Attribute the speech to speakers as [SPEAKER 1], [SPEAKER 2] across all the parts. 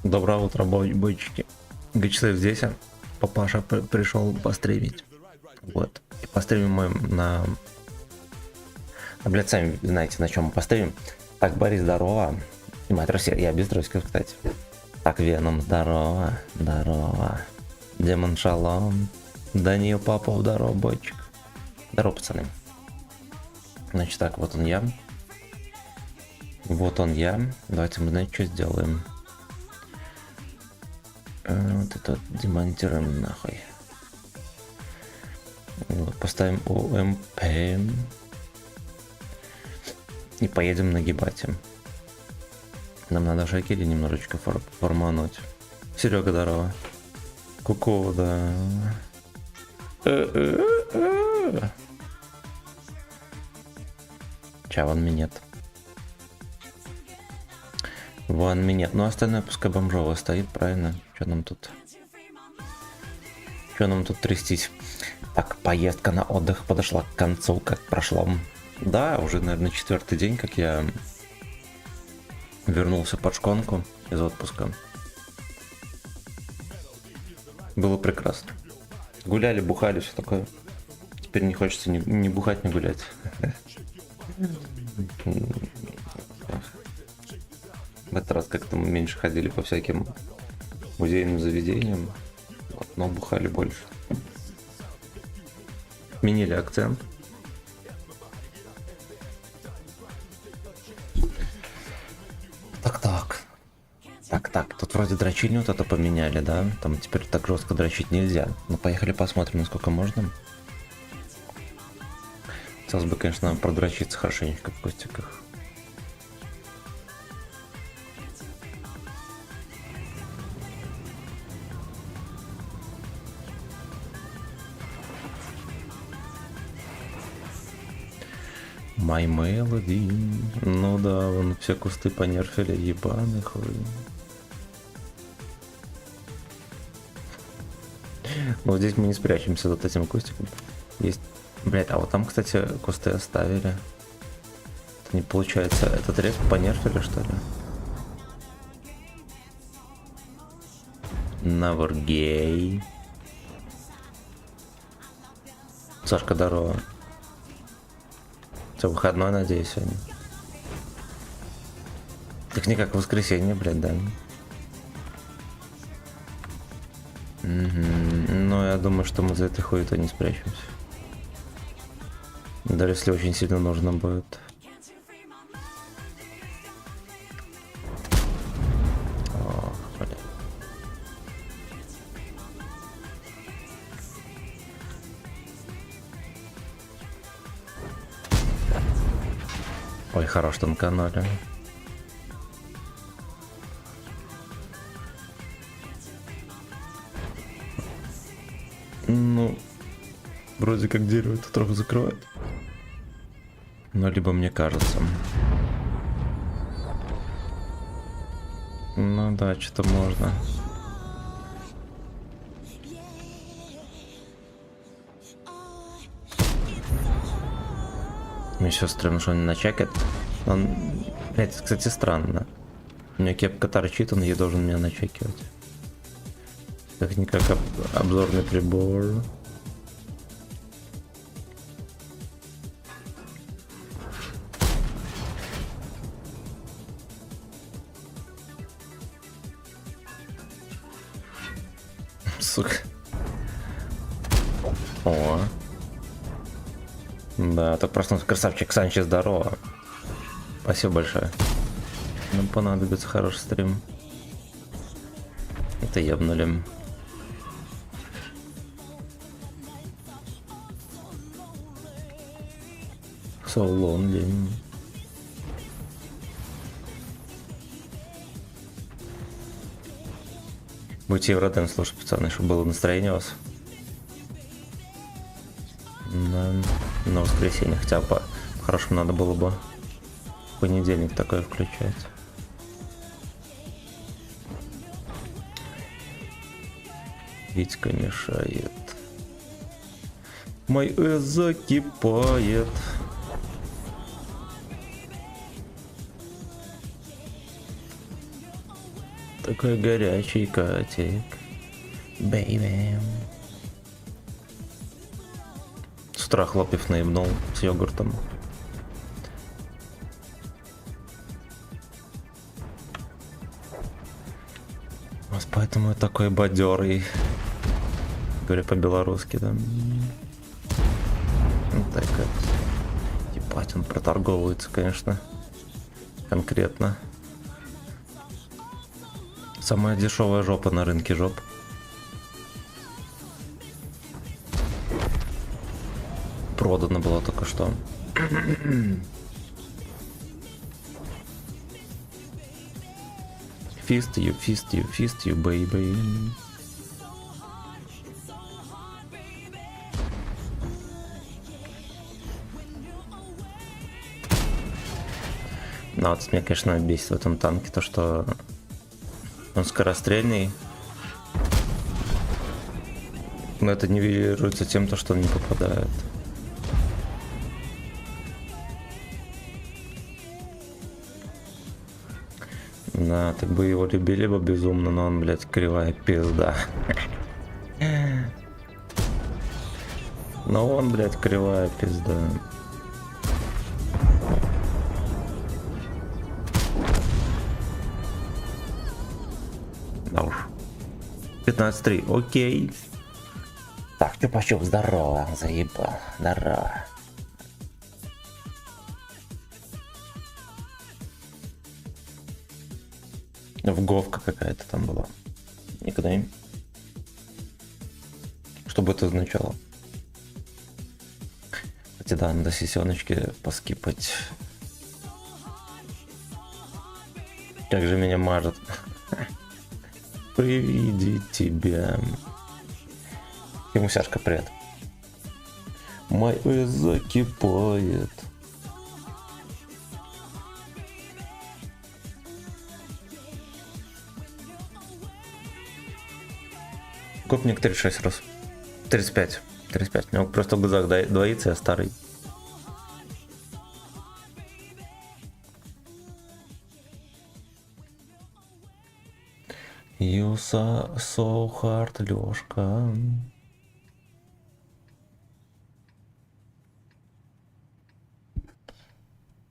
[SPEAKER 1] Доброе утро, бойчики. Гчлэйв здесь. Папаша пришел постримить. Вот. И постримим мы на... блядь, сами знаете, на чем мы постримим. Так, Борис, здорово. И мать Россия, я без дросиков, кстати. Так, Веном, здорово. Здорово. Демон Шалом. Данил Попов, здорово, бойчик. Здорово, пацаны. Значит так, вот он я. Вот он я. Давайте мы, знаете, что сделаем. Вот это демонтируем нахуй. Вот, поставим ОМП. И поедем нагибать им. Нам надо шакели немножечко формануть. Серега, здорово. Куку, да. Ча, вон минет. Вон минет. Ну, остальное пускай бомжово стоит, правильно? Что нам тут? Что нам тут трястись? Так, поездка на отдых подошла к концу, как прошло. Да, уже, наверное, 4-й день, как я вернулся под шконку из отпуска. Было прекрасно. Гуляли, бухали, все такое. Теперь не хочется ни бухать, ни гулять. В этот раз как-то мы меньше ходили по всяким музейным заведениям, вот, но бухали больше. Сменили акцент. Так, тут вроде дрочильню вот это поменяли, да? Там теперь так жестко дрочить нельзя. Ну, поехали посмотрим, насколько можно. Хотелось бы, конечно, продрочиться хорошенечко в кустиках. My Melody. Ну да, вон все кусты понерфили, ебаных вы. Вот здесь мы не спрячемся за этим кустиком. Есть. Блять, а вот там, кстати, кусты оставили. Это не получается. Этот рез понерфили, что ли? Наваргей. Сашка, здорово. Все, выходной, надеюсь, сегодня. Так не как в воскресенье, блядь, да? Но я думаю, что мы за этой хуетой не спрячемся. Даже если очень сильно нужно будет. Ох, блядь. Ой, хорош танканули. Ну, вроде как дерево это трохи закрывает. Но либо мне кажется. Ну да, что-то можно. Мне сейчас стрёмно, что он не начекает. Он... Блять, кстати, странно. У меня кепка торчит, он ее должен меня начекивать. Как не как обзорный прибор. Сука. О. Да, так проснулся. Красавчик Санчес, здорово. Спасибо большое. Нам понадобится хороший стрим. Это ебнули. So lonely. Будете Евроден слушать, пацаны, чтобы было настроение у вас. На воскресенье, хотя бы по-хорошему надо было бы в понедельник такое включать. Витька мешает. Мой закипает. Такой горячий котик. Бэйби. С утра хлопьев наебнул с йогуртом. Вот поэтому я такой бадёрый. Говорю по-белорусски, да. Ну так вот. Ебать, он проторговывается, конечно. Конкретно. Самая дешевая жопа на рынке жоп. Продано было только что. Fist you, baby. Ну вот меня, конечно, бесит в этом танке то, что он скорострельный. Но это нивелируется тем, то, что он не попадает. Да, так бы его любили бы безумно, но он, блядь, кривая пизда. Но он, блядь, кривая пизда. Да уж. 15-3, окей. Так, Чупа-Чуп, здорово, заебал, здорово. Вговка какая-то там была. Никогда им. Что бы это означало? Хотя да, надо сессионочки поскипать. Как же меня мажет. Приведи тебя. Ему Сашка, привет. Мой закипает. Копник 36 раз. 35. 35. У него просто в глазах двоится, я старый. You so hard, Лёшка.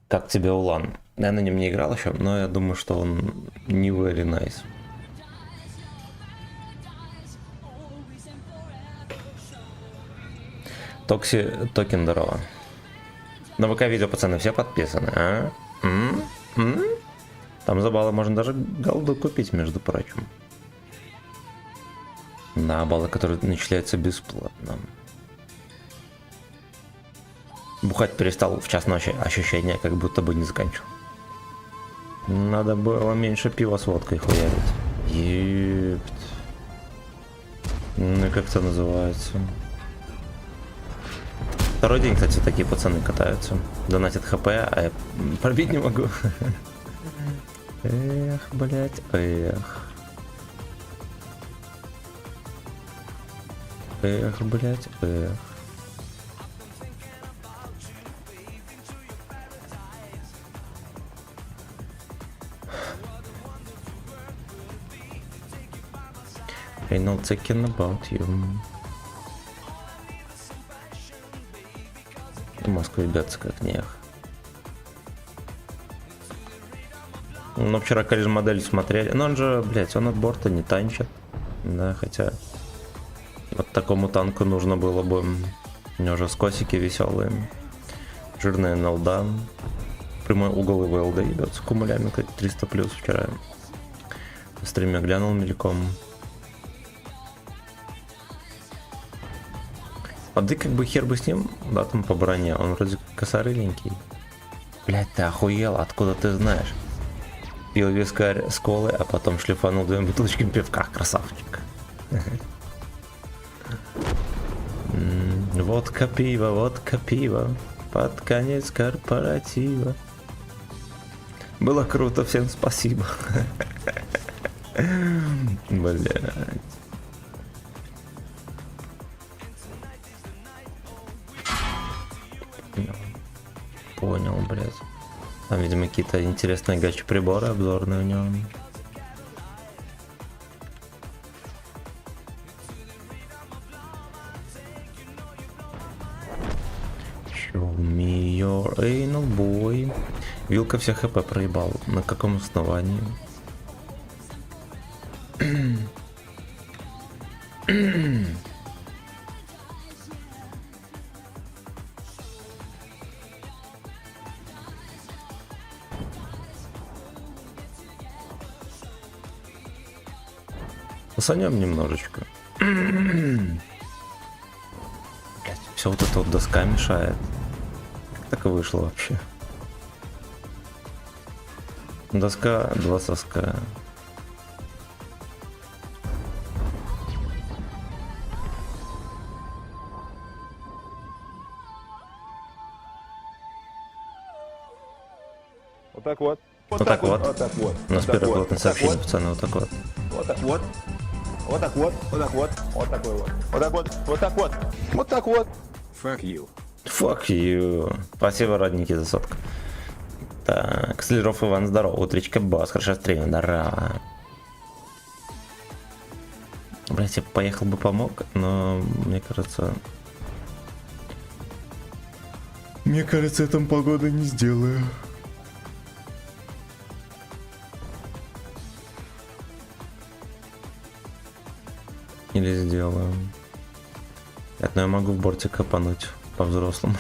[SPEAKER 1] Как тебе Улан? Я на нем не играл еще, но я думаю, что он не very nice. Токси токен здорово. На ВК видео, пацаны, все подписаны, а? Там за баллы можно даже голду купить, между прочим. На баллы, которые начисляются бесплатно. Бухать перестал в час ночи, ощущение, как будто бы не заканчивал. Надо было меньше пива с водкой хуярить. Епт. Ну и как это называется? Второй день, кстати, такие пацаны катаются. Донатят хп, а я пробить не могу. Эх, блять, эх. Эх, блять, эх. Ain't no thinking about you. Москва ебется как нех. Ну, вчера модель смотрели. Но он же, блять, он от борта не танчит. Да, хотя вот такому танку нужно было бы. У него же скосики веселые. Жирная налда. Прямой угол и ВЛД ебется. Кумулями, кстати, 300 плюс вчера. В стриме глянул мельком. А ты как бы хер бы с ним, да, там по броне, он вроде косорыленький. Блять, ты охуел, откуда ты знаешь? Пил вискарь с колы, а потом шлифанул 2 бутылочками пивка, красавчик. Водка пиво, под конец корпоратива. Было круто, всем спасибо. Блять. понял, блядь. Там, видимо, какие-то интересные гачи-приборы обзорные у него. Show me your anal boy. Вилка все хп проебал. На каком основании? Посанем немножечко. Блять, все вот это вот доска мешает. Как так и вышло вообще? Доска, два соска.
[SPEAKER 2] Вот так вот.
[SPEAKER 1] Вот так вот.
[SPEAKER 2] Вот так вот.
[SPEAKER 1] У нас
[SPEAKER 2] Вот так
[SPEAKER 1] первое
[SPEAKER 2] вот.
[SPEAKER 1] плотное сообщение, пацаны, вот так вот.
[SPEAKER 2] Вот так вот. Вот так вот. Вот так вот. Вот такой вот. Вот так вот. Вот так вот. Вот так вот.
[SPEAKER 3] Fuck you.
[SPEAKER 1] Fuck you. Спасибо, родненький, за сотку. Так, Слеров Иван, здорово. Утречка, бас, хорошо стреляно, здорово. Блять, я поехал бы помог, но мне кажется... Мне кажется, я там погоды не сделаю. Или сделаю. Это, но я могу в бортик копануть по-взрослому.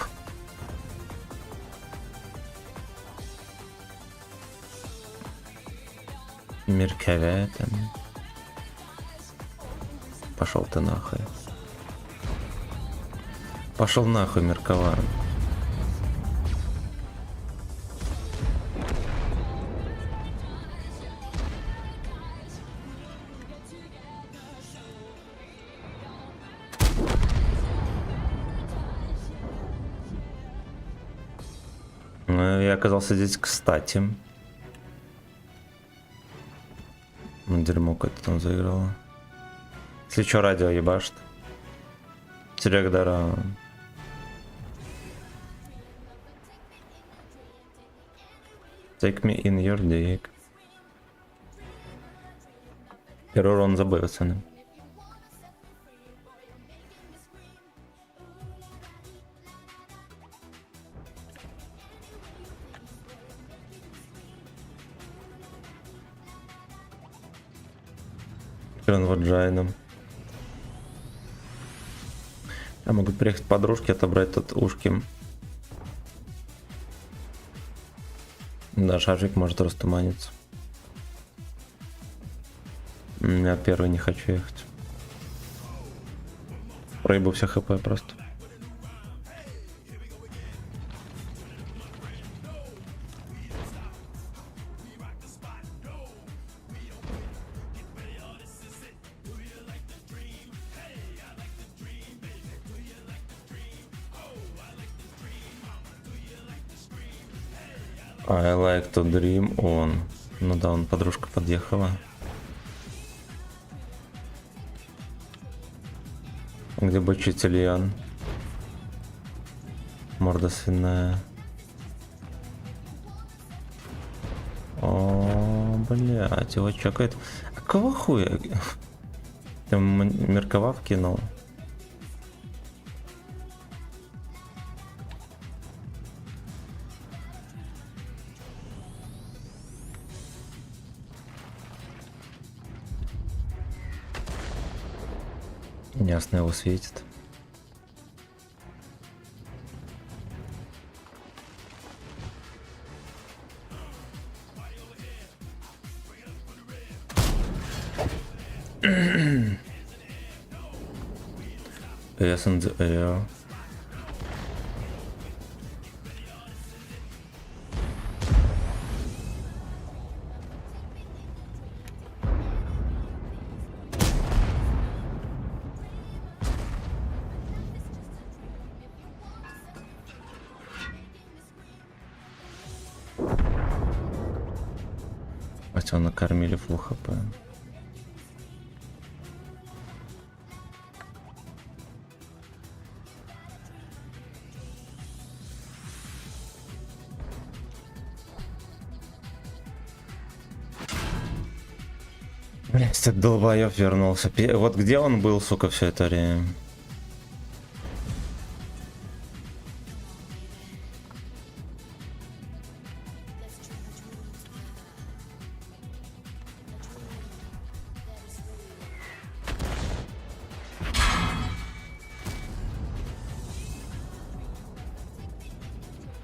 [SPEAKER 1] Мерковятин. Пошел ты нахуй. Пошел нахуй, меркован. Ну, я оказался здесь кстати. Ну, дерьмо какое-то там заиграло. Если что, радио ебашит. Серег, здорово. Take me in your dick. Первый урон забыл, пацаны. Кран ваджайном. Я могу приехать к подружке, отобрать тут ушки. Да, шаржик может растуманиться. Я первый не хочу ехать. Проебу все хп просто. I like to dream on. Ну да, он подружка подъехала. Где бычить Ильян? Морда свиная. О, блядь, его чекает. А кого хуя? Ты меркова вкинул? Ясно, его светит. Yes, in the air. Хотя накормили фул хп. Блять, этот долбоёб вернулся. Вот где он был, сука, все это время?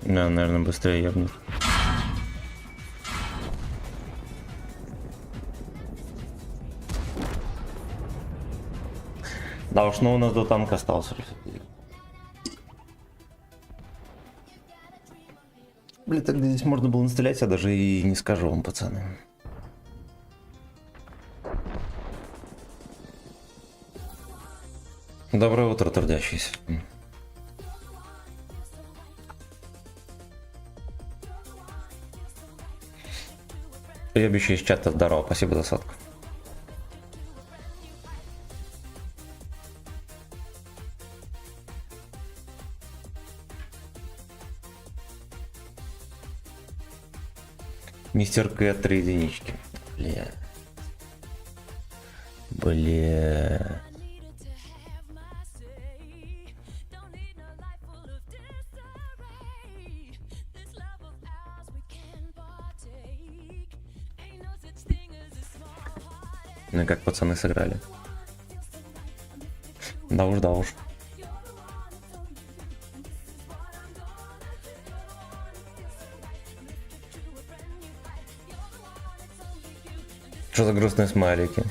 [SPEAKER 1] Да, наверное, быстрее ебнут. Да уж, ну у нас до танка остался. Блин, тогда здесь можно было настрелять, я даже и не скажу вам, пацаны. Доброе утро, трудящиеся. Ебющий из чата, здорово, спасибо за сотку. Мистер К 3 единички. Бля. Бля. Ну и как пацаны сыграли? Да уж, да уж. Что за грустные смайлики?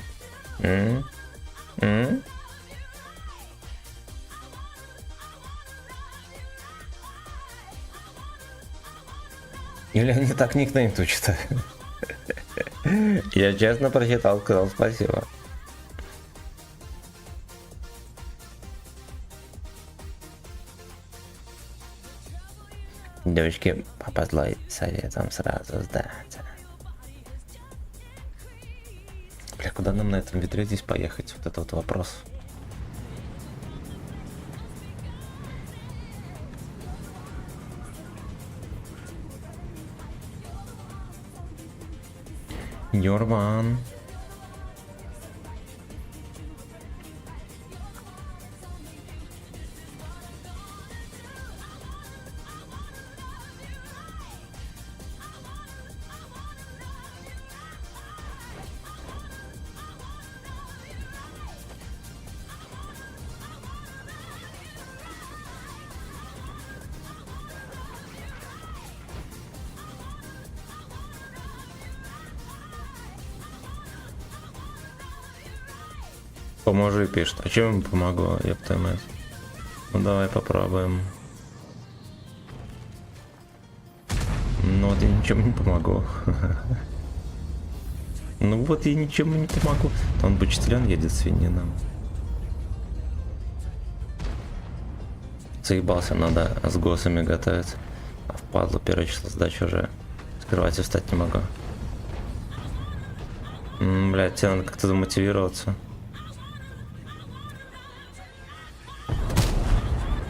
[SPEAKER 1] Или они так никнейм-то читают? Я честно прочитал, сказал спасибо. Девочки, папа злой, советом сразу сдаться. Бля, куда нам на этом ведре здесь поехать? Вот это вот вопрос. Йорман. Поможи, пишет. А чем ему помогло, ептмс? Ну давай попробуем. Ну вот я ничем не помогу. Ну вот я ничем не помогу. Он почтальон едет, свинина. Заебался, надо с госами готовиться. А впадлу, первое число сдачи уже. С кровати встать не могу. Блядь, тебе надо как-то замотивироваться.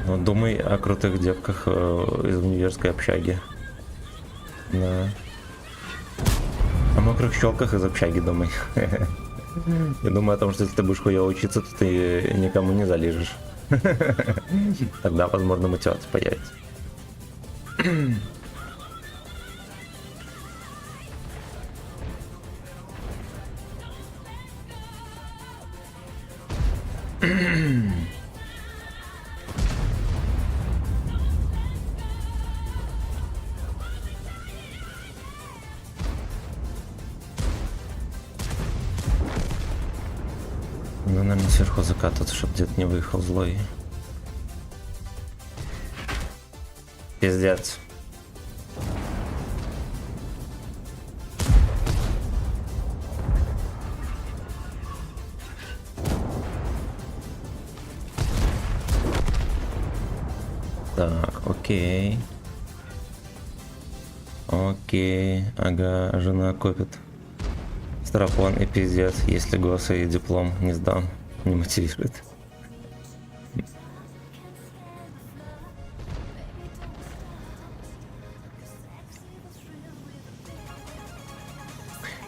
[SPEAKER 1] Ну, думай о крутых девках из универской общаги. Да. О мокрых щелках из общаги думай. Я думаю о том, что если ты будешь хуёво учиться, то ты никому не залежешь. Тогда, возможно, мотивация появится. Ну, наверное, сверху закатываться, чтобы где-то не выехал злой. Пиздец. Так, окей. Окей. Ага, жена копит. Страпон и пиздец, если госы и диплом не сдам, не мотивирует.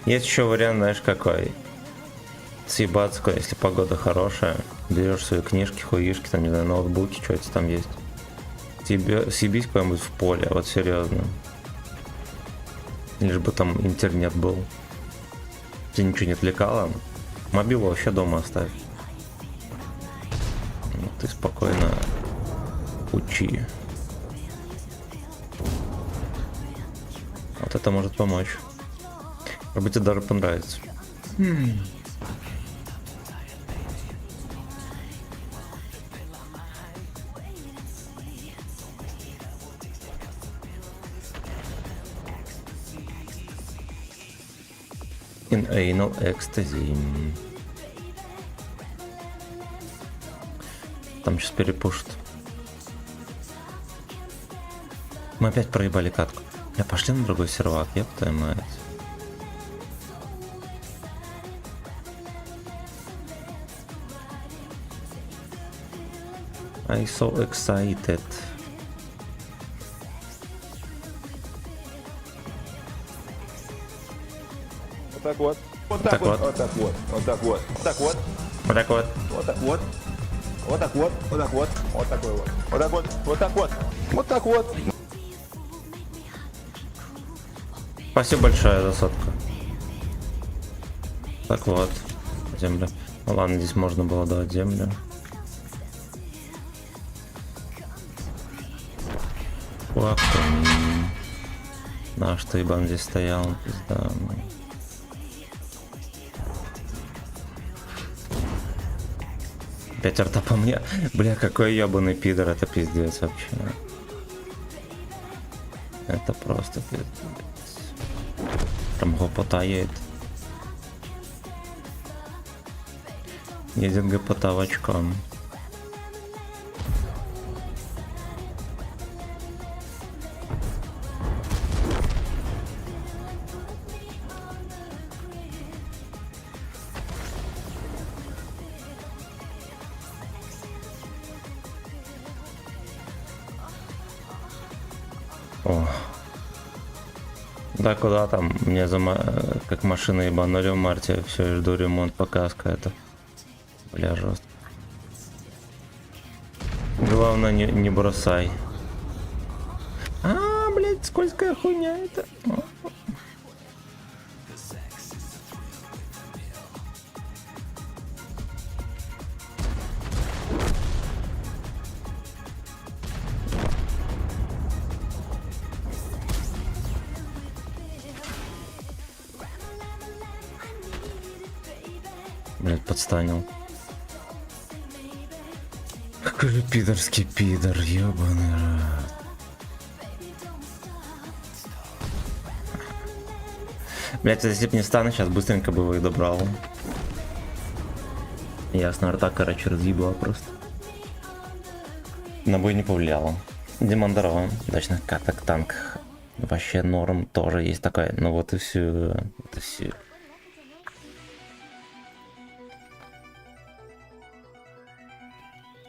[SPEAKER 1] Есть еще вариант, знаешь, какой? съебаться, если погода хорошая. Берешь свои книжки, хуишки, там, не знаю, ноутбуки, что это там есть. Тебе съебись куда-нибудь в поле, вот серьезно. Лишь бы там интернет был. Тебя ничего не отвлекало. Мобилу вообще дома оставь. Ты спокойно учи. Вот это может помочь. Может быть, тебе даже понравится. In anal ecstasy. Там сейчас перепушат. Мы опять проебали катку. Бля, пошли на другой сервак, ёб твою мать. I'm so excited.
[SPEAKER 2] Вот так вот. Вот
[SPEAKER 1] так
[SPEAKER 2] так
[SPEAKER 1] вот.
[SPEAKER 2] вот. Вот так вот. Вот так вот. Вот так вот.
[SPEAKER 1] Вот так вот.
[SPEAKER 2] Вот так вот. Вот так вот. Вот так вот. Вот такой вот. Вот так вот. Вот так вот. Вот так вот.
[SPEAKER 1] Спасибо большое за сотку. Так вот. Земля. Ну ладно, здесь можно было давать землю. Фак. Наш ты ебан здесь стоял, пизда. Опять арта по мне. Бля, какой ебаный пидор, это пиздец вообще. Это просто пиздец. Прям гопота едет. Едет гопота в очком. О. Да куда там? Мне как машина ебанули в марте. Все, жду ремонт, показка это. Бля, жестко. Главное, не бросай. Блядь, скользкая хуйня это. Блядь, подстанил. Какой же пидорский пидор, ебаный рот. Блядь, если б не стану, сейчас быстренько бы его и добрал. Ясно, арта, короче, разъебла просто. На бой не повлияло. Димон, здорово. Удачных каток, танк. Вообще норм тоже есть такая. Ну вот и все. Это все.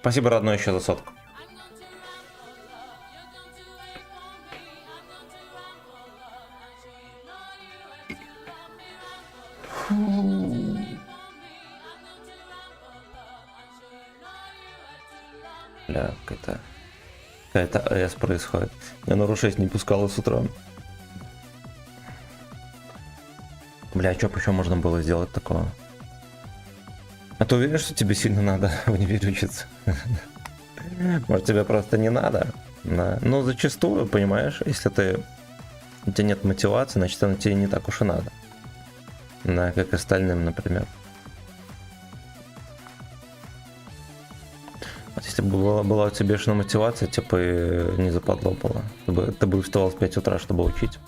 [SPEAKER 1] Спасибо, родной, еще за сотку. Бля, какая-то АЭС происходит. Я на Ру-6 не пускала с утра. Бля, что еще можно было сделать такого? А ты уверен, что тебе сильно надо в универе учиться? Может, тебе просто не надо? Да. Ну, зачастую, понимаешь, если у тебя нет мотивации, значит, она тебе не так уж и надо. Да, как остальным, например. Вот если бы была у тебя бешеная мотивация, типа не западло было. Ты бы вставал в 5 утра, чтобы учить.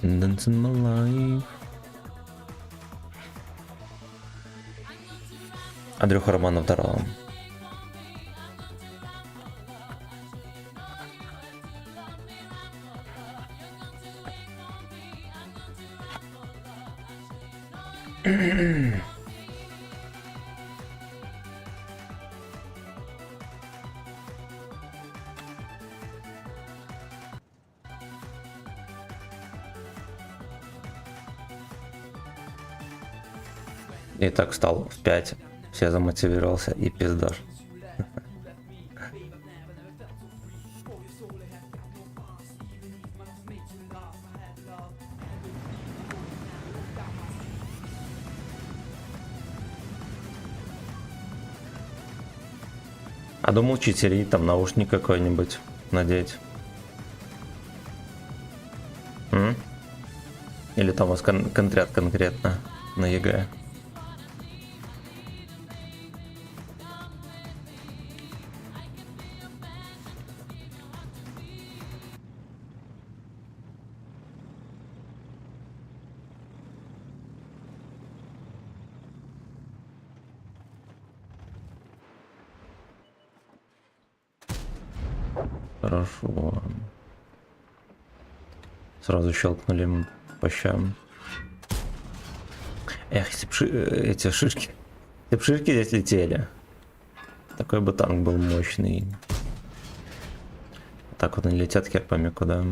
[SPEAKER 1] Dancing my life. Андрюха Романов, здорово. И так встал в 5, все замотивировался и пиздаш. А думал читерить, там наушник какой-нибудь надеть. М? Или там у вас конкретно на ЕГЭ. Хорошо. Сразу щелкнули им по щам. Эх, если б эти шишки. Если б шишки здесь летели. Такой бы танк был мощный. Так вот они летят хер пойми куда.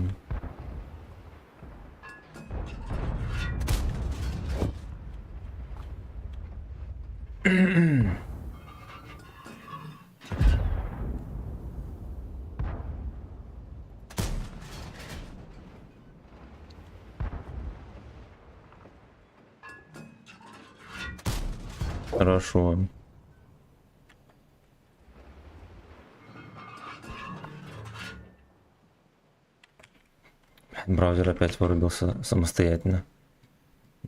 [SPEAKER 1] Хорошо. Браузер опять вырубился самостоятельно.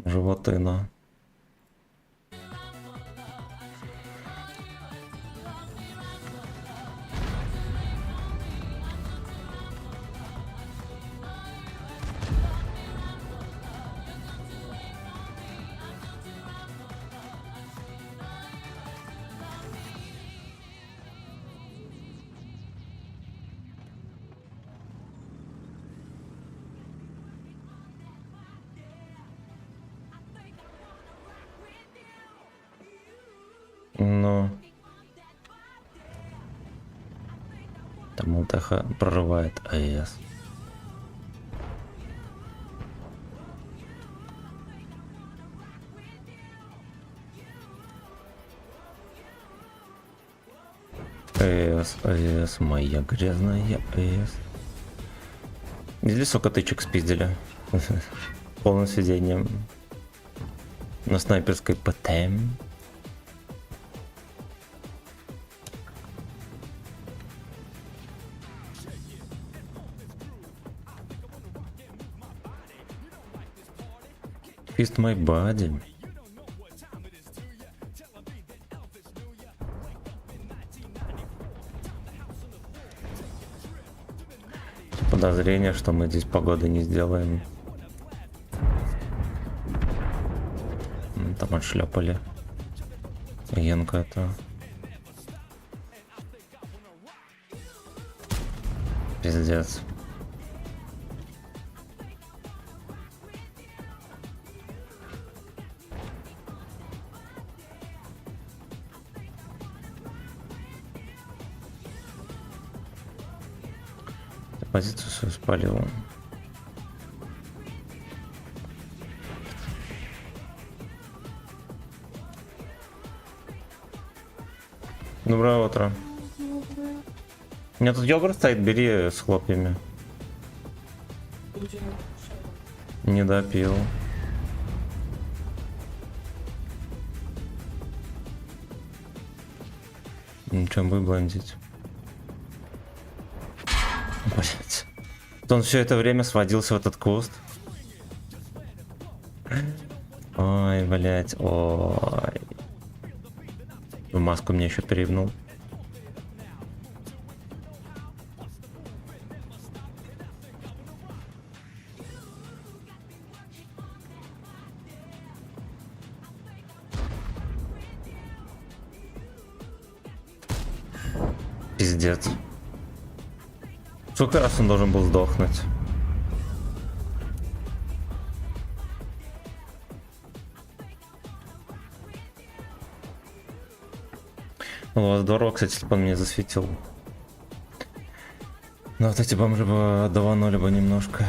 [SPEAKER 1] Животина. Ну. Там ЛТХ прорывает АЭС. АЭС, моя грязная АЭС. Здесь сколько тычек спиздили. Полным сведением. На снайперской ПТМ. Fist my body. Подозрение, что мы здесь погоды не сделаем. Там отшлепали. Янка это. Пиздец. Позицию свою спалил. Доброе утро. У меня тут йогурт стоит, бери с хлопьями. Не допил. Чем бы блондить? Блять. Он все это время сводился в этот куст. Ой, блять, ой. В маску мне еще переебнул. Пиздец. Сколько раз он должен был сдохнуть? У вас дорог, кстати, Степан меня засветил. Но вот эти бомжи бы даванули бы немножко.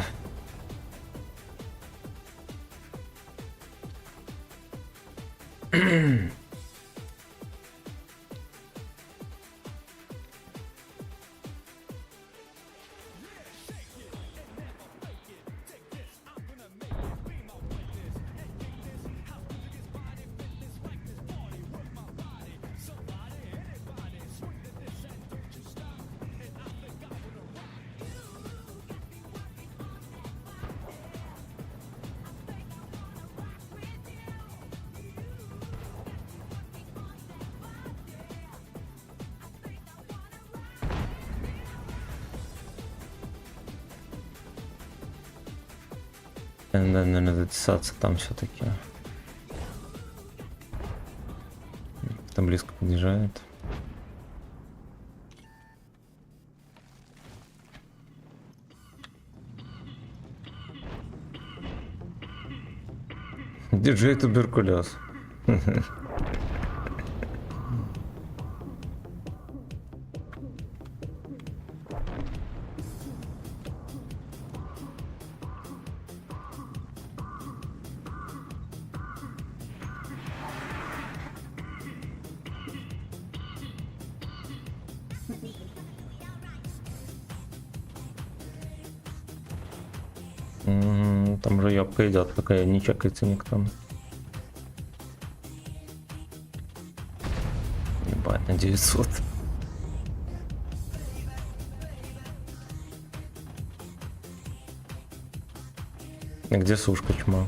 [SPEAKER 1] Наверное, затесаться там все-таки. Там близко подъезжает. Диджей туберкулез. Там же ёбка идет, такая не чекается никто. Ебать, на 900. А где сушка, чмо?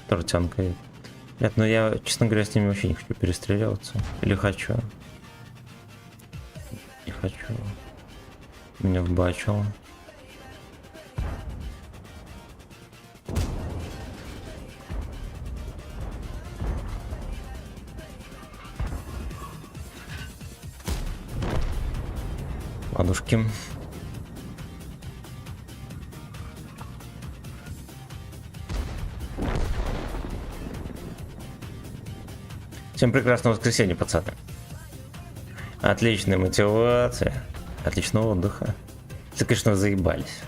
[SPEAKER 1] Тортянка. Нет, ну я, честно говоря, с ними вообще не хочу перестреливаться. Или хочу. Не хочу. Меня вбачило. Ладушки. Всем прекрасного воскресенья, пацаны. Отличная мотивация. Отличного отдыха. Если, конечно, заебались.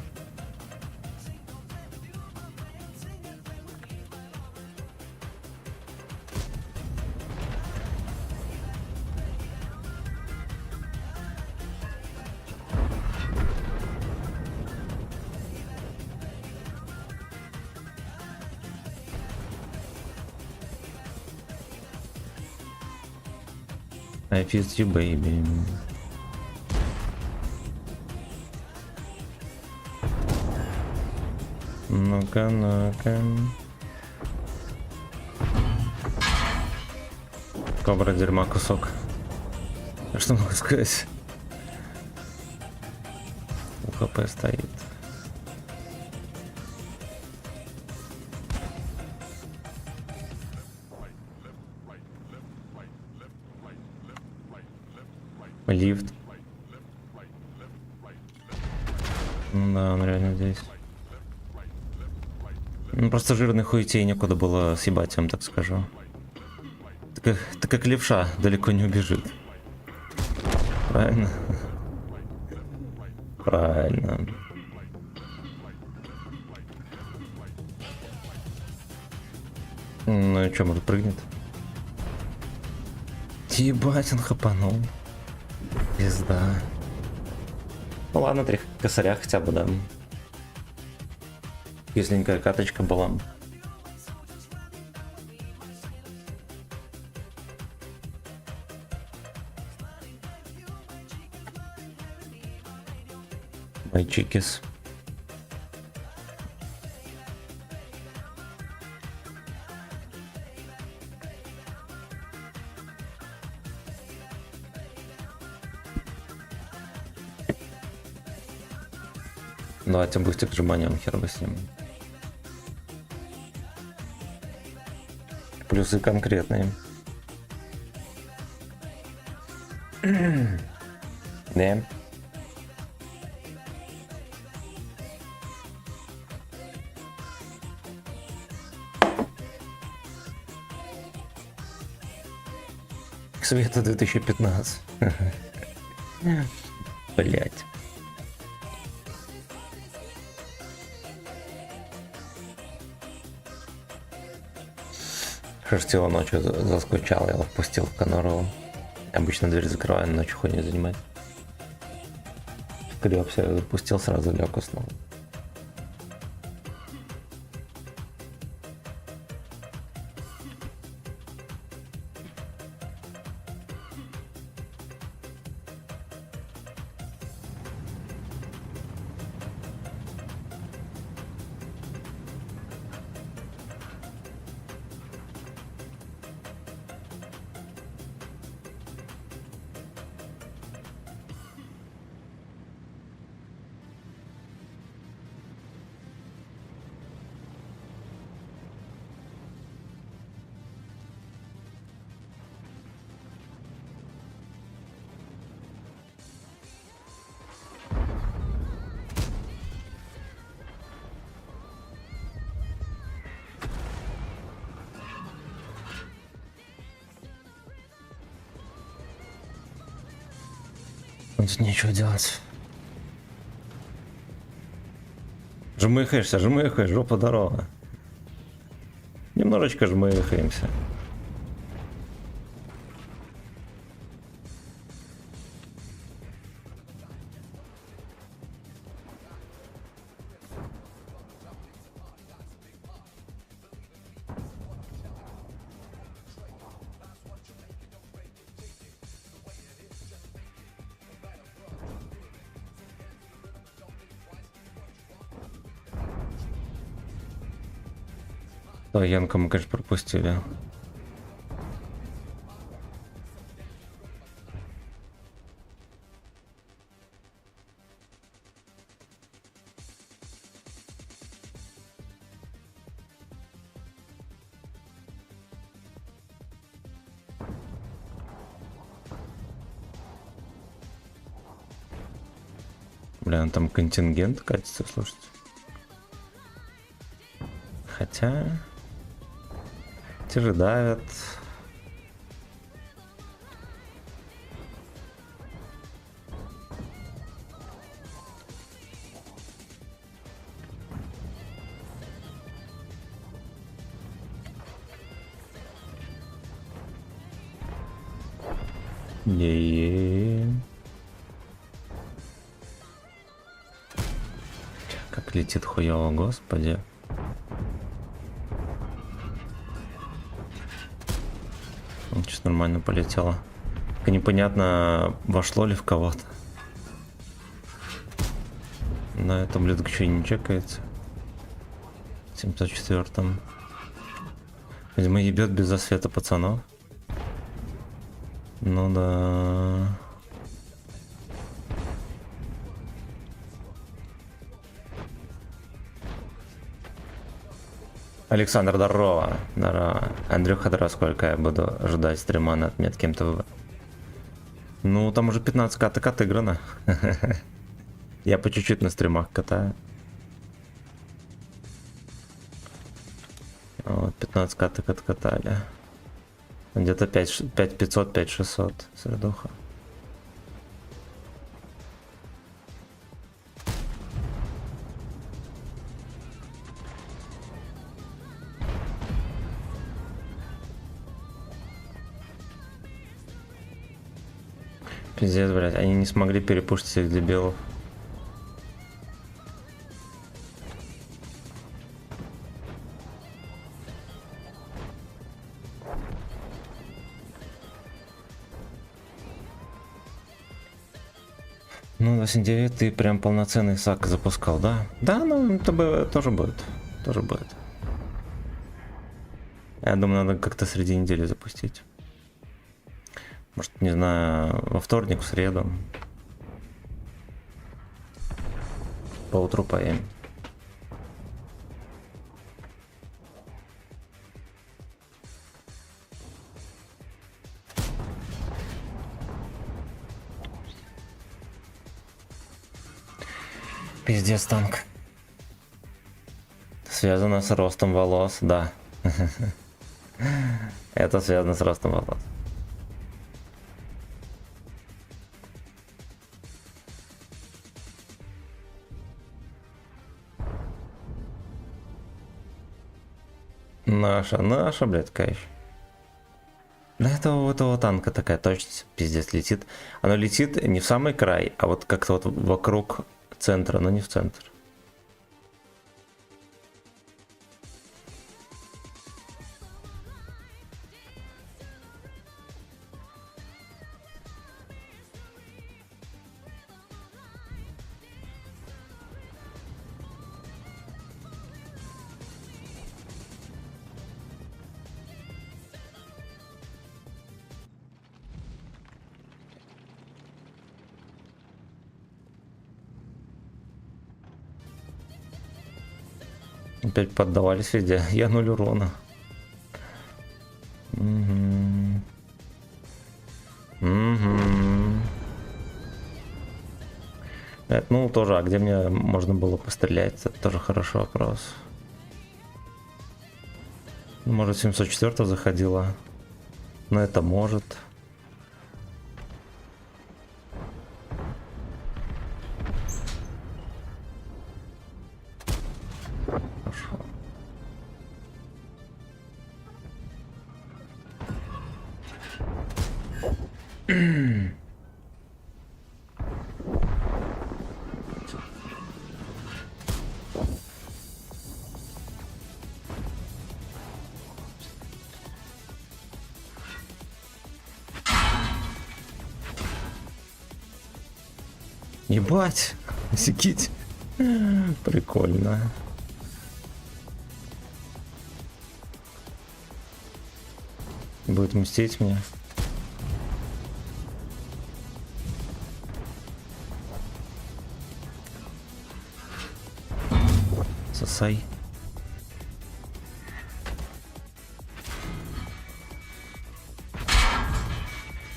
[SPEAKER 1] I feel you, baby. Ну-ка, ну-ка. Кобра дерьма кусок. А что могу сказать? УХП стоит. Лифт. Ну да, он реально здесь. Ну просто жирный хуетей некуда было съебать, я вам так скажу. Так как левша далеко не убежит. Правильно? Правильно. Ну и что, может прыгнет? Ебать, он хапанул. Пизда. Ну ладно, 3 косаря хотя бы, да. Кисленькая каточка была. Майчикис. Давайте бустик сжиманием, хер бы с ним. Плюсы конкретные. Да. К свету 2015. Блять. Шерстила ночью заскучал, я его впустил в конуру. Обычно дверь закрываю, но ночью хуйню занимать. Скребся, запустил, сразу лег уснул. Тут нечего делать. Жмыхаешься, жмыхаешь, жопа здорова. Немножечко жмыхаемся. Да, Янка мы, конечно, пропустили. Бля, там контингент катится, слушайте. Хотя... Те же давят. Е-е-е. Как летит хуёво, господи. Сейчас нормально полетело. Только непонятно, вошло ли в кого-то. На этом блядь, еще и не чекается. 704-м. Видимо, ебет без засвета пацанов. Ну да. Александр, здорово. Здорово. Андрюха, здорово, сколько я буду ждать стрима на отметке МТВ? Ну, там уже 15 каток отыграно. Я по чуть-чуть на стримах катаю. Вот, 15 каток откатали. Где-то 5500, 5600 средуха. Пиздец, блядь, они не смогли перепушить всех дебилов. Ну, 8-9 ты прям полноценный сак запускал, да? Да, ну, это тоже будет. Тоже будет. Я думаю, надо как-то среди недели запустить. Может, не знаю, во вторник, в среду. По утру поем. Пиздец, танк. Связано с ростом волос, да. Это связано с ростом волос. Наша, блядь, кайф. Да этого у этого танка такая точность, пиздец, летит. Оно летит не в самый край, а вот как-то вот вокруг центра, но не в центр. Опять поддавались везде. Я 0 урона. Угу. Это, ну, тоже, а где мне можно было пострелять? Это тоже хороший вопрос. Может, 704 заходила. Но это может. Хорошо. Ебать, секить. Прикольно. Будет мстить мне. Сосай.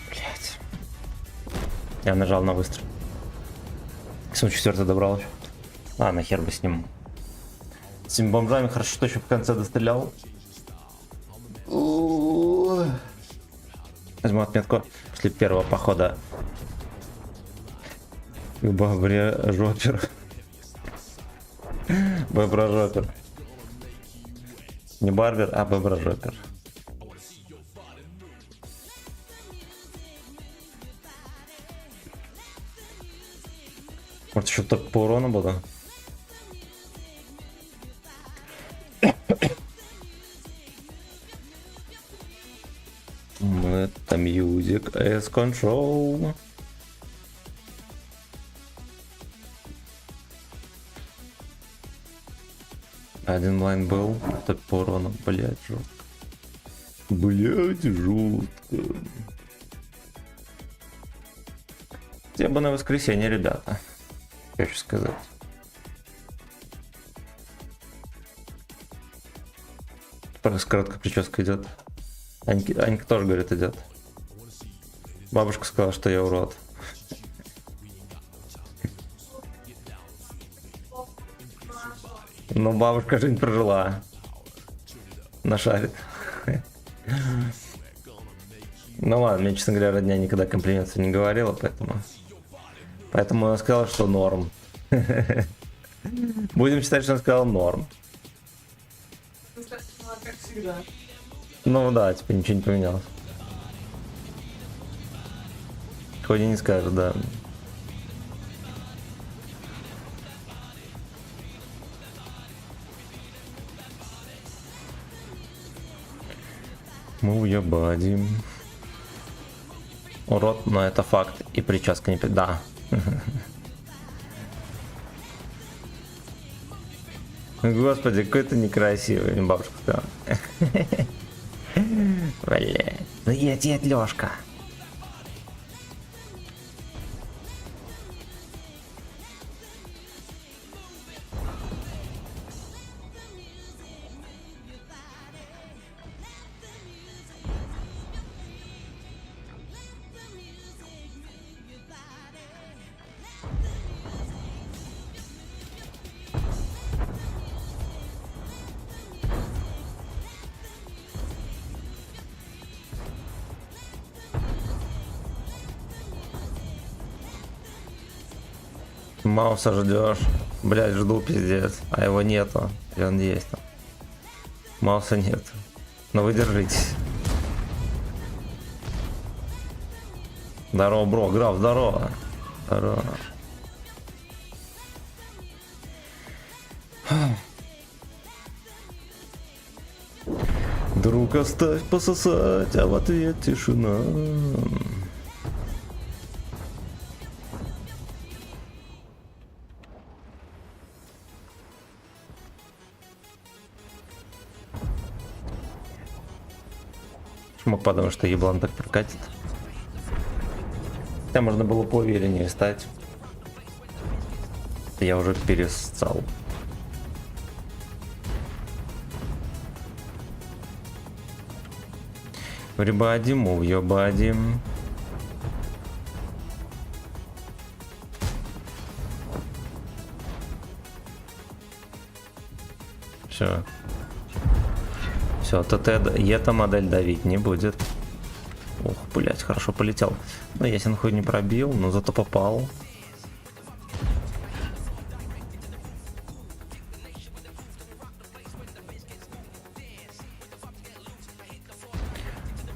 [SPEAKER 1] Блять. Я нажал на выстрел. 704 добрал. А, нахер бы с ним. С этими бомжами хорошо, что еще в конце дострелял. Возьму отметку после первого похода. Бобрежопер. Боброжопер. Не барбер, а боброжопер. Может, еще только по урону буду? Это music as control. Один лайн был, так по урону, блять, жестко. Блять, жестко. Я бы на воскресенье, ребята. Хочу сказать. Просто короткая прическа идет. Анька тоже, говорит, идет. Бабушка сказала, что я урод. Но бабушка жизнь прожила. Нашарит. Ну ладно, мне, честно говоря, родня никогда комплиментов не говорила, поэтому она сказала, что норм. Будем считать, что она сказала норм.
[SPEAKER 3] Как всегда.
[SPEAKER 1] Ну да, типа ничего не поменялось. Хоть и не скажет, да. Мы уебадим. Урод, но это факт. И прическа не... Да. Господи, какой ты некрасивый, бабушка сказала. Блять. Ну едь, Лёшка. Мауса ждешь. Блять, жду пиздец. А его нету. И он есть там. Мауса нет. Но вы держитесь. Здорово, бро, граф, здорово. Здорово. Друг, оставь пососать, а в ответ тишина. Мог подумать, что еблан так прокатит. Хотя можно было поувереннее стать. Я уже перестал. Everybody move your body. Все. Все, ТТ эта модель давить не будет. Ох, блять, хорошо полетел. Но ясен хуй не пробил, но зато попал.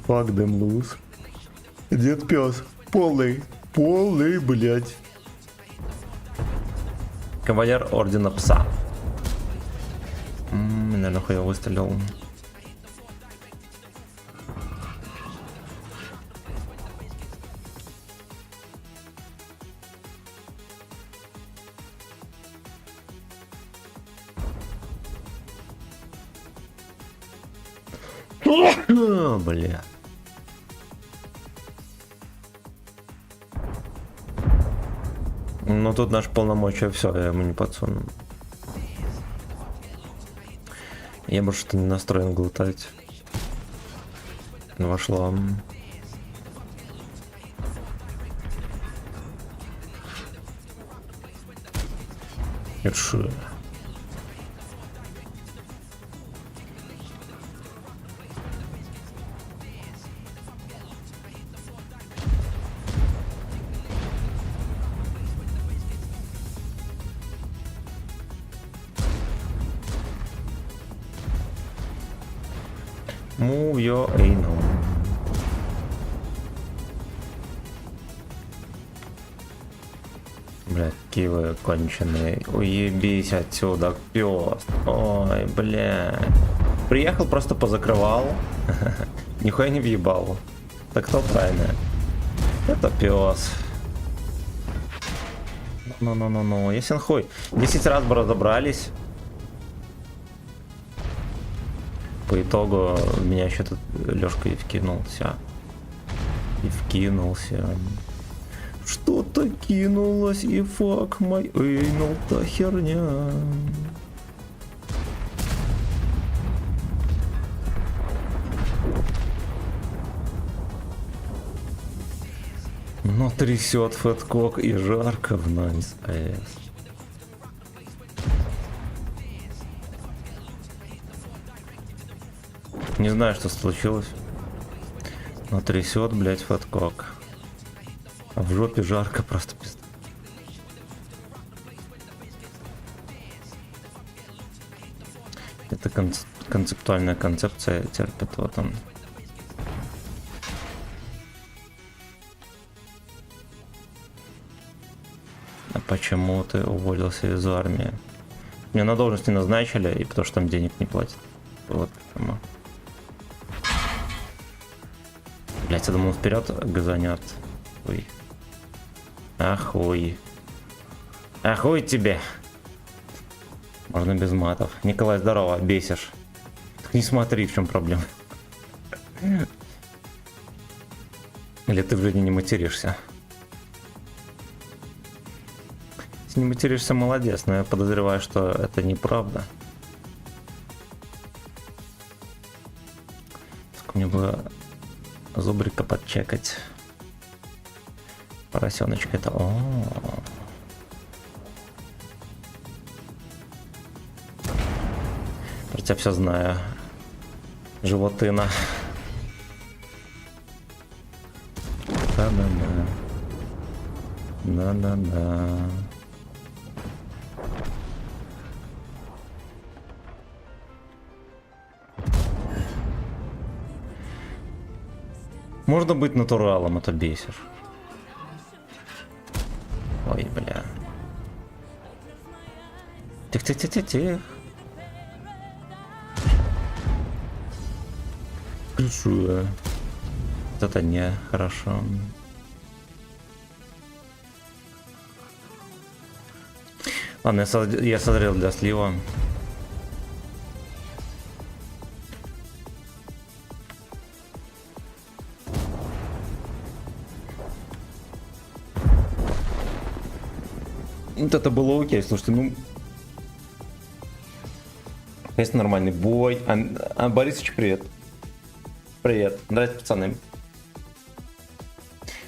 [SPEAKER 1] Fuck them loose. Дед пес. Полный, блять. Кавалер ордена пса. Наверное, хуй я выстрелил. Бля. Ну тут наш полномочия, все, я ему не подсуну. Я больше что не настроен глотать. Вошла. Это шо? Move your anal. Блядь, какие вы конченые. Уебись отсюда, пёс. Ой, блядь. Приехал, просто позакрывал. Нихуя не въебал. Так кто правильно? Это пёс. Ну. Ясен хуй. 10 раз бы разобрались. По итогу меня еще тут Лёшка и вкинулся. Что-то кинулось и фак мой эйнал, та херня. Но трясет фэткок и жарко в Найс АЭС. Не знаю, что случилось. Но трясет, блять, фэткок. А в жопе жарко просто пизда. Это концептуальная концепция терпит, вот он. А почему ты уволился из армии? Меня на должность не назначили, и потому что там денег не платят. Вот почему. Блять, я думал, вперед газанет. Ой. Ахуй. Ахуй тебе. Можно без матов. Николай, здорово, бесишь. Так не смотри, в чем проблема. Или ты в жизни не материшься? Если не материшься, молодец, но я подозреваю, что это неправда. Сколько мне было зубрика подчекать. Поросеночка это. Про тебя все знаю. Животина. Да-да-да. Да-да-да. Можно быть натуралом, а то бесишь. Ой, бля. Тихо-тихо-тихо-тихо. Крышу. Вот это не хорошо. Ладно, я созрел для слива. Вот это было окей, слушайте, ну... Есть нормальный бой. Борисович, привет. Привет. Здрасте, пацаны.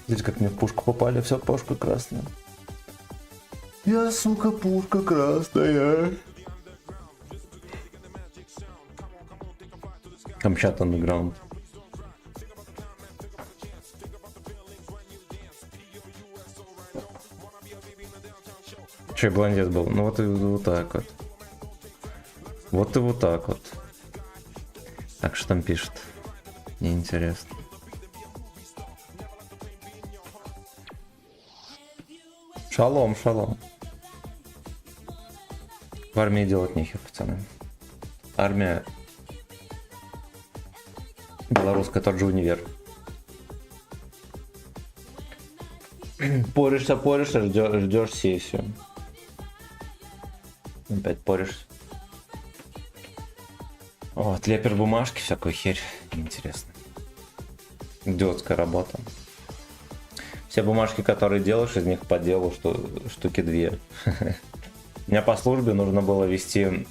[SPEAKER 1] Видите, как мне в пушку попали. Все, пушка красная. Я, сука, пушка красная. Камчат андеграунд. Че, блондец был? Ну вот и вот так вот. Вот и вот так вот. Так, что там пишет? Мне интересно. Шалом, шалом. В армии делать нехер, пацаны. Армия белорусская, тот же универ. Поришься, ждешь сессию. Опять поришься. О, тлепер бумажки, всякую херь. Интересно. Идиотская работа. Все бумажки, которые делаешь, из них по делу штуки 2. У меня по службе нужно было вести,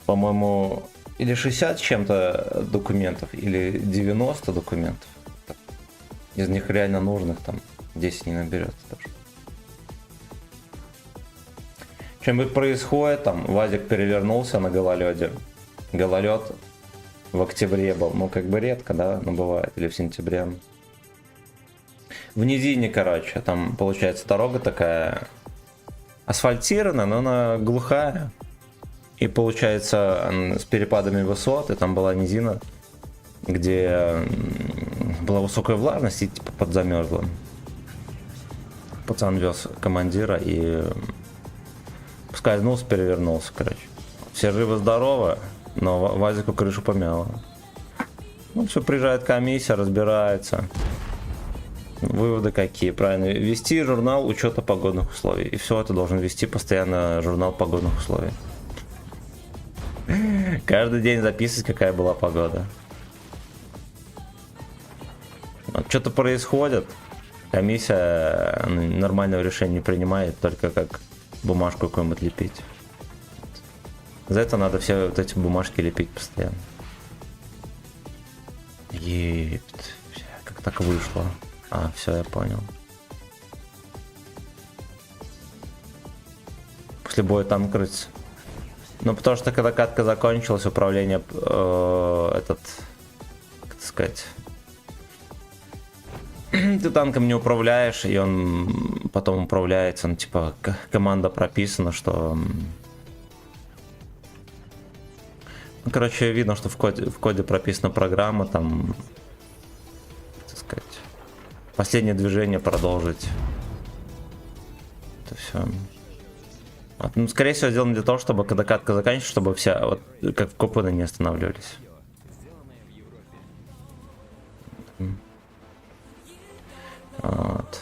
[SPEAKER 1] по-моему, или 60 с чем-то документов, или 90 документов. Из них реально нужных там 10 не наберется даже. Что-нибудь происходит, там Вазик перевернулся на гололеде. Гололед в октябре был, ну как бы редко, да, но бывает, или в сентябре. В низине, короче, там получается дорога такая асфальтированная, но она глухая. И получается с перепадами высот, и там была низина, где была высокая влажность и типа подзамерзла. Пацан вез командира и скользнулся, перевернулся, короче. Все живы-здоровы, но Вазику крышу помяло. Ну все, приезжает комиссия, разбирается. Выводы какие? Правильно. Вести журнал учета погодных условий. И все это должен вести постоянно журнал погодных условий. Каждый день записывать, какая была погода. Вот что-то происходит. Комиссия нормального решения не принимает, только как бумажку какую-нибудь лепить. За это надо все вот эти бумажки лепить постоянно. Епт. Как так вышло? А, все, я понял. После боя танк крыться. Ну, потому что когда катка закончилась, управление, как сказать, ты танком не управляешь, и он потом управляется, ну, типа, команда прописана, что... Ну, короче, видно, что в коде прописана программа, там, так сказать, последнее движение продолжить. Это все. Вот, ну, скорее всего, сделано для того, чтобы когда катка заканчивается, чтобы все, вот, как копаны, не останавливались. Вот.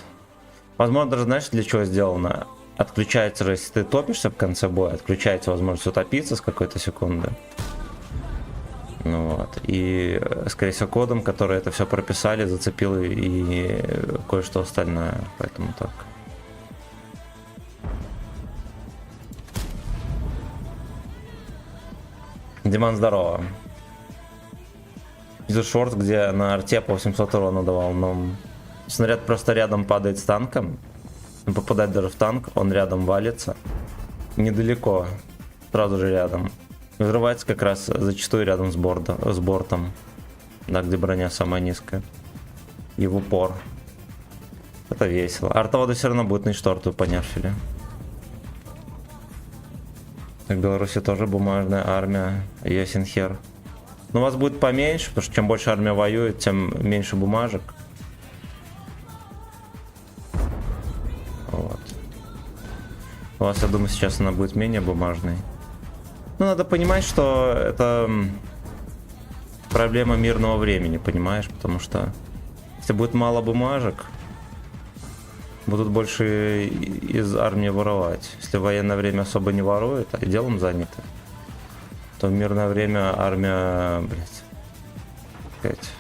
[SPEAKER 1] Возможно, даже, знаешь, для чего сделано? Отключается же, если ты топишься в конце боя, отключается возможность утопиться с какой-то секунды. Ну, вот. И, скорее всего, кодом, который это все прописали, зацепил и кое-что остальное. Поэтому так. Диман, здорово. Вижу шорт, где на арте по 800 урона давал, но снаряд просто рядом падает с танком. Он попадает даже в танк, он рядом валится. Недалеко, сразу же рядом. Взрывается как раз зачастую рядом с бортом. Да, где броня самая низкая. И в упор. Это весело. Артовода все равно будет на шторту понерфили. Так, в Беларуси тоже бумажная армия. Ясен хер. Но у вас будет поменьше, потому что чем больше армия воюет, тем меньше бумажек. Вот. У вас, я думаю, сейчас она будет менее бумажной. Ну, надо понимать, что это проблема мирного времени, понимаешь? Потому что если будет мало бумажек, будут больше из армии воровать. Если в военное время особо не ворует, а делом заняты, то в мирное время армия, блядь, сказать,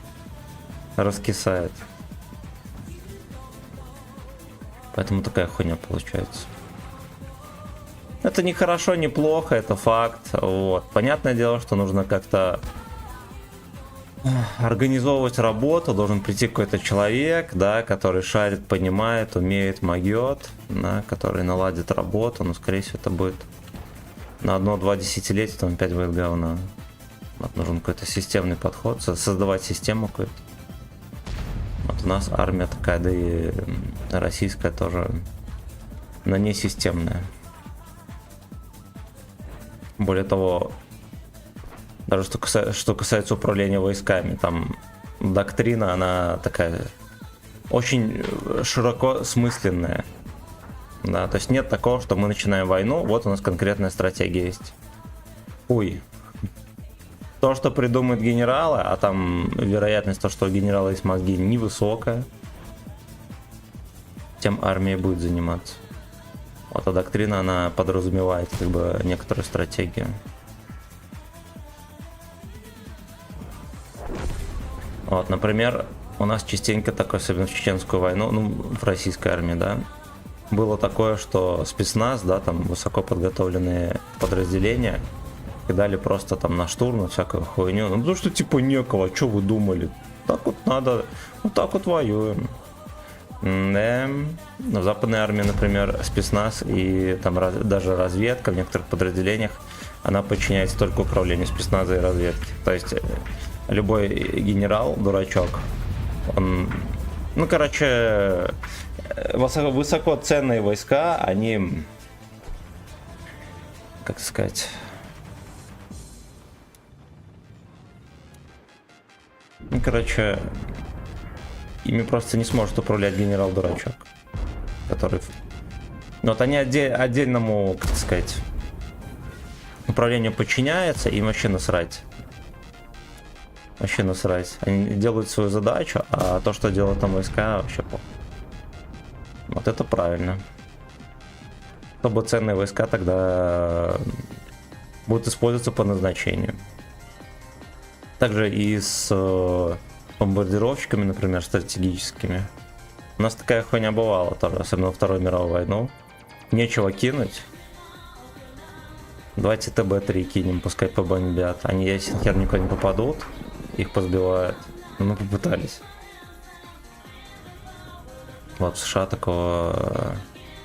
[SPEAKER 1] раскисает. Поэтому такая хуйня получается. Это не хорошо, не плохо, это факт. Вот. Понятное дело, что нужно как-то организовывать работу, должен прийти какой-то человек, да, который шарит, понимает, умеет, могет, да, который наладит работу, но скорее всего это будет на 1-2 десятилетия, там опять будет говно. Вот, нужен какой-то системный подход, создавать систему какую-то. Вот у нас армия такая, да и российская тоже, но не системная. Более того, даже что касается управления войсками, там доктрина, она такая очень широко смысленная. Да, то есть нет такого, что мы начинаем войну, вот у нас конкретная стратегия есть. Ой. То, что придумают генералы, а там вероятность того, что у генерала есть мозги, невысокая, тем армия будет заниматься. Вот, а доктрина, она подразумевает как бы некоторую стратегию. Вот, например, у нас частенько такое, особенно в чеченскую войну, ну, в российской армии, да, было такое, что спецназ, да, там высоко подготовленные подразделения кидали просто там на штурм, на всякую хуйню. Ну, потому что типа некого, что вы думали? Так вот надо, вот так вот воюем. Да. В западной армии, например, спецназ и там даже разведка в некоторых подразделениях, она подчиняется только управлению спецназа и разведки. То есть любой генерал, дурачок, он, ну, короче, высокоценные войска, они, как сказать, ну, короче, ими просто не сможет управлять генерал-дурачок, который, ну, вот они отдельному, как сказать, управлению подчиняются, им вообще насрать. Вообще насрать. Они делают свою задачу, а то, что делают там войска, вообще плохо. Вот это правильно. Чтобы ценные войска тогда будут использоваться по назначению. Также и с бомбардировщиками, например, стратегическими. У нас такая хуйня бывала тоже, особенно во Вторую мировую войну. Нечего кинуть. Давайте ТБ-3 кинем, пускай побомбят. Они, если хер никуда не попадут, их позбивают. Но мы попытались. Вот в США такого...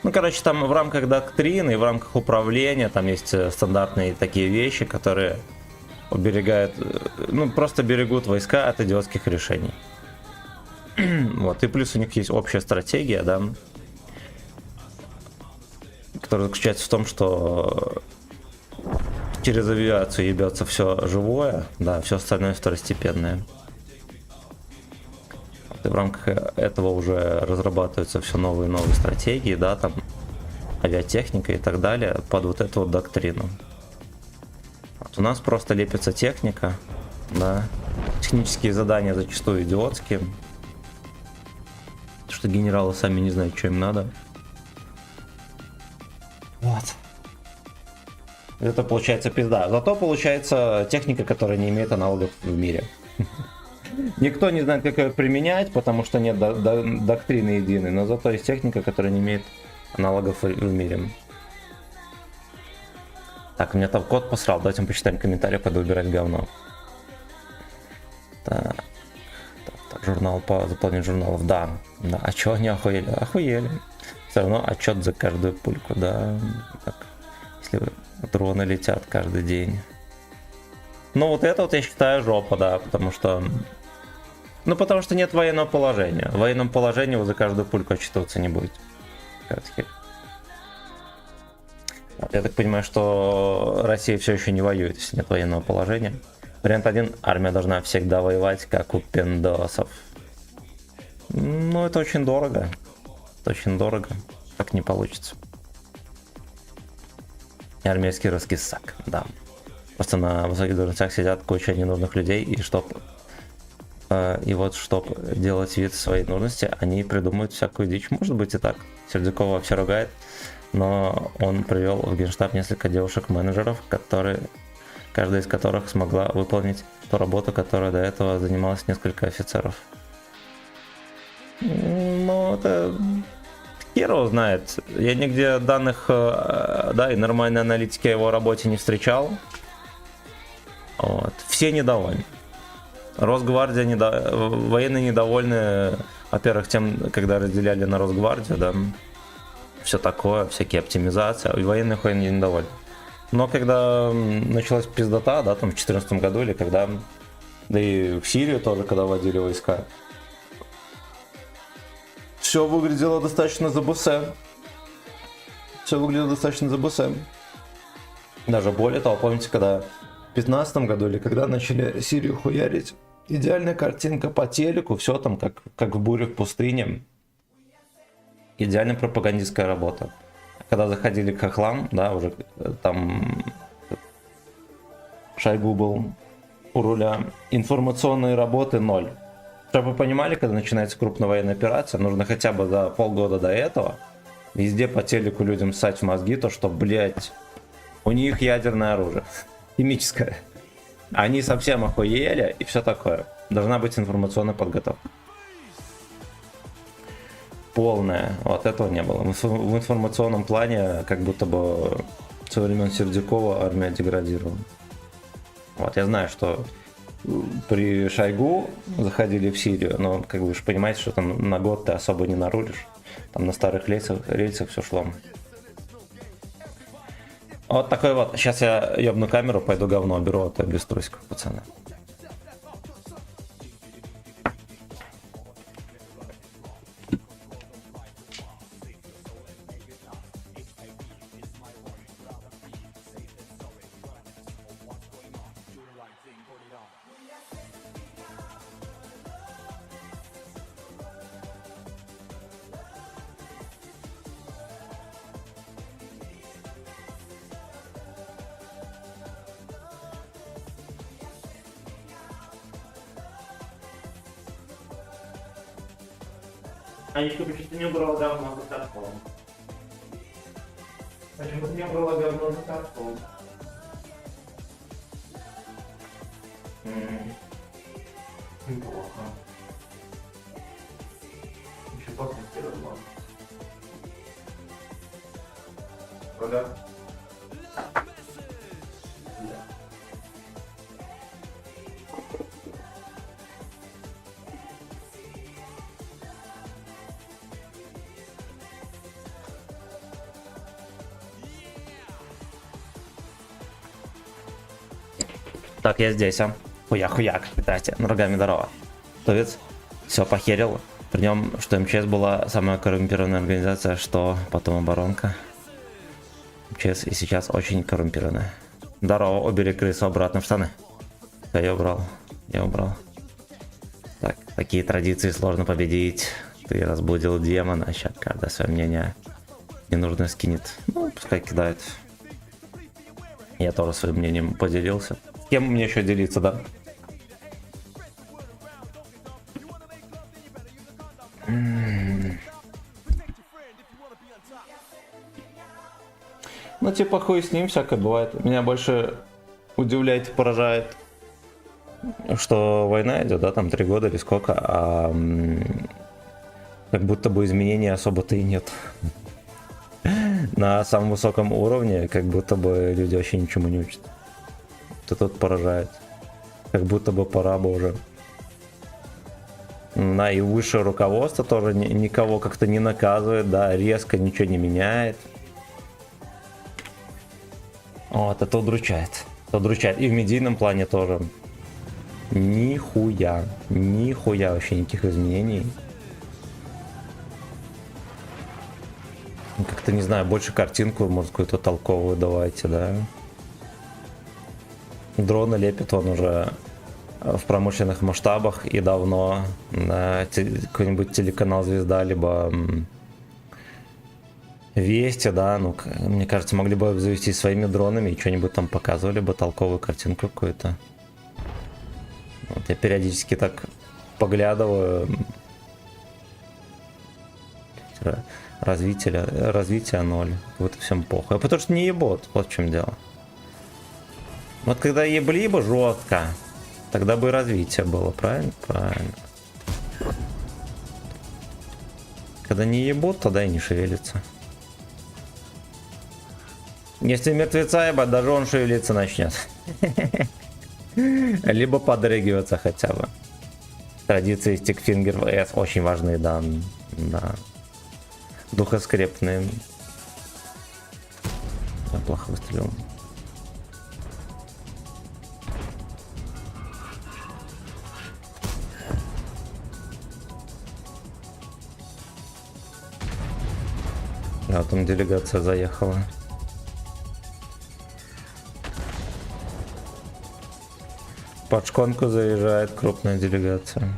[SPEAKER 1] Ну, короче, там в рамках доктрины и в рамках управления там есть стандартные такие вещи, которые уберегают, ну, просто берегут войска от идиотских решений. Вот, и плюс у них есть общая стратегия, да, которая заключается в том, что через авиацию ебется все живое, да, все остальное второстепенное. И в рамках этого уже разрабатываются все новые и новые стратегии, да, там авиатехника и так далее под вот эту вот доктрину. Вот у нас просто лепится техника, да, технические задания зачастую идиотские, потому что генералы сами не знают, что им надо. Вот. Это получается пизда. Зато получается техника, которая не имеет аналогов в мире. Никто не знает, как ее применять, потому что нет доктрины единой, но зато есть техника, которая не имеет аналогов в мире. Так, у меня там кот посрал, давайте мы почитаем комментарии, пойду убирать говно. Так, журнал по заполнению журналов, да. А чё они охуели? Охуели. Все равно отчет за каждую пульку, да. Так, если дроны летят каждый день. Ну вот это вот я считаю жопа, да, потому что... Ну потому что нет военного положения. В военном положении вы за каждую пульку отчитываться не будете. Я так понимаю, что Россия все еще не воюет, если нет военного положения. Вариант 1. Армия должна всегда воевать, как у пиндосов. Ну, это очень дорого. Это очень дорого. Так не получится. Армейский раскисак, да. Просто на высоких должностях сидят куча ненужных людей, и вот чтоб делать вид своей нужности, они придумывают всякую дичь. Может быть и так. Сердюкова вообще ругает, но он привел в Генштаб несколько девушек-менеджеров, каждая из которых смогла выполнить ту работу, которой до этого занималось несколько офицеров. Ну, это хер его знает. Я нигде данных, да, и нормальной аналитики о его работе не встречал. Вот. Все недовольны. Росгвардия, военные недовольны, во-первых, тем, когда разделяли на Росгвардию, да, все такое, всякие оптимизации, и военных недовольны. Но когда началась пиздота, да, там в 2014 году, или когда, да и в Сирию тоже, когда вводили войска, все выглядело достаточно забусе. Даже более того, помните, когда в 2015 году, или когда начали Сирию хуярить, идеальная картинка по телеку, все там как в буре в пустыне. Идеальная пропагандистская работа. Когда заходили к хохлам, да, уже там Шойгу был у руля, информационные работы ноль. Чтобы вы понимали, когда начинается крупная военная операция, нужно хотя бы за полгода до этого везде по телеку людям ссать в мозги, то что, блять, у них ядерное оружие, химическое. Они совсем охуели и все такое. Должна быть информационная подготовка. Полная. Вот этого не было. В информационном плане, как будто бы со времен Сердюкова армия деградировала. Вот, я знаю, что при Шойгу заходили в Сирию, но, как вы же понимаете, что там на год ты особо не нарулишь. Там на старых рельсах все шло. Вот такой вот. Сейчас я ебну камеру, пойду говно беру, а то без трусиков, пацаны. А еще почему-то не убрал говно за картон. Почему-то не убрала говно за картон. Неплохо. Еще посмотрел, ладно. Ага. Так, я здесь, а. Хуяк, кстати, ногами здорово. Товец все похерил. При нем, что МЧС была самая коррумпированная организация, что потом оборонка. МЧС и сейчас очень коррумпированная. Здорово, убери крысу обратно в штаны. Да, я убрал. Так, такие традиции сложно победить. Ты разбудил демона, сейчас каждое свое мнение ненужное скинет. Ну, пускай кидает. Я тоже своим мнением поделился. С кем мне еще делиться, да? Ну, типа, хуй с ним, всякое бывает. Меня больше удивляет и поражает, что война идет, да, там 3 года или сколько, а как будто бы изменений особо-то и нет. На самом высоком уровне, как будто бы люди вообще ничему не учат. Это тут поражает. Как будто бы пора бы уже. Да, и высшее руководство тоже никого как-то не наказывает, да, резко ничего не меняет. Вот, это удручает. И в медийном плане тоже. Нихуя вообще никаких изменений. Как-то, не знаю, больше картинку, может, какую-то толковую давайте, да. Дроны лепит он уже в промышленных масштабах и давно. Да, какой-нибудь телеканал «Звезда», либо Вести, да, ну, мне кажется, могли бы завести своими дронами и что-нибудь там показывали бы, толковую картинку какую-то. Вот я периодически так поглядываю. Развитие 0. Вот всем похуй. А потому что не ебот, вот в чем дело. Вот когда ебли бы жестко, тогда бы и развитие было, правильно? Правильно. Когда не ебут, тогда и не шевелится. Если мертвеца ебать, даже он шевелиться начнет. Либо подрыгиваться хотя бы. Традиции стикфингер ВС очень важные, да. Да. Духоскрепные. Я плохо выстрелил. А там делегация заехала. Под шконку заезжает крупная делегация.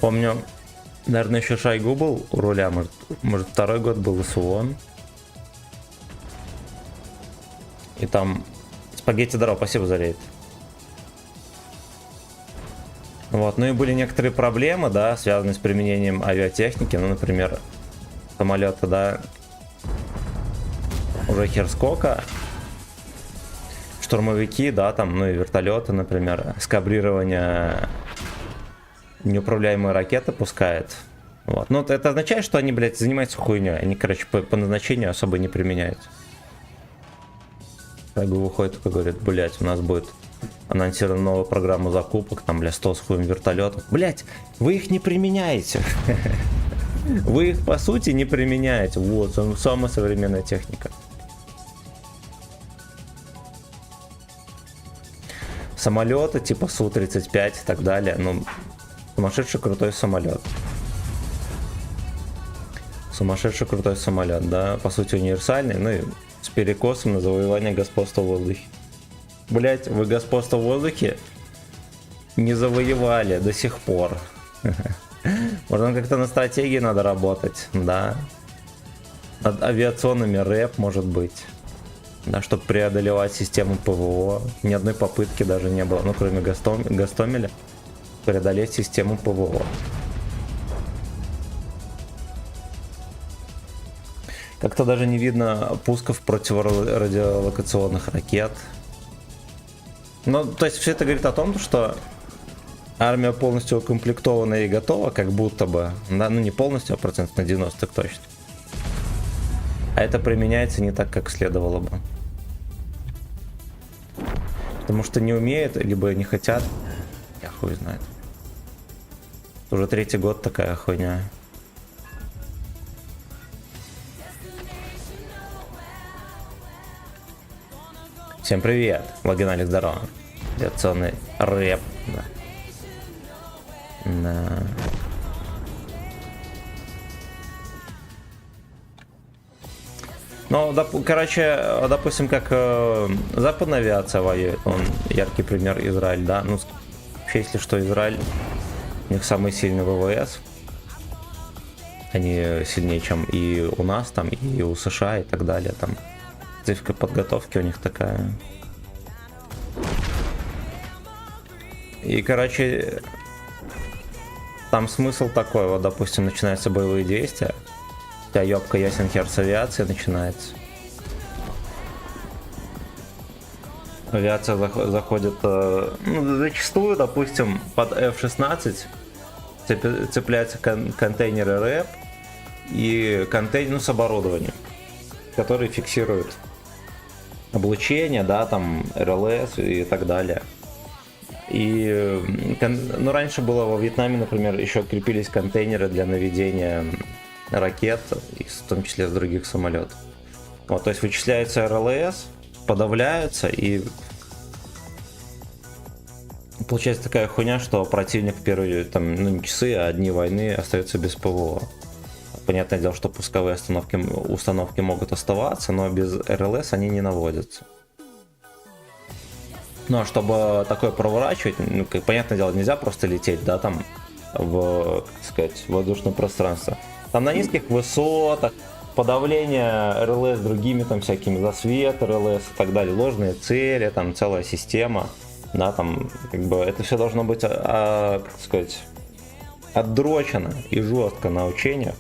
[SPEAKER 1] Помню, наверное, еще Шойгу был у руля, может второй год был СУОН. И там спагетти здорово, спасибо за рейд. Вот, ну и были некоторые проблемы, да, связанные с применением авиатехники, ну, например, самолеты, да, уже хер сколько, штурмовики, да, там, ну и вертолеты, например, скабрирование неуправляемые ракеты пускает. Вот. Ну, это означает, что они, блядь, занимаются хуйней. Они, короче, по назначению особо не применяют. Шойгу выходит, только говорит, блядь, у нас будет анонсирована новая программа закупок, там, бля, 100 с хуем вертолетов. Блядь, вы их не применяете. Вы их, по сути, не применяете. Вот, самая современная техника. Самолеты, типа Су-35 и так далее, ну, сумасшедший крутой самолет. Сумасшедший крутой самолет, да, по сути универсальный, ну и с перекосом на завоевание господства в воздухе. Блять, вы господство в воздухе не завоевали до сих пор. Можно как-то на стратегии надо работать, да. Над авиационными рэп, может быть. Да, чтобы преодолевать систему ПВО. Ни одной попытки даже не было, ну кроме Гастомеля, преодолеть систему ПВО. Как-то даже не видно пусков противорадиолокационных ракет. Ну, то есть все это говорит о том, что армия полностью укомплектована и готова, как будто бы. Да, ну не полностью, а процент на 90 так точно. А это применяется не так, как следовало бы. Потому что не умеют, либо не хотят. Я хуй знает. Уже третий год такая хуйня. Всем привет, Лагиналик, здорово. Авиационный рэп. Да. Да. Ну, короче, допустим, как западная авиация воюет, он яркий пример Израиль, да. Ну, вообще, если что, Израиль, у них самый сильный ВВС. Они сильнее, чем и у нас, там, и у США, и так далее, там. Цифра подготовки у них такая. И, короче, там смысл такой, вот, допустим, начинаются боевые действия, у тебя ёбка ясен хер с авиации начинается. Авиация заходит, ну, зачастую, допустим, под F-16 цепляются контейнеры РЭП и контейнер с оборудованием, которые фиксируют облучение, да, там, РЛС и так далее. И, ну, раньше было во Вьетнаме, например, еще крепились контейнеры для наведения ракет, в том числе с других самолетов. Вот, то есть вычисляется РЛС, подавляются, и получается такая хуйня, что противник первые, там, ну, не часы, а дни войны остается без ПВО. Понятное дело, что пусковые установки могут оставаться, но без РЛС они не наводятся. Ну, а чтобы такое проворачивать, ну, как, понятное дело, нельзя просто лететь, да, там, в, как сказать, воздушное пространство. Там на низких высотах, подавление РЛС другими, там, всякими засвет РЛС и так далее, ложные цели, там, целая система, да, там, как бы, это все должно быть, как сказать, отдрочено и жестко на учениях.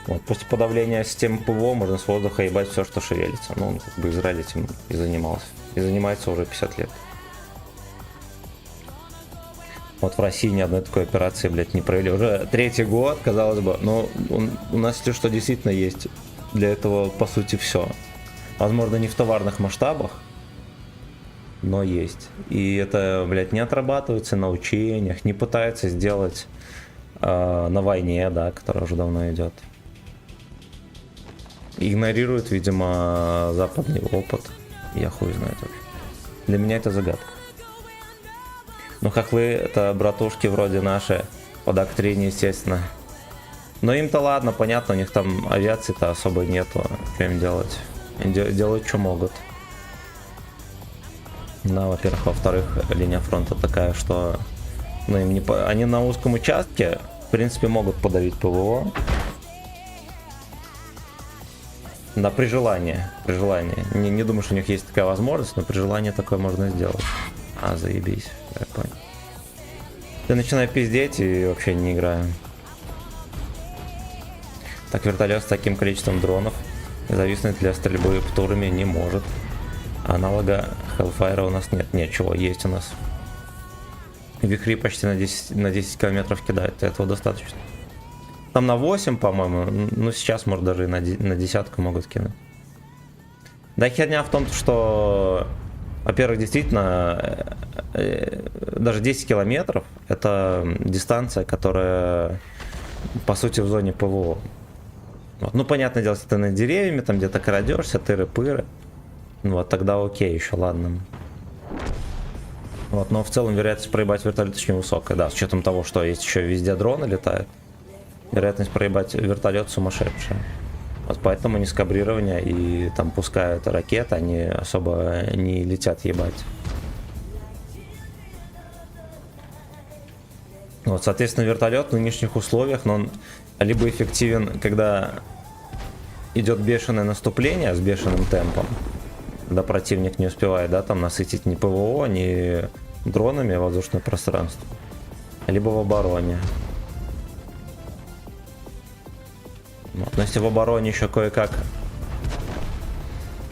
[SPEAKER 1] Вот, после подавления системы ПВО можно с воздуха ебать все, что шевелится. Ну, как бы Израиль этим и занимался. И занимается уже 50 лет. Вот в России ни одной такой операции, блядь, не провели. Уже 3-й год, казалось бы. Но у нас, если что, действительно есть для этого, по сути, все. Возможно, не в товарных масштабах, но есть. И это, блядь, не отрабатывается на учениях, не пытается сделать на войне, да, которая уже давно идет. Игнорирует, видимо, западный опыт. Я хуй знает вообще. Для меня это загадка. Ну, хохлы, это братушки вроде наши, по доктрине, естественно. Но им-то ладно, понятно, у них там авиации-то особо нету. Что им делать? Делают, что могут. Да, во-первых. Во-вторых, линия фронта такая, что ну, им не они на узком участке, в принципе, могут подавить ПВО. Да, при желании. При желании. Не думаю, что у них есть такая возможность, но при желании такое можно сделать. А, заебись. Я понял. Я начинаю пиздеть и вообще не играю. Так, вертолет с таким количеством дронов зависнуть для стрельбы птурами не может. Аналога Hellfire у нас нет. Ничего, есть у нас. Вихри почти на 10 километров кидают. Этого достаточно. Там на 8, по-моему, ну сейчас, может, даже и на десятку могут кинуть. Да херня в том, что, во-первых, действительно, даже 10 километров это дистанция, которая, по сути, в зоне ПВО. Вот. Ну, понятное дело, если ты над деревьями, там где-то крадешься, тыры-пыры, вот, тогда окей, еще ладно. Вот, но в целом вероятность проебать вертолет очень высокая, да, с учетом того, что есть еще везде дроны летают. Вероятность проебать вертолет сумасшедшая. Вот поэтому низкобрирование и там пускают ракеты, они особо не летят ебать. Вот, соответственно, вертолет в нынешних условиях, но он либо эффективен, когда идет бешеное наступление с бешеным темпом, когда противник не успевает, да, там насытить ни ПВО, ни дронами воздушное пространство, либо в обороне. Вот. Но если в обороне еще кое-как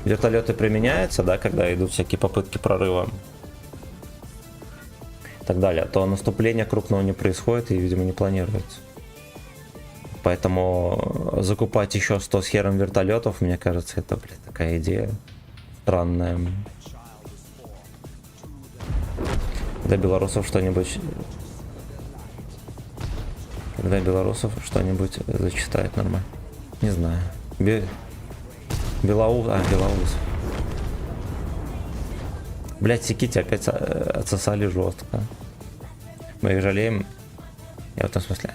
[SPEAKER 1] вертолеты применяются, да, когда идут всякие попытки прорыва и так далее, то наступление крупного не происходит и, видимо, не планируется. Поэтому закупать еще 100 с хером вертолетов, мне кажется, это, блядь, такая идея странная. Когда белорусов что-нибудь зачитает нормально. Не знаю. Белоус. Белоус. Блять, секите опять отсосали жестко. Мы их жалеем. Я в этом смысле.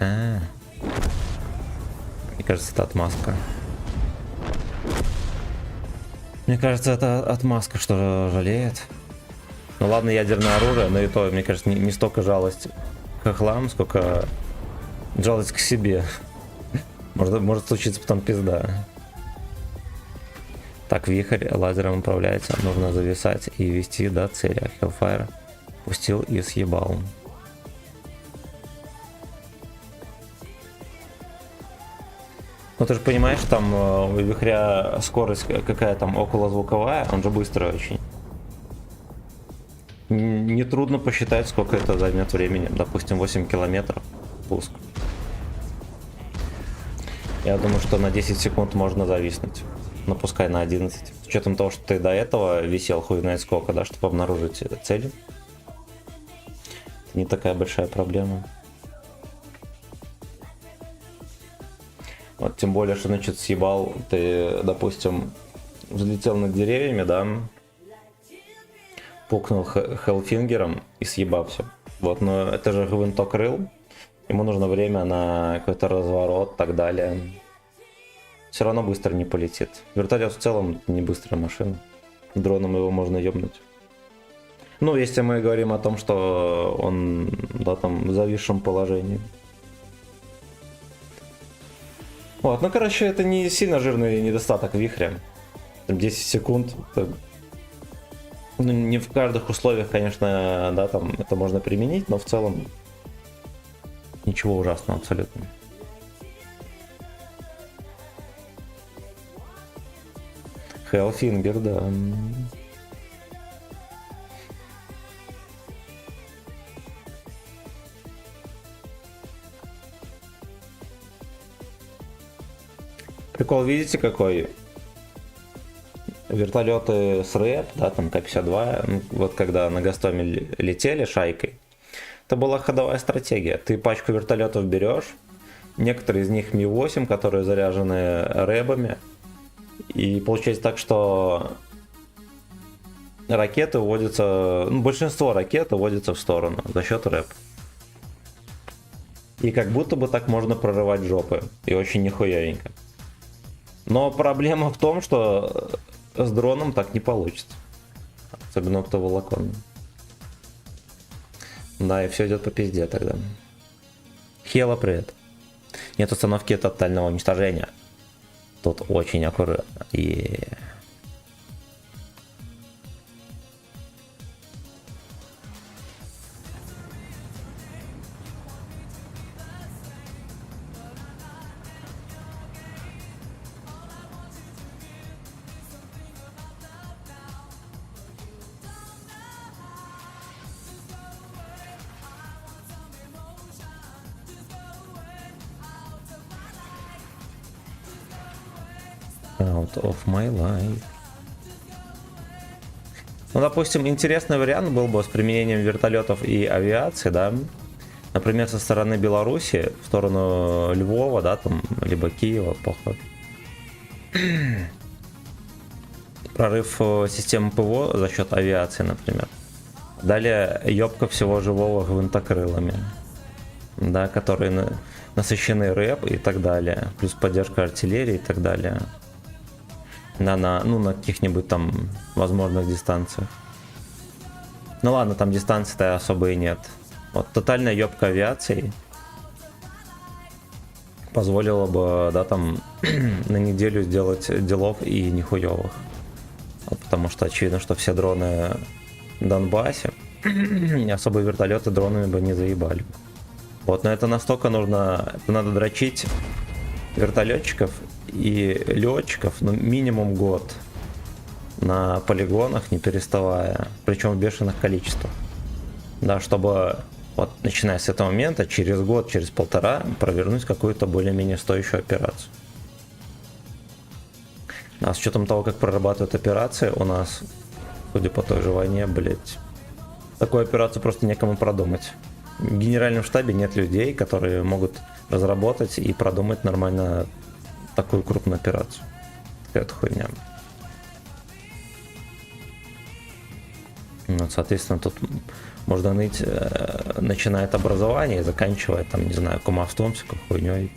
[SPEAKER 1] Мне кажется, это отмазка. Мне кажется, это отмазка, что жалеет. Ну ладно, ядерное оружие, но и то, мне кажется, не столько жалость к хохлам, сколько жалость к себе. Может случиться потом пизда. Так, вихрь лазером управляется. Нужно зависать и вести до цели. Hellfire пустил и съебал. Ну ты же понимаешь, там у вихря скорость какая там околозвуковая, он же быстрый очень. Нетрудно посчитать, сколько это займет времени. Допустим, 8 километров пуск. Я думаю, что на 10 секунд можно зависнуть. Ну, пускай на 11. С учетом того, что ты до этого висел хуй знает сколько, да, чтобы обнаружить цели. Это не такая большая проблема. Вот, тем более, что, значит, съебал ты, допустим, взлетел над деревьями, да, пукнул Хелфингером и съебался. Вот, но это же гвинтокрыл, ему нужно время на какой-то разворот и так далее. Все равно быстро не полетит. Вертолет в целом не быстрая машина. Дроном его можно ебнуть. Ну, если мы говорим о том, что он, да, там, в зависшем положении. Вот, ну, короче, это не сильно жирный недостаток вихря. Там 10 секунд. Это... Ну, не в каждых условиях, конечно, да, там это можно применить, но в целом ничего ужасного абсолютно. Хелфингер, да. Прикол, видите, какой? Вертолеты с рэп, да, там К-52, вот когда на Гастроме летели шайкой, это была ходовая стратегия. Ты пачку вертолетов берешь, некоторые из них Ми-8, которые заряжены рэбами, и получается так, что ракеты уводятся, ну, большинство ракет уводится в сторону за счет рэп. И как будто бы так можно прорывать жопы, и очень нихуевенько. Но проблема в том, что с дроном так не получится. Особенно оптоволоконным. Да, и все идет по пизде тогда. Хела, привет. Нет установки тотального уничтожения. Тут очень аккуратно. И... Out of my life. Ну, допустим, интересный вариант был бы с применением вертолетов и авиации, да. Например, со стороны Беларуси в сторону Львова, да, там, либо Киева, поход. Прорыв системы ПВО за счет авиации, например. Далее ёбка всего живого гвинтокрылами, да, которые насыщены рэп и так далее. Плюс поддержка артиллерии и так далее. На каких-нибудь там возможных дистанциях. Ну ладно, там дистанции-то особо и нет. Вот тотальная ёбка авиацией позволила бы, да, там на неделю сделать делов и нихуёвых. Вот, потому что очевидно, что все дроны в Донбассе особо вертолеты дронами бы не заебали. Вот, но это настолько нужно, это надо дрочить вертолетчиков и летчиков, ну, минимум год на полигонах, не переставая, причем в бешеных количествах, да, чтобы вот начиная с этого момента через год, через полтора провернуть какую-то более-менее стоящую операцию. А с учетом того, как прорабатывают операции, у нас, судя по той же войне, блять, такую операцию просто некому продумать. В генеральном штабе нет людей, которые могут разработать и продумать нормально такую крупную операцию. Такая хуйня. Вот, соответственно, тут можно ныть, начиная от образования и заканчивая, там, не знаю, кумовством, хуйней.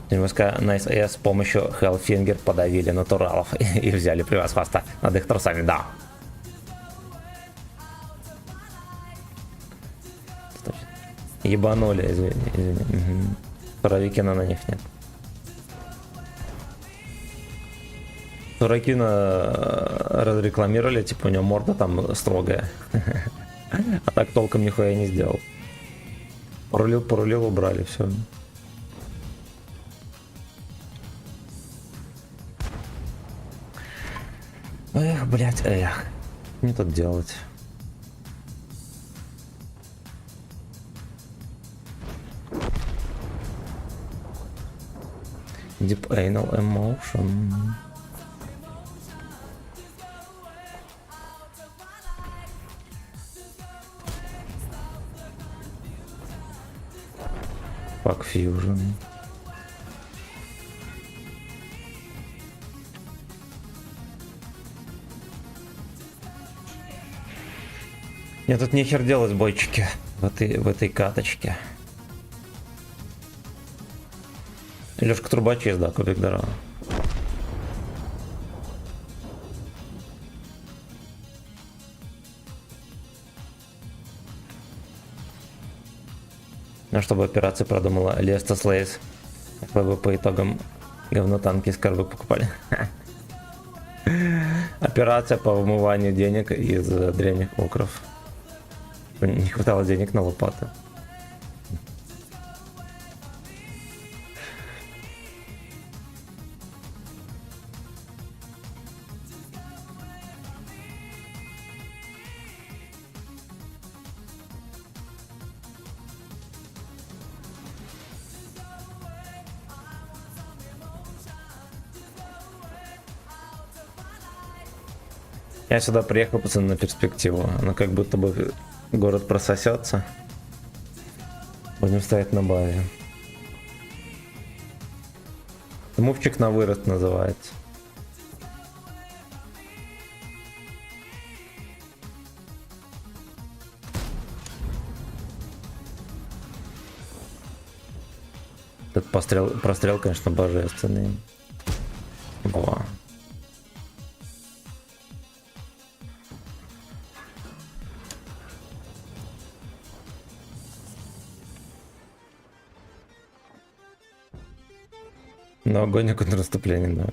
[SPEAKER 1] Войска на СС с помощью Hellfinger подавили натуралов и взяли превосходство над их трусами, да. Ебанули, извини. Угу. Суровикина на них нет. Суровикина разрекламировали, типа у него морда там строгая. А так толком нихуя не сделал. Порулил, убрали, все. Эх, блять, эх. Не тут делать. Deep anal emotion. Fuck fusion. Мне тут нехер делать, бойчики, в этой каточке. Лёшка Трубачист, да, кубик здорово. Ну, чтобы операцию продумала Леста Слейс. Вы бы по итогам говнотанки из Карвы покупали. Операция по вымыванию денег из древних окров. Не хватало денег на лопаты. Я сюда приехал, пацаны, на перспективу. Она как будто бы город прососется. Будем стоять на базе. Мувчик на вырост называется. Этот прострел, конечно, божественный. Во. Но огонь и контрнаступление, да.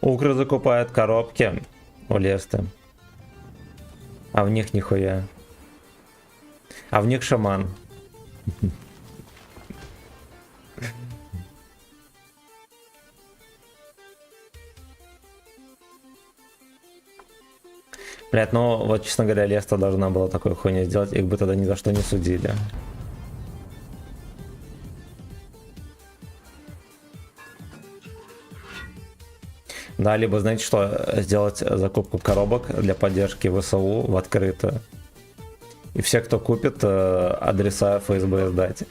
[SPEAKER 1] Укры закупают коробки у Лесты. А в них нихуя. А в них шаман. Блять, ну вот, честно говоря, Леста должна была такую хуйню сделать, их бы тогда ни за что не судили. Да, либо, знаете что, сделать закупку коробок для поддержки ВСУ в открытую. И все, кто купит, адреса ФСБ сдать.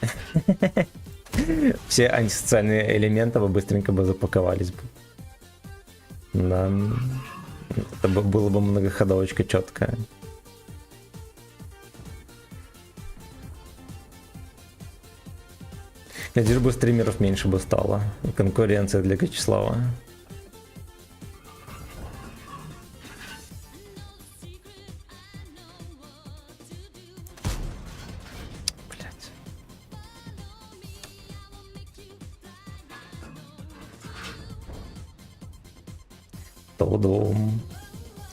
[SPEAKER 1] Все антисоциальные элементы бы быстренько бы запаковались бы. Да. Это было бы многоходовочка четкая. Надеюсь, бы стримеров меньше бы стало. Конкуренция для Качеслава. Дом.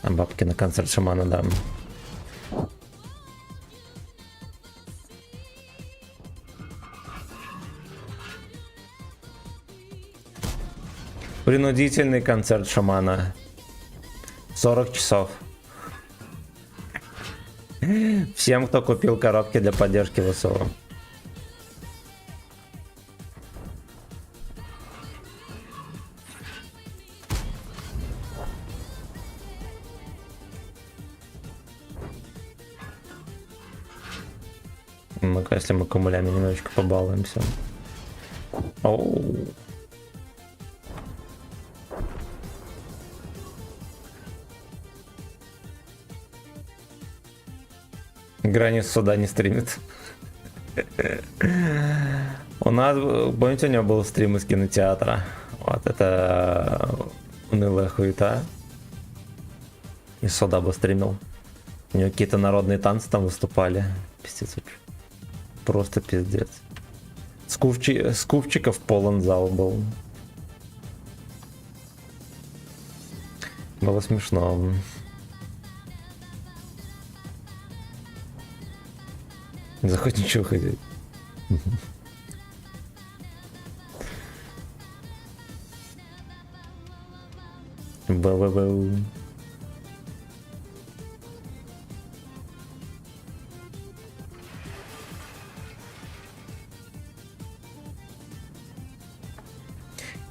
[SPEAKER 1] А бабки на концерт шамана дам. Принудительный концерт шамана. 40 часов. Всем, кто купил коробки для поддержки ВСУ. Ну-ка, если мы кумулями немножечко побалуемся. Оу. Границ суда не стримит. У нас, помните, у него был стрим из кинотеатра. Вот это унылая хуета. И суда бы стримил. У него какие-то народные танцы там выступали. Пиздец. Просто пиздец. Скупчиков полон зал был. Было смешно. Захоть ничего ходить. Бау-бау-бау.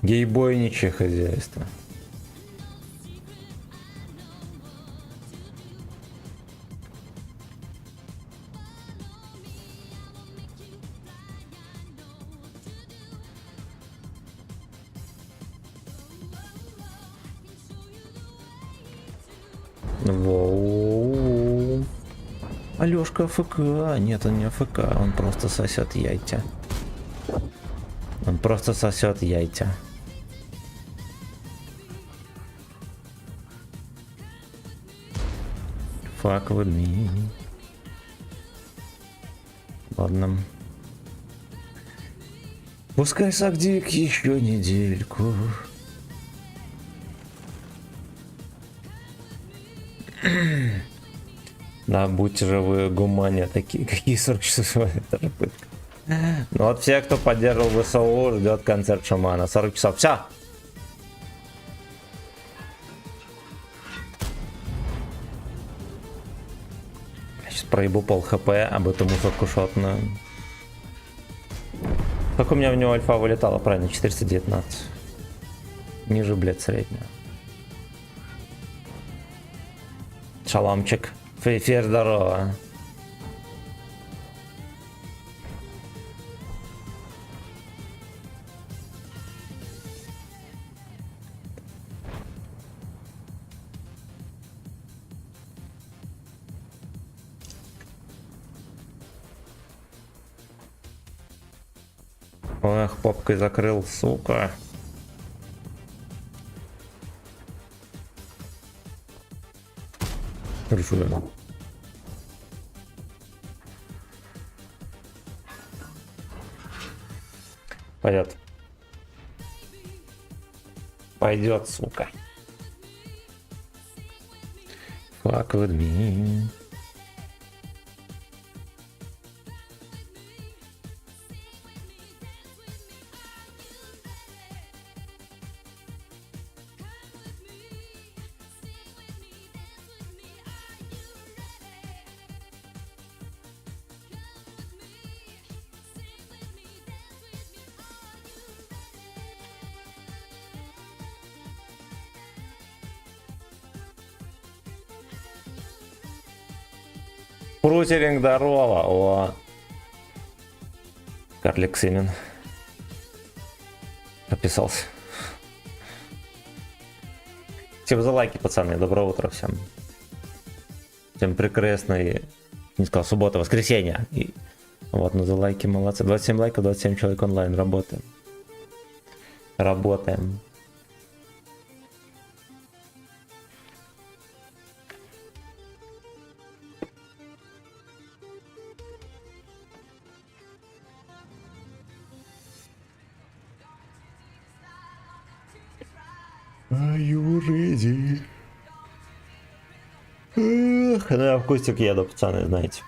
[SPEAKER 1] Гейбойничье хозяйство. Воу. Алёшка АФК. Нет, он не АФК, он просто сосет яйца. Он просто сосет яйца. Fuck with me. Ладно. Пускай Сагдик еще недельку. Да, будьте же вы гумане такие, какие 40 часов, это же пытка. Ну вот все, кто поддерживал ВСУ, ждет концерт шамана. 40 часов, все. Я сейчас проебу пол хп, об эту мусорку шотную. Как у меня в него альфа вылетала, правильно, 419. Ниже, блядь, среднего. Шаломчик. Фейфер, здорово. Эх, попкой закрыл, сука. Ржу. Пойдет. Пойдет, сука. Fuck with me. Прутеринг, здорово. О. Карлик Симин. Подписался. Спасибо за лайки, пацаны. Доброе утро всем. Всем прекрасной, не сказал, суббота, воскресенье. И вот, ну за лайки, молодцы. 27 лайков, 27 человек онлайн. Работаем. Работаем. Are you ready? Эх, ну я в кустик еду, пацаны, знаете.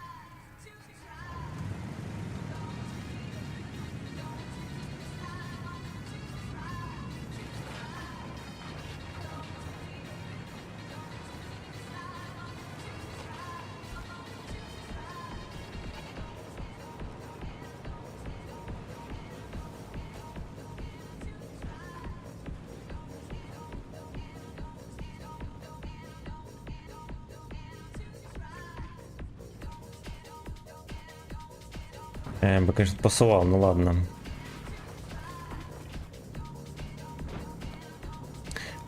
[SPEAKER 1] Я бы, конечно, посылал, ну ладно.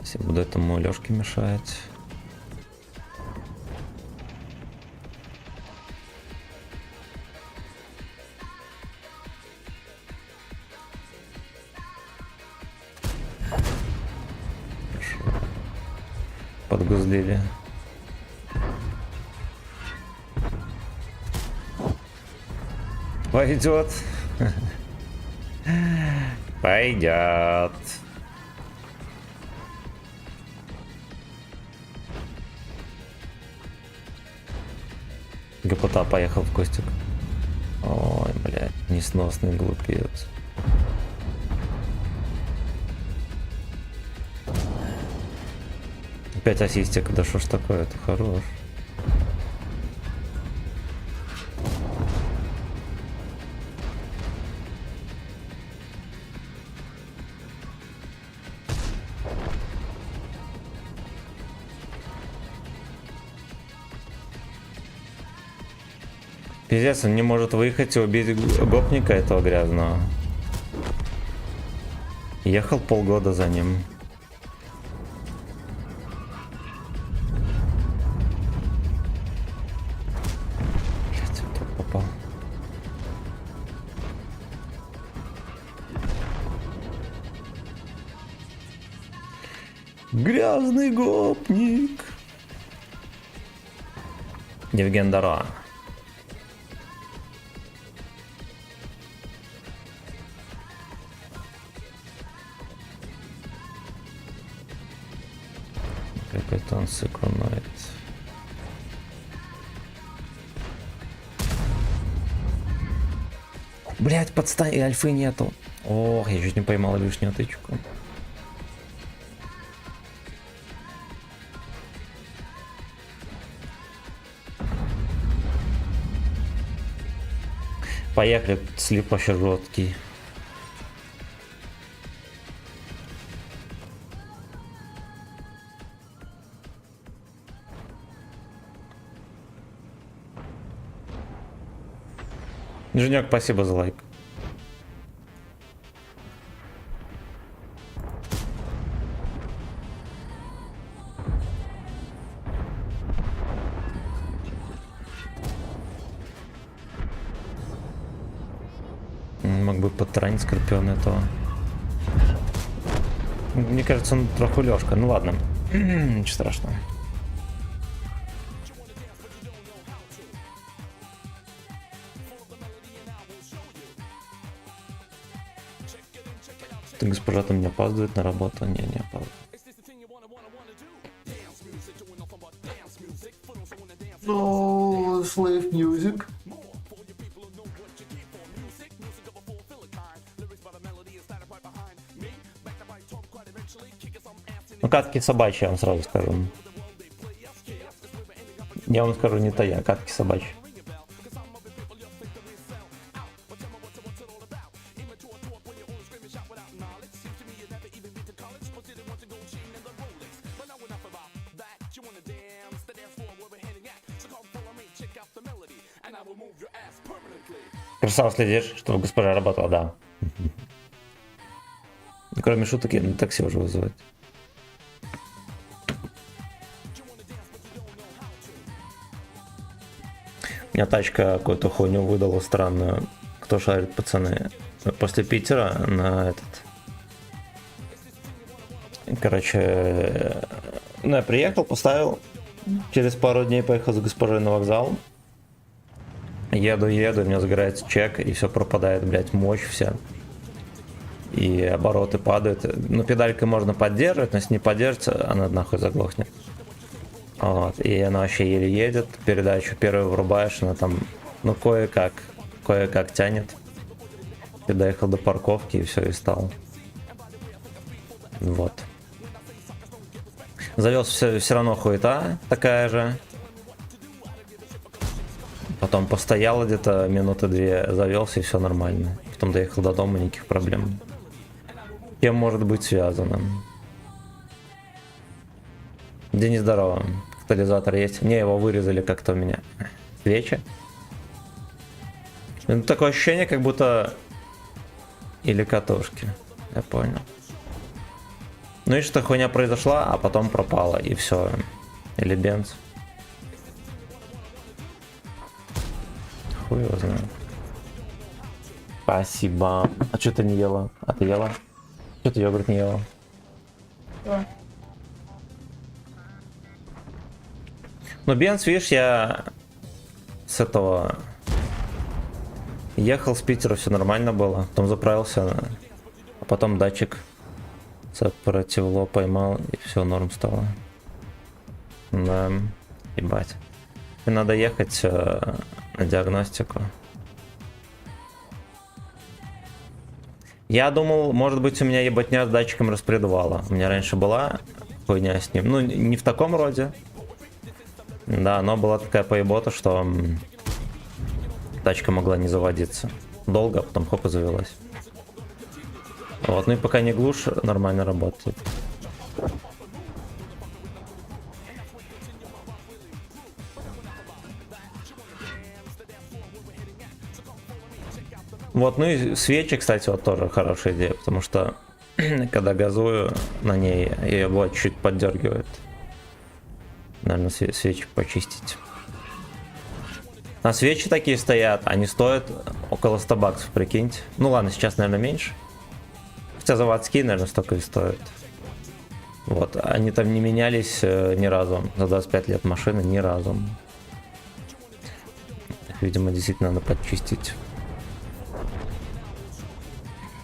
[SPEAKER 1] Если буду этому Лёшке мешать. Хорошо. Подгузлили. Пойдет. Пойдет. Гопота поехал в Костик. Ой, блядь, несносный глупец. Опять ассистик, да что ж такое, это хорош. Пиздец, он не может выехать и убить гопника этого грязного. Ехал полгода за ним. Блять, он тут попал. Грязный гопник. Евген Дара. Капитан Секунайт. Блять, подстань, и альфы нету. Ох, я чуть не поймал лишнюю тычку. Поехали, слип вообще жесткий. Женек, спасибо за лайк. Мог бы подтранить Скорпиона этого. Мне кажется, он троху лёжка. Ну ладно. Ничего страшного. Ты, госпожа, там не опаздывает на работу? Не опаздывает.
[SPEAKER 2] No slave music.
[SPEAKER 1] Ну, катки собачьи, я вам сразу скажу. Я вам скажу, не то я, катки собачьи. Красава, следишь, чтобы госпожа работала, да. Кроме шуток, я на такси уже вызывать. У меня тачка какую-то хуйню выдала странную. Кто шарит, пацаны? После Питера на этот... Короче, ну я приехал, поставил. Через пару дней поехал с госпожой на вокзал. Еду, у меня загорается чек, и все пропадает, блядь, мощь вся. И обороты падают. Ну, педалькой можно поддерживать, но если не поддержится, она нахуй заглохнет. Вот. И она вообще еле едет. Передачу первую врубаешь, она там, ну, кое-как тянет. Я доехал до парковки, и все, и стал. Вот. Завелся все равно хуета такая же. Потом постоял где-то минуты две, завелся, и все нормально. Потом доехал до дома, никаких проблем. С кем может быть связано? Денис, здорово. Катализатор есть? Не, его вырезали как-то у меня. Свечи? Ну, такое ощущение, как будто... Или катушки. Я понял. Ну и что хуйня произошла, а потом пропала, и все. Или бенз. Хуй его знает. Спасибо. А что ты не ела? А ты ела? Что ты йогурт не ела? Да. Ну, бенз, видишь, я с этого ехал с Питера, все нормально было. Потом заправился, а потом датчик сопротивло поймал, и все, норм стало. Да, ебать. И надо ехать на диагностику. Я думал, может быть, у меня ебатня с датчиком распредвала. У меня раньше была хуйня с ним. Ну, не в таком роде. Да, но была такая поебота, что тачка могла не заводиться. Долго, а потом хоп и завелась. Вот, ну и пока не глушь, нормально работает. Вот, ну и свечи, кстати, вот тоже хорошая идея, потому что когда газую на ней, ее вот чуть поддергивает. Наверное, свечи почистить. А свечи такие стоят, они стоят около 100 баксов, прикиньте. Ну ладно, сейчас, наверное, меньше. Хотя заводские, наверное, столько и стоят. Вот, они там не менялись ни разу. За 25 лет машины ни разу. Их, видимо, действительно надо подчистить.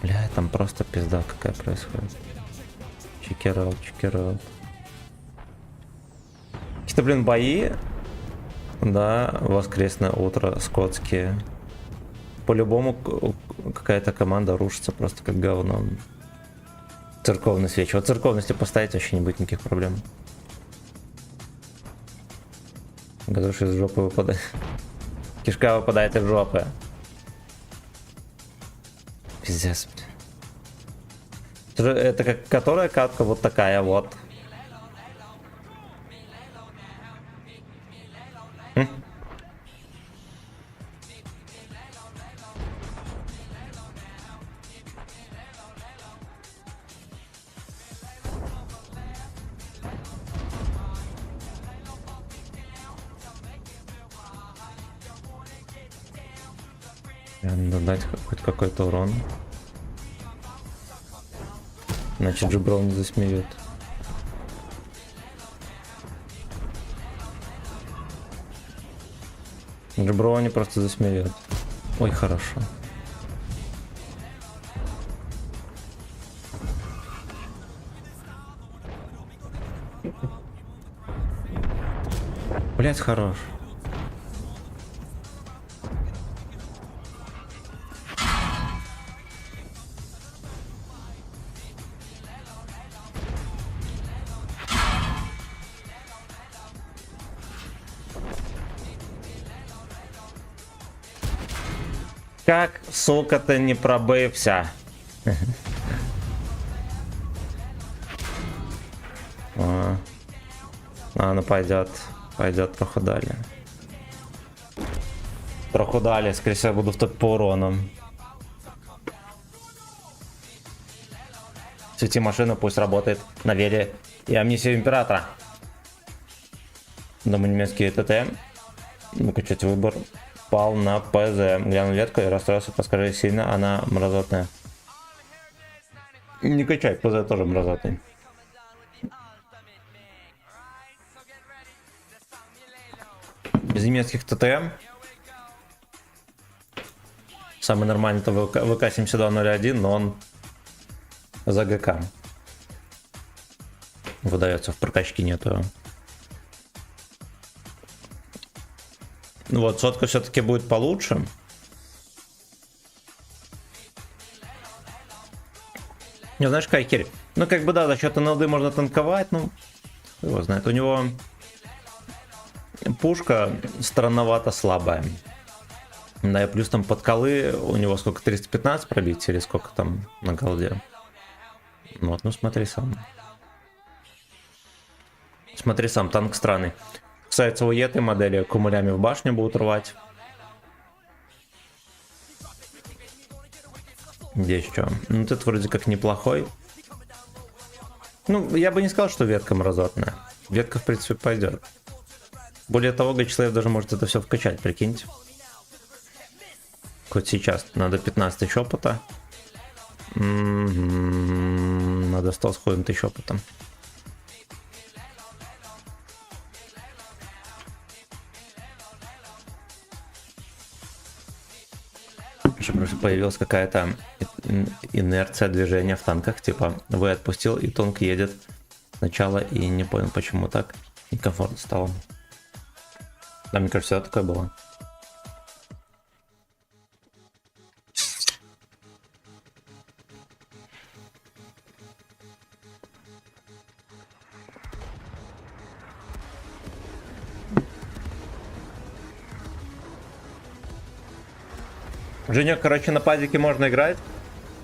[SPEAKER 1] Бля, там просто пизда какая происходит. Чекерал. Какие-то, блин, бои. Да, воскресное утро, скотские. По-любому какая-то команда рушится просто как говно. Церковный свеч. Вот церковный, если поставить, вообще не будет никаких проблем. Готовишь из жопы выпадает. Кишка выпадает из жопы. Пиздец. Это как которая катка вот такая вот. Надо дать хоть какой-то урон. Иначе Джиброл не засмеет. Джиброл не просто засмеет. Ой, хорошо. Блять, хорош. Как, сука, ты не пробився? Ну пойдет трохи далі. Трохи далі, скорее всего, буду в топ по уроном. Свети машину, пусть работает на вере и амнисию императора. Думаю, немецкий ТТ. Выкачать выбор. Пал на ПЗ. Глянул ветку и расстроился, подскажи, сильно она мразотная. Не качай, ПЗ тоже мразотный. Без немецких ТТМ. Самый нормальный это ВК-7201, но он за ГК. Выдается, в прокачке нету. Вот, сотка все-таки будет получше. Не, знаешь, какая херь? Ну, как бы, да, за счет НЛД можно танковать, ну, его знает. У него пушка странновато слабая. Да, и плюс там подколы, у него сколько, 315 пробить или сколько там на голде? Вот, ну смотри сам. Смотри сам, танк странный. Кстати, у этой модели кумулями в башню будут рвать. Здесь что? Ну, тут вроде как неплохой. Ну, я бы не сказал, что ветка мразотная. Ветка, в принципе, пойдет. Более того, Гачлеев даже может это все вкачать, прикиньте. Хоть сейчас надо 15 тысяч опыта. Надо 100 с хуем тысяч опыта. Просто появилась какая-то инерция движения в танках, типа вы отпустил и танк едет сначала и не понял почему так некомфортно стало. Да, мне кажется, такое было. Женек, короче, на пазике можно играть,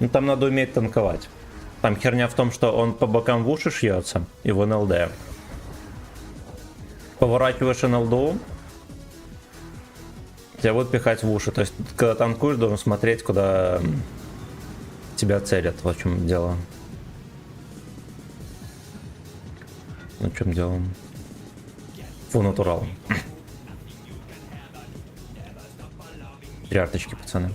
[SPEAKER 1] но там надо уметь танковать. Там херня в том, что он по бокам в уши шьется и в НЛД. Поворачиваешь НЛДу, Тебя будут пихать в уши. То есть, когда танкуешь, должен смотреть, куда тебя целят. Вот в чем дело. Ну, в чем дело? Фу, натурал. 3 арточки, пацаны.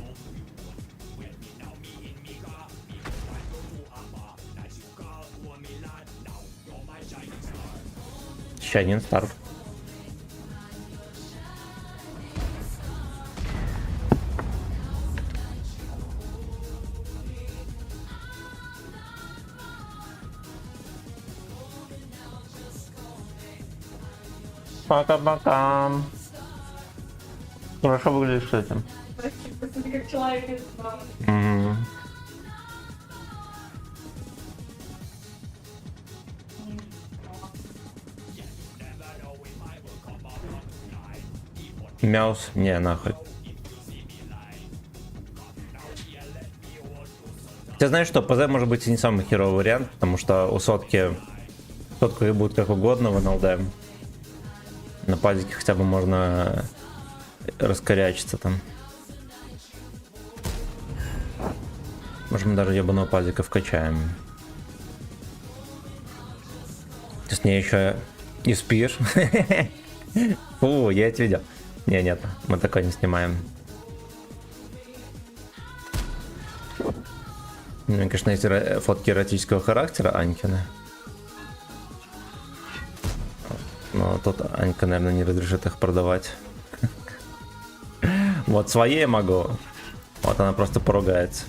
[SPEAKER 1] Еще один старт. Пока-пока. Хорошо выглядишь с этим.
[SPEAKER 3] Спасибо, ты как человек из мамы.
[SPEAKER 1] Мгм. Мяус, не, нахуй. Ты знаешь что, ПЗ может быть и не самый херовый вариант, потому что у сотки сотку будет как угодно в НЛД. На пазике хотя бы можно раскорячиться там. Может, мы даже ебаного пазика вкачаем. Ты с ней еще и спишь. Фу, я это видел. Не, нет, мы такое не снимаем. У меня, конечно, есть фотки эротического характера Анькины. Но тут Анька, наверное, не разрешит их продавать. Вот своей могу. Вот она просто поругается.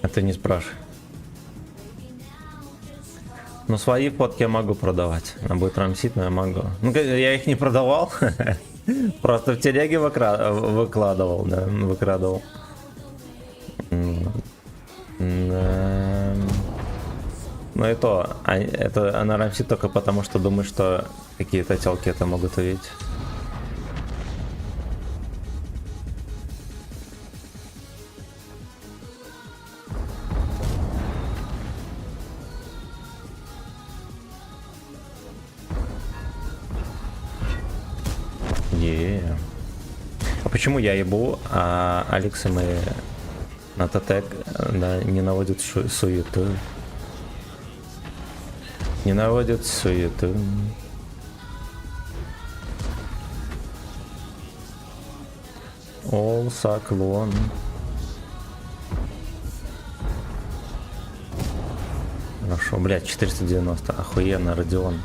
[SPEAKER 1] А ты не спрашивай. Ну, свои фотки я могу продавать. Она будет рамсить, но я могу. Ну, я их не продавал. Просто в телеге выкладывал, да, выкрадывал. Ну и то, это она рамсит только потому, что думает, что какие-то телки это могут увидеть. А почему я ебу, а Алекс и мы на ТТ, да, не наводят суету? Не наводят суету. All Saklon. Хорошо, блядь, 490, охуенно, Родион.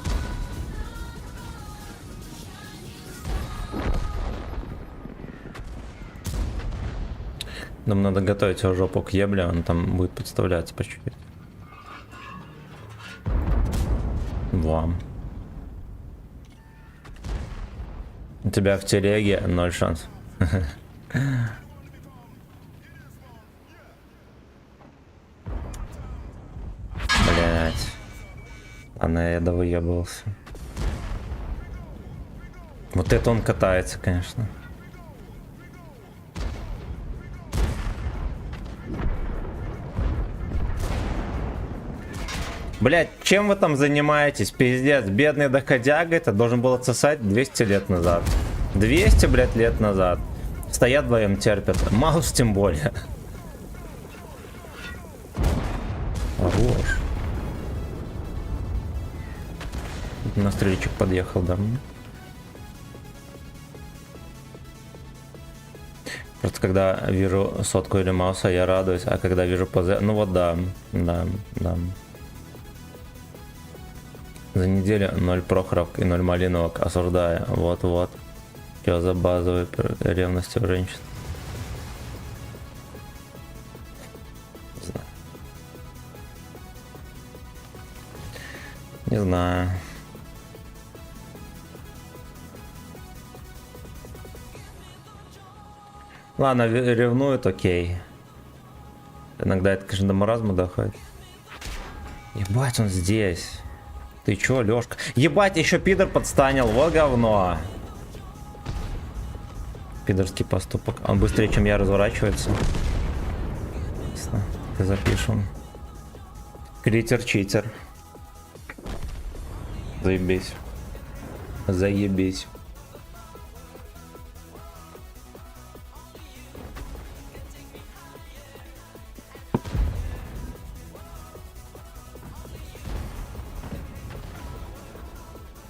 [SPEAKER 1] Нам надо готовить его жопу к ебле, он там будет подставляться по чуть-чуть. Вам. У тебя в телеге 0 шанс. Блять. Она я довыебывался. Вот это он катается, конечно. Блять, чем вы там занимаетесь? Пиздец, бедный доходяга, это должен был отсосать 200 лет назад. 200, блять, лет назад. Стоят вдвоем, терпят. Маус тем более. Хорош. На стрелечек подъехал, да? Просто когда вижу сотку или мауса, я радуюсь, а когда вижу ПЗ, ну вот да. За неделю 0 прохоровок и 0 малиновок, осуждаю. Вот-вот. Что за базовые ревности у женщин? Не знаю. Ладно, ревнует, окей. Иногда это, конечно, до маразма доходит. Ебать, он здесь. Ты чё, Лёшка? Ебать, еще пидор подстанил, вот говно. Пидорский поступок. Он быстрее, чем я, разворачивается. Ясно. Ты запишем. Критер-читер. Заебись. Заебись.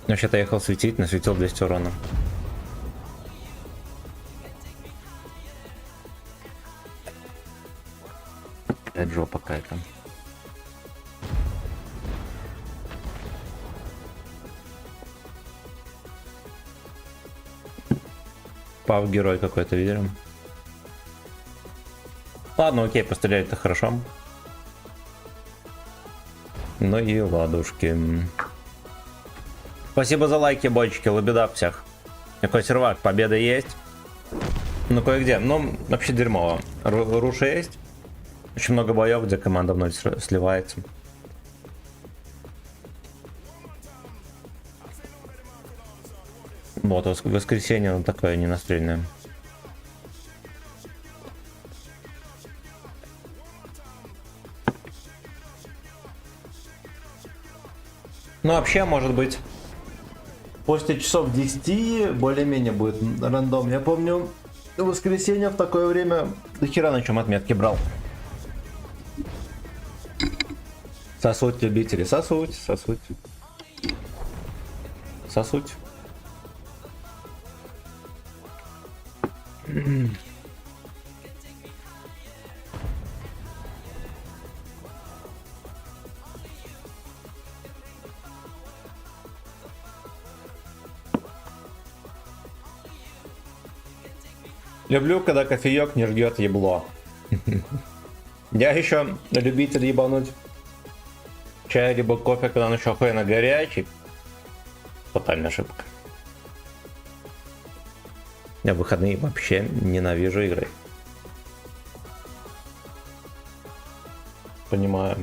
[SPEAKER 1] Вообще-то я ехал светить, насветил 200 урона. Это жопа какая-то. Пав герой какой-то, видели? Ладно, окей, пострелять-то хорошо. Ну и ладушки. Спасибо за лайки, бочки, лабеда всех. Какой сервак, победа есть? Ну кое-где, ну вообще дерьмово. Руша есть. Очень много боев, где команда в ноль сливается. Вот, воскресенье оно такое ненастрельное. Ну вообще, может быть, после часов 10 более-менее будет рандом. Я помню, в воскресенье в такое время до хера на чем отметки брал. Сосуть любители, сосуть, сосуть. Сосуть. Люблю, когда кофеек не жгет ебло. Я еще любитель ебануть чай либо кофе, когда он еще охуенно горячий. Тотальная ошибка. Я в выходные вообще ненавижу игры. Понимаю.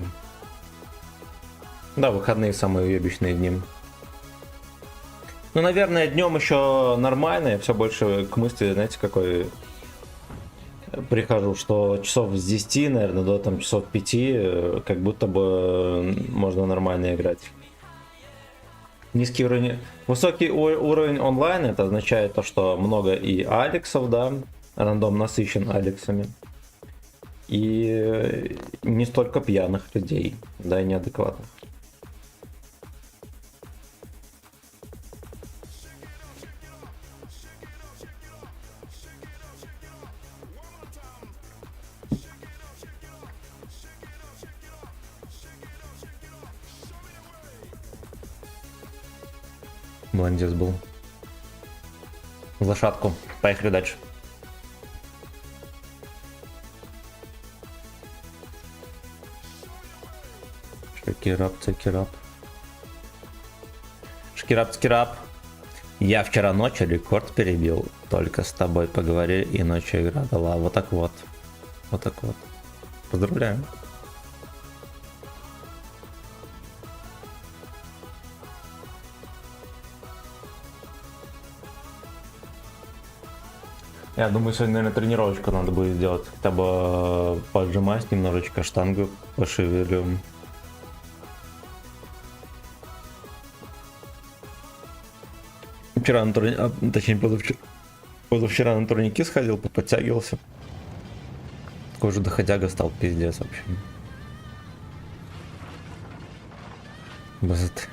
[SPEAKER 1] Да, выходные самые уебищные дни. Ну, наверное, днем еще нормально. Я все больше к мысли, знаете, какой прихожу, что часов с 10, наверное, до там часов 5, как будто бы можно нормально играть. Низкий уровень, высокий уровень онлайн, это означает то, что много и алексов, да, рандом насыщен алексами. И не столько пьяных людей, да, и неадекватных. Молодец был. В лошадку. Поехали дальше. Шкирап, цикирап. Шкирап, цикирап. Я вчера ночью рекорд перебил. Только с тобой поговорили и ночью игра дала. Вот так вот. Вот так вот. Поздравляю. Я думаю, сегодня, наверное, тренировочку надо будет сделать. Хотя бы поджимать немножечко, штангу пошевелю. Вчера на турнике, точнее позавчера на турнике сходил, подтягивался. Такой же доходяга стал, пиздец вообще.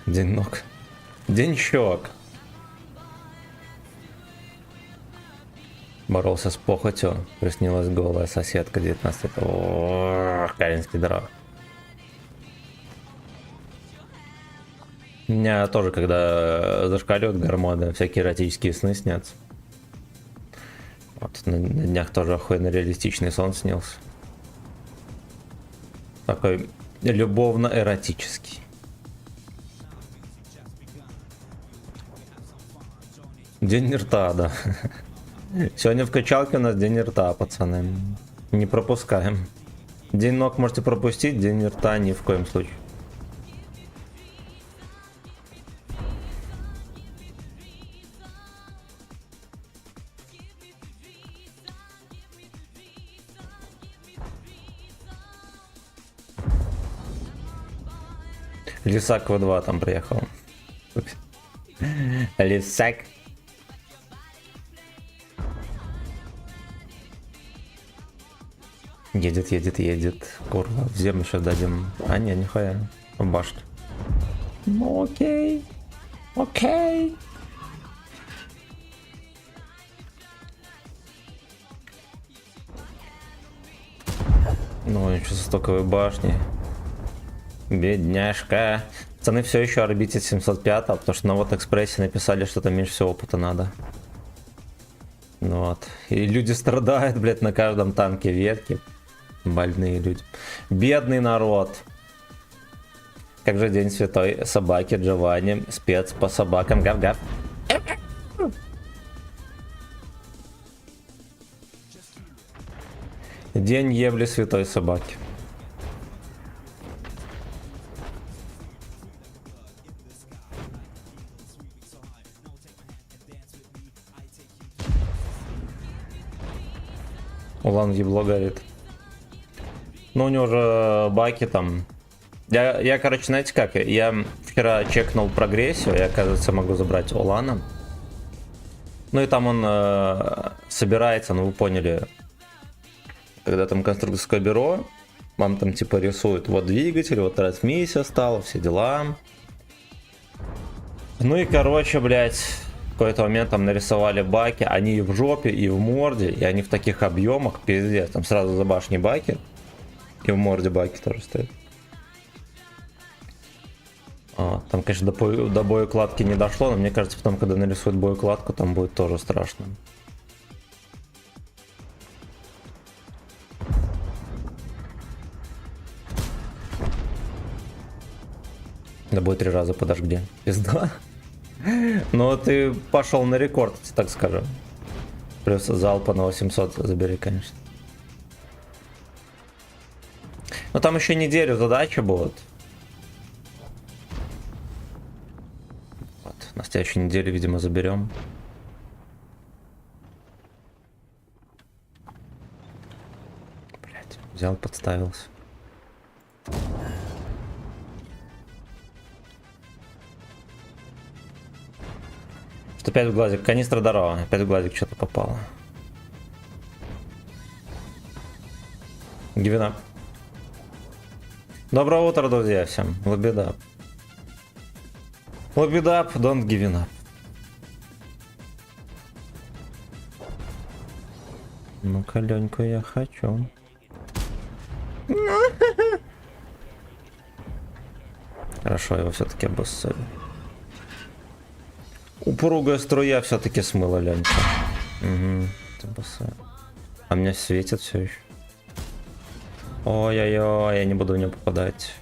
[SPEAKER 1] День ног. Денчок. Боролся с похотью, приснилась голая соседка 19 лет. О, Каринский дорог. У меня тоже, когда зашкаливают гормоны, всякие эротические сны снятся. Вот, на днях тоже охуенно реалистичный сон снился. Такой любовно-эротический. День рта, да. Сегодня в качалке у нас день рта, пацаны. Не пропускаем. День ног можете пропустить, день рта ни в коем случае. Лисак В2 там приехал. Лисак. Едет. Курва, в землю сейчас дадим. А, не, нихуя. В башню. Ну, окей. Окей. Ну, еще со стоковой башни. Бедняжка. Пацаны все еще орбитит 705, потому что на вот экспрессе написали, что там меньше всего опыта надо. Ну вот. И люди страдают, блядь, на каждом танке ветки. Больные люди. Бедный народ. Как же день святой собаки Джованни, спец по собакам, гав-гав. День ебли святой собаки. Улан ебло горит. Ну у него же баки там. Я, короче, знаете как? Я вчера чекнул прогрессию, я, оказывается, могу забрать Улана. Ну и там он собирается, ну вы поняли, когда там конструкторское бюро, вам там типа рисуют вот двигатель, вот трансмиссия стала, все дела. Ну и, короче, блядь, в какой-то момент там нарисовали баки, они и в жопе, и в морде, и они в таких объемах, пиздец, там сразу за башней баки, и в морде баки тоже стоят. Там, конечно, до боекладки не дошло, но мне кажется, потом, когда нарисуют боекладку, там будет тоже страшно. Да будет 3 раза подожди. Пизда. Ну ты пошел на рекорд, так скажем. Плюс залпа на 800 забери, конечно. Но там еще неделю задачи будут. Вот, на следующей неделе, видимо, заберем. Блять, взял, подставился. Что опять в глазик? Канистра здорово. Опять в глазик что-то попало. Give it up. Доброе утро, друзья, всем. Лобидап. Лобидап, don't give it up. Ну-ка, Леньку я хочу. Хорошо, его все-таки обоссали. Упругая струя все-таки смыла Ленька. Угу. А меня светит все еще. Ой-ой-ой, я не буду в него попадать.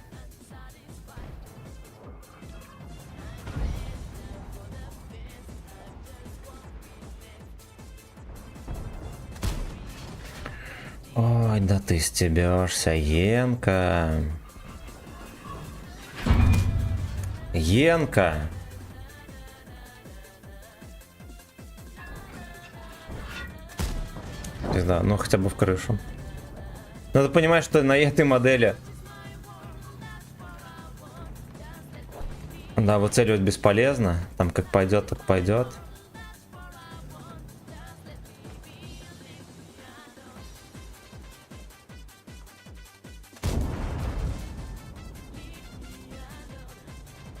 [SPEAKER 1] Ой, да ты стебешься, Енка. Енка. Пизда, ну хотя бы в крышу. Надо понимать, что на этой модели, да, выцеливать бесполезно. Там как пойдет, так пойдет.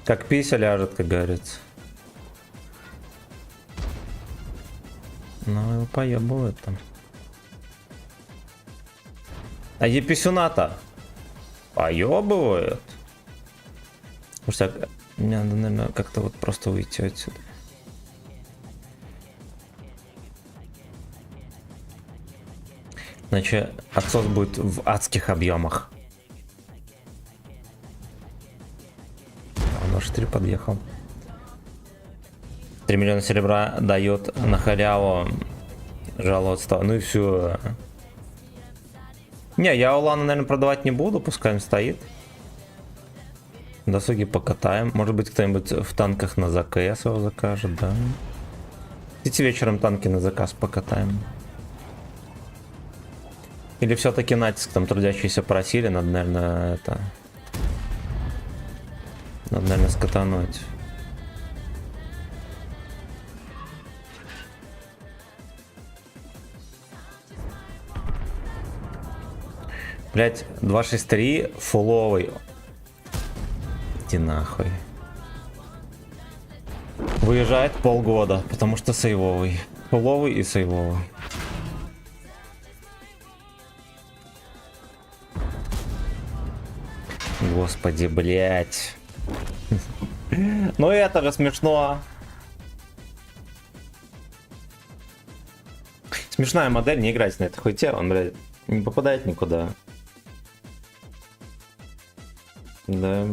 [SPEAKER 1] Как пися ляжет, как говорится. Ну, его поебывают там. А еписюната поебывают. Слушай, мне надо, наверное, как-то вот просто уйти отсюда. Иначе отсос будет в адских объемах. Он аж 3 подъехал. 3 миллиона серебра дает на халяву. Жаловаться. Ну и все. Не, я Улана, наверное, продавать не буду, пускай он стоит. Досуги покатаем. Может быть, кто-нибудь в танках на ЗКС его закажет, да? Идите вечером танки на заказ покатаем. Или все-таки натиск, там трудящиеся просили, надо, наверное, это... Надо, наверное, скатануть. Блять, 263 фуловый. Иди нахуй. Выезжает полгода, потому что сейвовый. Фуловый и сейвовый. Господи, блять. Ну это же смешно. Смешная модель, не играть на этой хуйте, он, блядь, не попадает никуда. Да.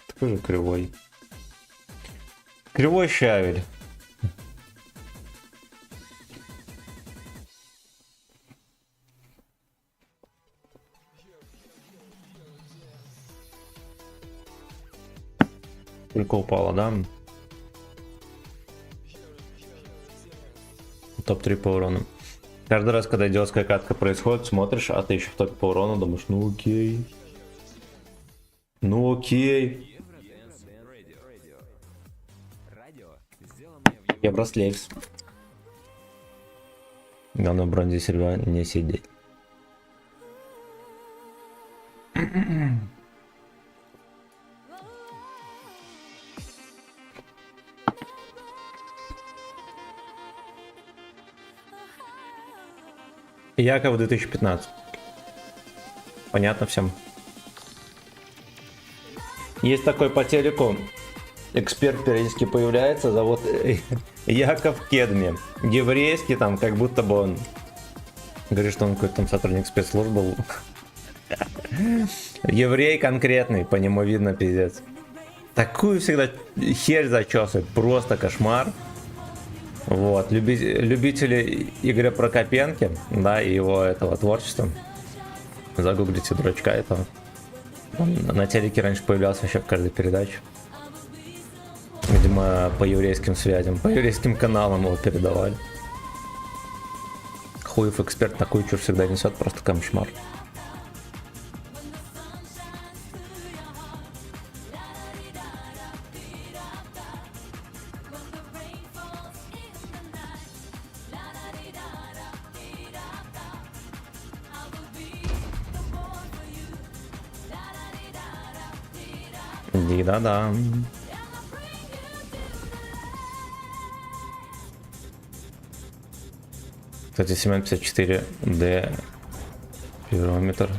[SPEAKER 1] Такой же кривой. Кривой щавель. Только упала, да? Топ-3 по урону. Каждый раз, когда идиотская катка происходит, смотришь, а ты еще в топе по урону, думаешь, ну окей. Ну окей. Еврослейвс. Главное в бронзе сервера не сидеть. Яков 2015. Понятно всем. Есть такой по телеку эксперт периодически появляется, зовут Яков Кедми. Еврейский там, как будто бы он говорит, что он какой-то там сотрудник спецслужб был. Еврей конкретный, по нему видно, пиздец. Такую всегда херь зачесывает, просто кошмар. Вот, любители Игоря Прокопенки, да, и его этого творчества. Загуглите дурачка этого. Он на телеке раньше появлялся вообще в каждой передаче. Видимо, по еврейским связям, по еврейским каналам его передавали. Хуев эксперт такую чушь всегда несет, просто кошмар. Да-да. Кстати, 754D пирометр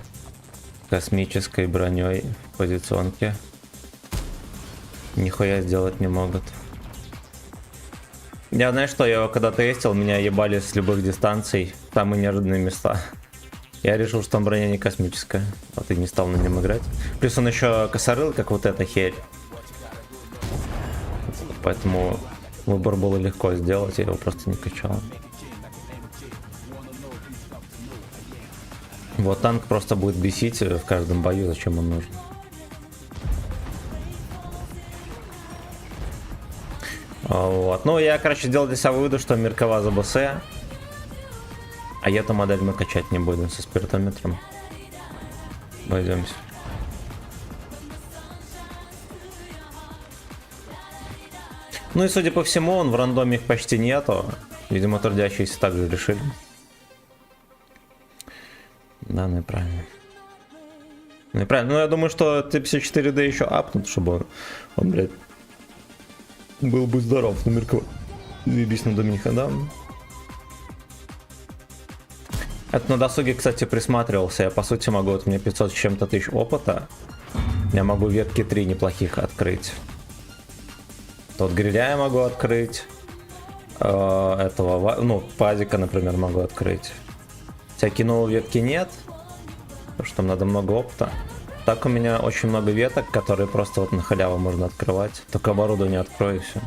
[SPEAKER 1] космической броней в позиционке. Нихуя сделать не могут. Я, знаешь что, я его когда тестил, меня ебали с любых дистанций, самые неожиданные места. Я решил, что там броня не космическая, вот и не стал на нем играть. Плюс он еще косорыл, как вот эта херь. Поэтому выбор было легко сделать, я его просто не качал. Вот танк просто будет бесить в каждом бою, зачем он нужен. Вот. Ну, я, короче, сделал для себя выводы, что Меркава за БС. А эту модель мы качать не будем со спиртометром. Пойдемте. Ну и судя по всему, он в рандоме их почти нету. Видимо, трудящиеся также решили. Да, ну и правильно. Ну и правильно. Ну я думаю, что Т-54D еще апнут, чтобы он, блядь, был бы здоров. Ну, Меркава. Заебись на Доминиха, да? Это на досуге, кстати, присматривался. Я, по сути, могу, вот мне 500 с чем-то тысяч опыта. Я могу ветки 3 неплохих открыть. Тут гриля я могу открыть. Этого, ну, пазика, например, могу открыть. Всякие новые ветки нет. Потому что там надо много опыта. Так у меня очень много веток, которые просто вот на халяву можно открывать. Только оборудование открою и все.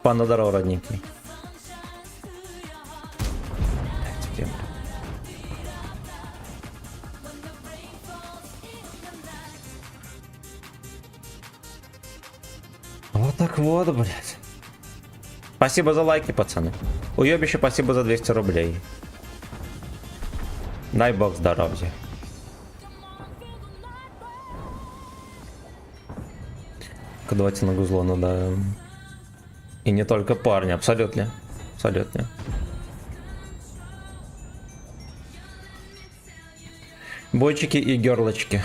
[SPEAKER 1] Панда здорово, родненький. Вот так вот, блядь. Спасибо за лайки, пацаны. Уебище, спасибо за 200 рублей. Дай бог здоровья. только давайте на гузлону, да. И не только парни, абсолютно. Абсолютно. Бойчики и герлочки.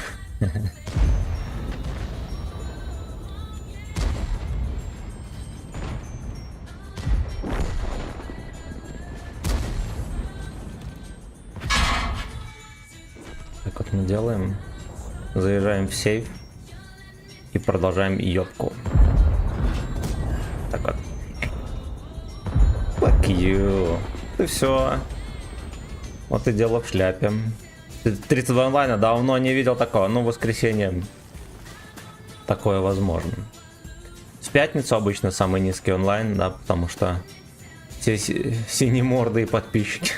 [SPEAKER 1] Так вот мы делаем. Заезжаем в сейф. И продолжаем ёбку. Так вот. Fuck you. И все. Вот и дело в шляпе. 32 онлайна давно не видел такого. Ну, в воскресенье такое возможно. В пятницу обычно самый низкий онлайн, да, потому что все синемордые подписчики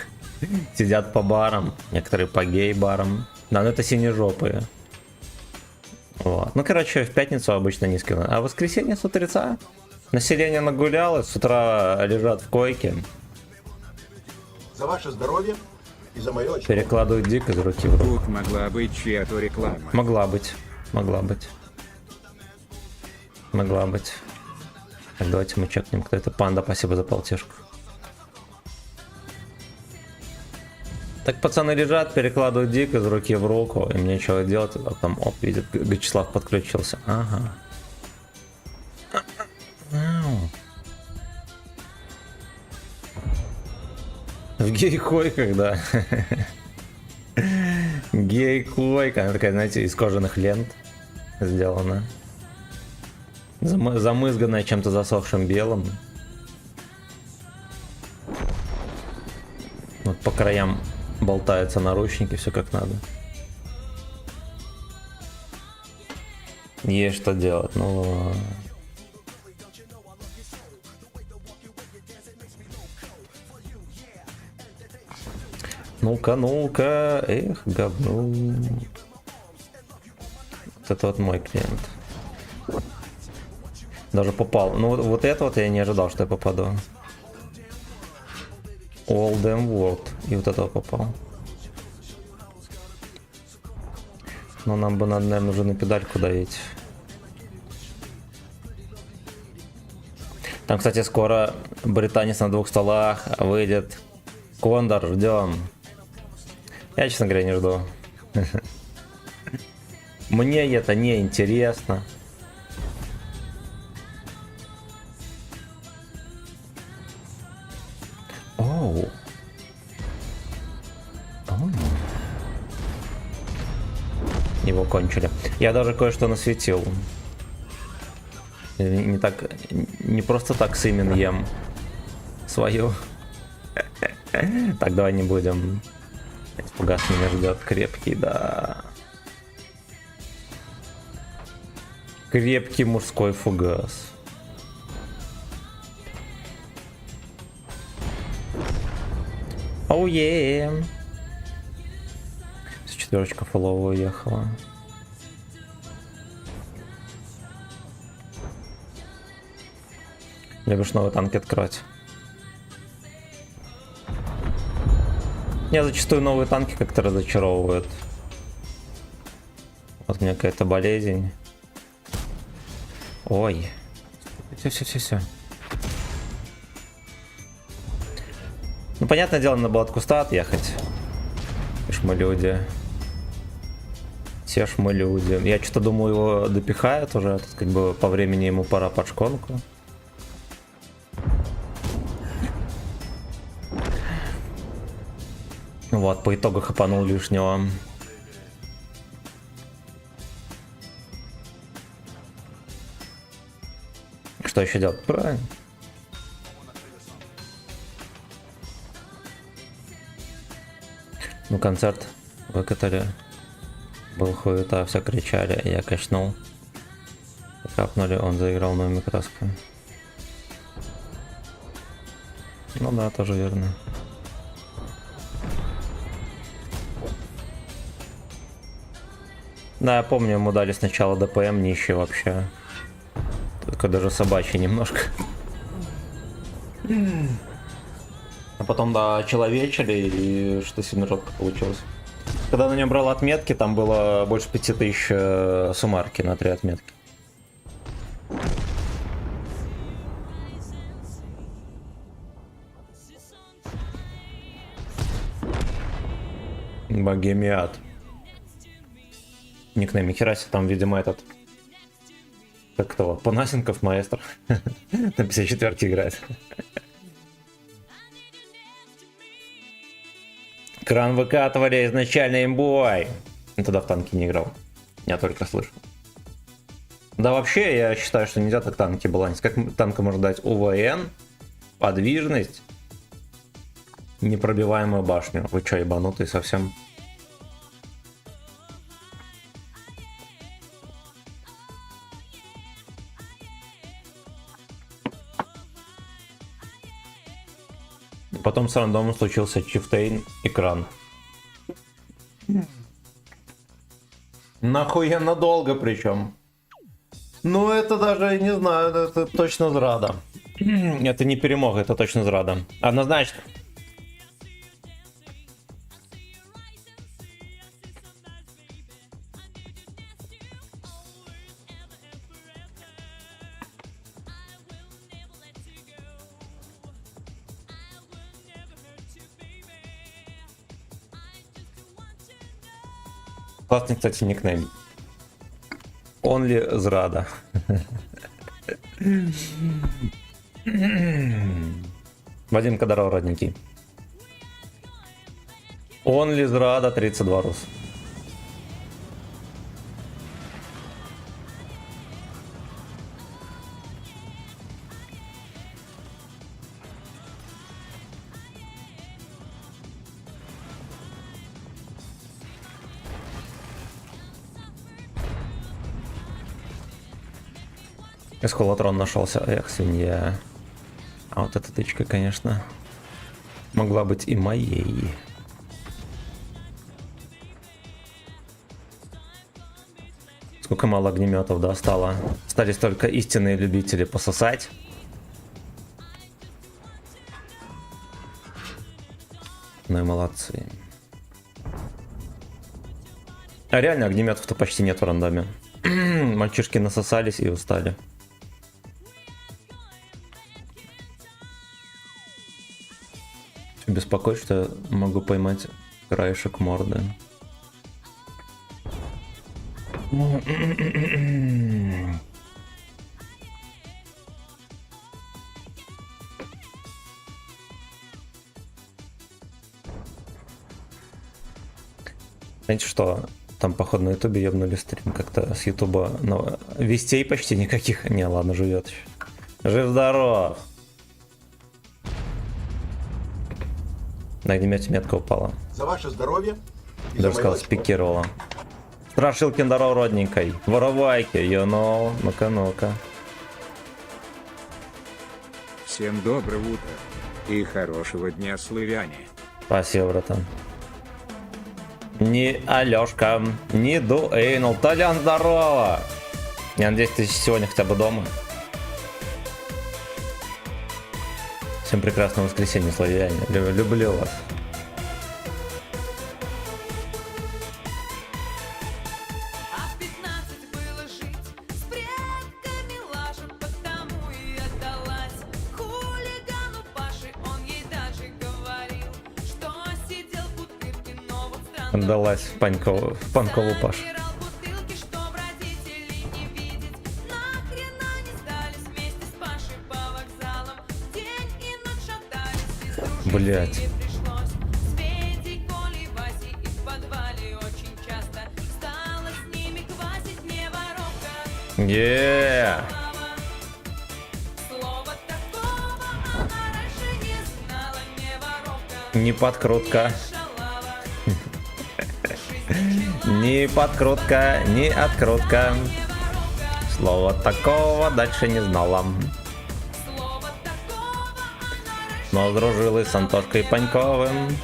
[SPEAKER 1] сидят по барам, некоторые по гей-барам. Да, ну это синежопые. Вот. Ну, короче, в пятницу обычно низкий онлайн. А в воскресенье с утреца население нагулялось, с утра лежат в койке.
[SPEAKER 2] За ваше здоровье и за мое очко.
[SPEAKER 1] Перекладывают дик из руки в руку.
[SPEAKER 4] Тут могла быть чья-то реклама.
[SPEAKER 1] Могла быть. Могла быть. Могла быть. Так, давайте мы чекнем, кто это. Панда, спасибо за полтишку. Так, пацаны лежат, перекладывают дик из руки в руку. Им нечего делать. А там, оп, видит, Вячеслав подключился. Ага. В гей-койках, да. Гей-койка. Она такая, знаете, из кожаных лент сделана. Замызганная чем-то засохшим белым. Вот по краям болтаются наручники, все как надо. Есть что делать, ну... Ну-ка, ну-ка, эх, говно. Вот это вот мой клиент. Даже попал. Ну вот это вот я не ожидал, что я попаду. All damn world. И вот этого попал. Но нам бы надо, наверное, уже на педальку давить. Там, кстати, скоро британец на 2 столах выйдет. Кондор, ждем. Я, честно говоря, не жду. Мне это не интересно. Оу. Его кончили. Я даже кое-что насветил. Не так, не просто так Симен ем свою. Так, давай не будем. Фугас меня ждет крепкий, да. Крепкий мужской фугас. Оу е. Четверочка фоллоу уехала. Любишь новые танки открывать? Меня зачастую новые танки как-то разочаровывают. Вот у меня какая-то болезнь. Ой. Все. Ну, понятное дело, надо было от куста отъехать. Все ж мы люди. Все ж мы люди. Я что-то думаю, его допихают уже. Тут как бы по времени ему пора под шконку. Вот, по итогу хапанул лишнего. Что еще делать? Правильно. Ну, концерт выкатали. Был хуета, все кричали, я качнул. Капнули, он заиграл новыми красками. Ну да, тоже верно. Да, я помню, ему дали сначала ДПМ нищий вообще. Только даже собачий немножко. А потом, да, человечили, и что сильно жестко получилось. Когда на нем брал отметки, там было больше 5000 суммарки на 3 отметки. Богемиат. Никнейм, нихера себе, там, видимо, этот... Как кто? Панасенков, маэстро. На 54-ке играет. Кран выкатывали изначально имбой. Тогда в танки не играл. Я только слышал. Да вообще, я считаю, что нельзя так танки балансить. Как танка может дать УВН, подвижность, непробиваемую башню? Вы чё, ебанутый совсем? Потом с рандомом случился Чифтейн и Кран. Нахуенно долго причем. Ну это даже, не знаю, это точно зрада. Это не перемога, это точно зрада. Однозначно. Классный, кстати, никнейм. Only зрада. Вадим Кадаров, родненький. Only зрада, 32 рус. Эскулатрон нашелся, эх, свинья. А вот эта тычка, конечно, могла быть и моей. Сколько мало огнеметов, да, стало. Остались только истинные любители пососать. Ну и молодцы. А реально огнеметов-то почти нет в рандоме. Мальчишки насосались и устали. Беспокоит, что я могу поймать краешек морды. Знаете что? Там, походу, на ютубе ебнули стрим. Как-то с ютуба вестей почти никаких. Не, ладно, живет еще. Жив-здоров! На огнемете метка упала.
[SPEAKER 2] За ваше здоровье.
[SPEAKER 1] Даже сказал, спикировала. Страшилкин, здоров, родненькой. Воровайки, you know. Ну-ка, ну-ка.
[SPEAKER 4] Всем доброе утро и хорошего дня, славяне.
[SPEAKER 1] Спасибо, братан. Не Алёшка, не Дуэйнл. Толян, здорово! Я надеюсь, ты сегодня хотя бы дома. Всем прекрасного воскресенья, славяне. Люблю вас. Отдалась в панкову Пашу. Блять. Yeah. Не подкрутка. Не подкрутка, не открутка. Слова такого дальше не знала. Но дружилась с Антошкой Паньковым.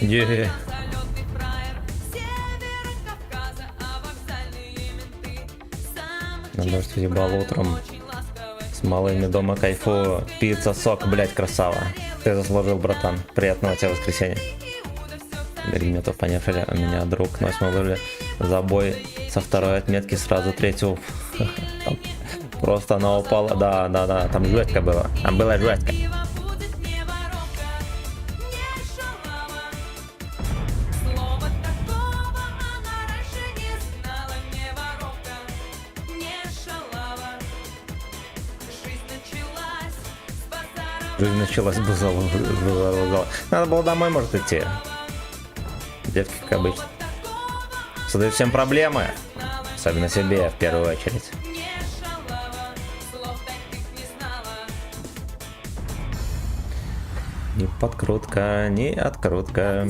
[SPEAKER 1] Yeah. Надо, что ебал утром с малыми дома кайфу. Пицца, сок, блять, красава. Ты заслужил, братан. Приятного тебе воскресенья. Огнеметов понефили, у меня друг на 8 лыжи. Забой со второй отметки сразу третью. Там просто она упала. Да, там жестко было. Там было жестко. Жизнь началась бы зала. Надо было домой, может, идти. Девки, как обычно. Создают всем проблемы. Особенно себе, в первую очередь. Ни подкрутка, ни открутка.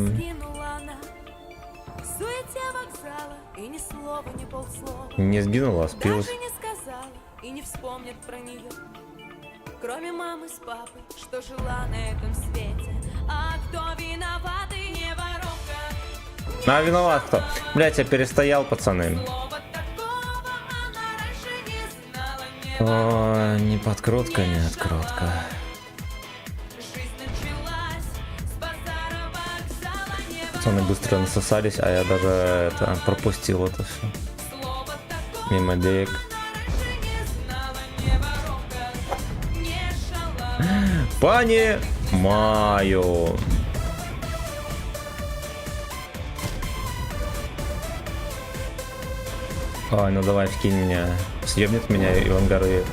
[SPEAKER 1] Не сгинула, спилась.
[SPEAKER 5] И не вспомнит про нее. Кроме мамы с папой, что жила на этом свете. А кто виноват и не воровка?
[SPEAKER 1] А виноват кто? Блять, я перестоял, пацаны. О, не подкрутка, не открутка. Пацаны быстро насосались, а я даже это пропустил это все. Мимо деек. Понимаю. Ой, ну давай вкинь меня. Съебнет меня Иван Гаруев.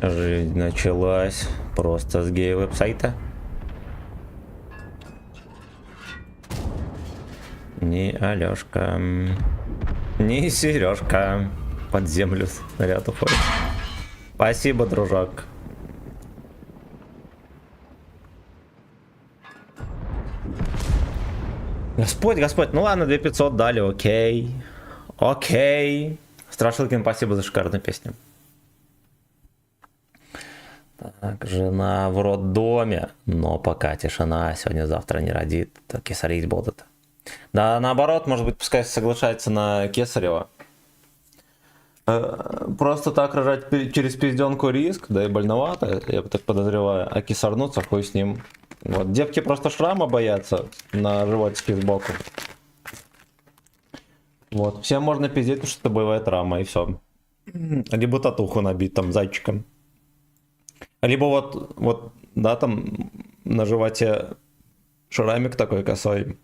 [SPEAKER 1] Жизнь началась просто с гей-веб-сайта. Не Алёшка, не Сережка. Под землю снаряд уходит. Спасибо, дружок. Господь, ну ладно, 2500 дали, окей. Окей. Страшилкин, спасибо за шикарную песню. Так, жена в роддоме, но пока тишина, сегодня-завтра не родит, то кесарить будут. Да, наоборот, может быть, пускай соглашается на Кесарева. Просто так рожать через пизденку риск, да и больновато, я так подозреваю, а кисарнуться хуй с ним. Вот, девки просто шрама боятся на животике сбоку. Вот, всем можно пиздеть, потому что это боевая травма, и все. Либо татуху набить там зайчиком. Либо вот, да, там на животе шрамик такой косой.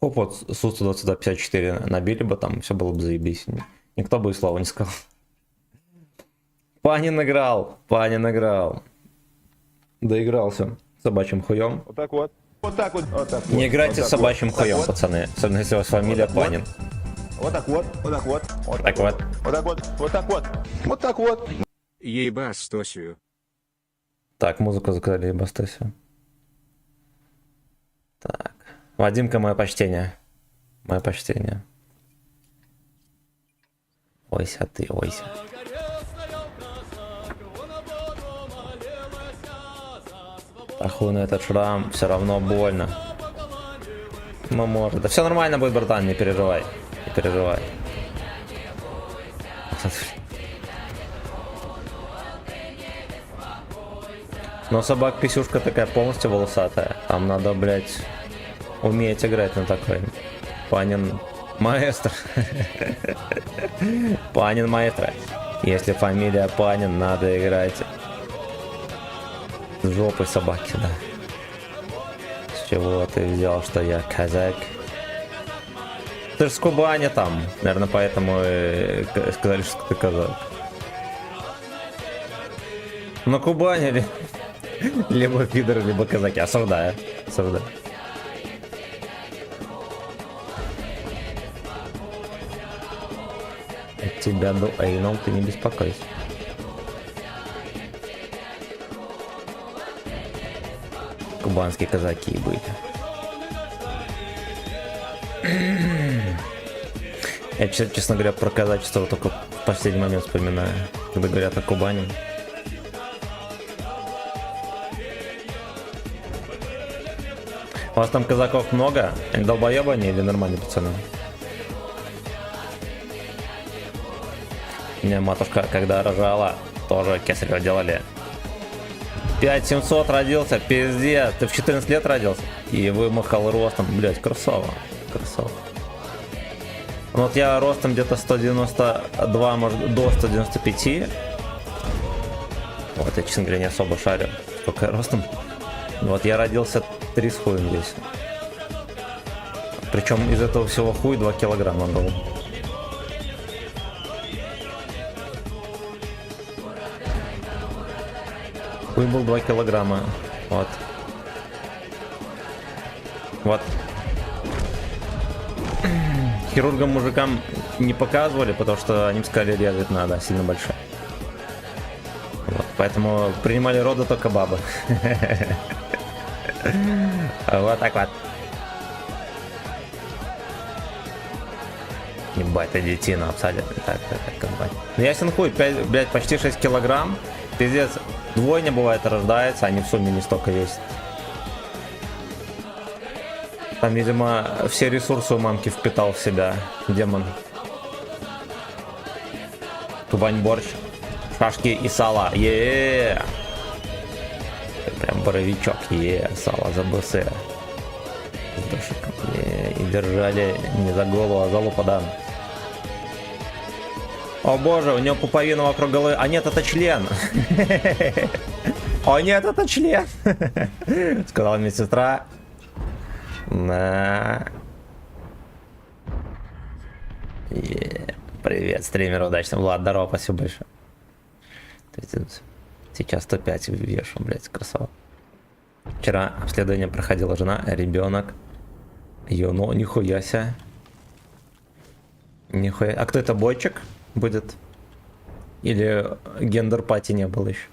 [SPEAKER 1] Оп, вот Су-122-54 набили бы там, все было бы заебись. Никто бы и слова не сказал. Панин играл. Доигрался собачьим хуем.
[SPEAKER 2] Вот так вот. Вот так вот. Вот так вот.
[SPEAKER 1] Не играйте
[SPEAKER 2] вот
[SPEAKER 1] с собачьим
[SPEAKER 2] вот.
[SPEAKER 1] хуем,
[SPEAKER 2] Вот.
[SPEAKER 1] пацаны. Особенно если у вас фамилия
[SPEAKER 2] Вот так
[SPEAKER 1] Панин.
[SPEAKER 2] Вот так вот. Вот так вот. Вот
[SPEAKER 1] Так вот.
[SPEAKER 2] Вот так вот. Вот так вот. Вот так вот.
[SPEAKER 4] Еба Стосию.
[SPEAKER 1] Так, музыку заказали, либо Стасю. Так. Вадимка, мое почтение. Мое почтение. Ойся ты, ойся. Ахуй на этот шрам, все равно больно. Ну может. Да все нормально будет, братан, не переживай. Не переживай. Но собак писюшка такая полностью волосатая. Там надо, блять, уметь играть на такой. Панин маэстро. Панин маэстро. Если фамилия Панин, надо играть с жопой собаки, да. С чего ты взял, что я казак? Ты же с Кубани там. Наверное, поэтому и сказали, что ты казак. На Кубани ли? Либо пидоры, либо казаки. Осуждаю. Осуждаю. От тебя до Эйном ты не беспокойся. Кубанские казаки были. Я, честно говоря, про казачество только в последний момент вспоминаю, когда говорят о Кубани. У вас там казаков много? Они долбоебы они или нормальные пацаны? Мне матушка, когда рожала, тоже кесарево делали. 5700 родился, пиздец. Ты в 14 лет родился? И вымахал ростом. Блять, красава. Красава. Ну вот я ростом где-то 192, может, до 195. Вот я, честно говоря, не особо шарю. Сколько я ростом? Вот я родился 3 с хуем весил. Причем из этого всего хуй 2 килограмма был. Хуй был 2 килограмма. Вот. Вот. Хирургам мужикам не показывали, потому что они сказали, резать надо сильно большой. Вот, поэтому принимали роды только бабы. Вот так вот. Ебать, ты детина абсолютно. Так, компания. Ну ясен хуй, 5, блядь, почти 6 килограмм. Пиздец, двойня бывает рождается, они в сумме не столько весят. Там, видимо, все ресурсы у мамки впитал в себя демон. Тубань борщ, шашки и сало. Е-е-е. Прям боровичок, сало за БС. И держали не за голову, а за лупадан. О боже, у него пуповина вокруг головы. А нет, это член. О нет, это член. Сказала медсестра. На. Привет, стример удачно. Влад, здорово, спасибо большое. Сейчас 105 вешу, блять, красава. Вчера обследование проходила жена, ребенок. Юно, нихуя ся. Нихуя. А кто это, бойчик будет? Или гендер-пати не было еще?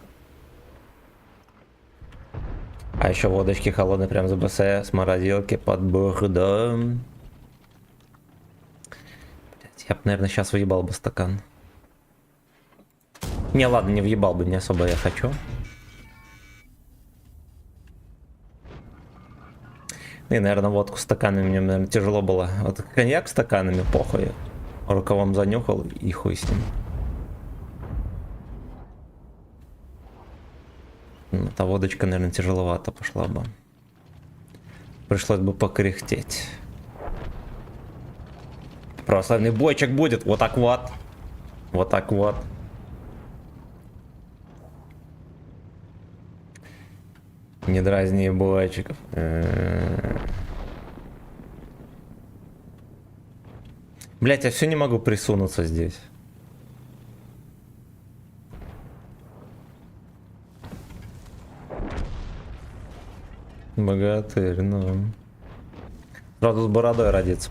[SPEAKER 1] А еще водочки холодные прям за БС с морозилки под бухдом. Я бы, наверное, сейчас въебал бы стакан. Не, ладно, не въебал бы, не особо я хочу. И, наверное, водку стаканами мне, наверное, тяжело было. Вот коньяк стаканами, похуй. Рукавом занюхал и хуй с ним. Эта водочка, наверное, тяжеловато пошла бы. Пришлось бы покряхтеть. Православный бойчик будет. Вот так вот. Вот так вот. Не дразни бойчиков. Блять, я все не могу присунуться здесь. Богатырь, ну. Сразу с бородой родится.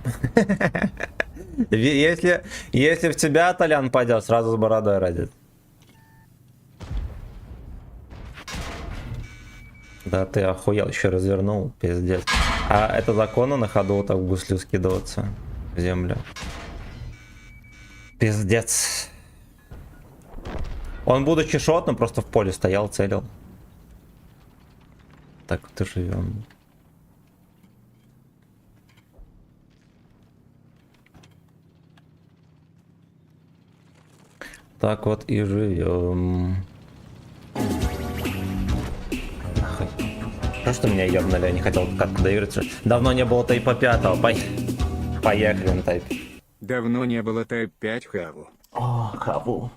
[SPEAKER 1] Если в тебя Толян пойдет, сразу с бородой родит. Да ты охуел, еще развернул, пиздец. А это законно на ходу вот так в гуслю скидываться в землю? Пиздец. Он, будучи шотным, просто в поле стоял, целил. Так вот и живем. Так вот и живем. Что меня ебнули, я не хотел как-то довериться. Давно не было тайпа 5. Поехали на тайп.
[SPEAKER 4] Давно не было тайп 5 хаву.
[SPEAKER 1] О, хаву.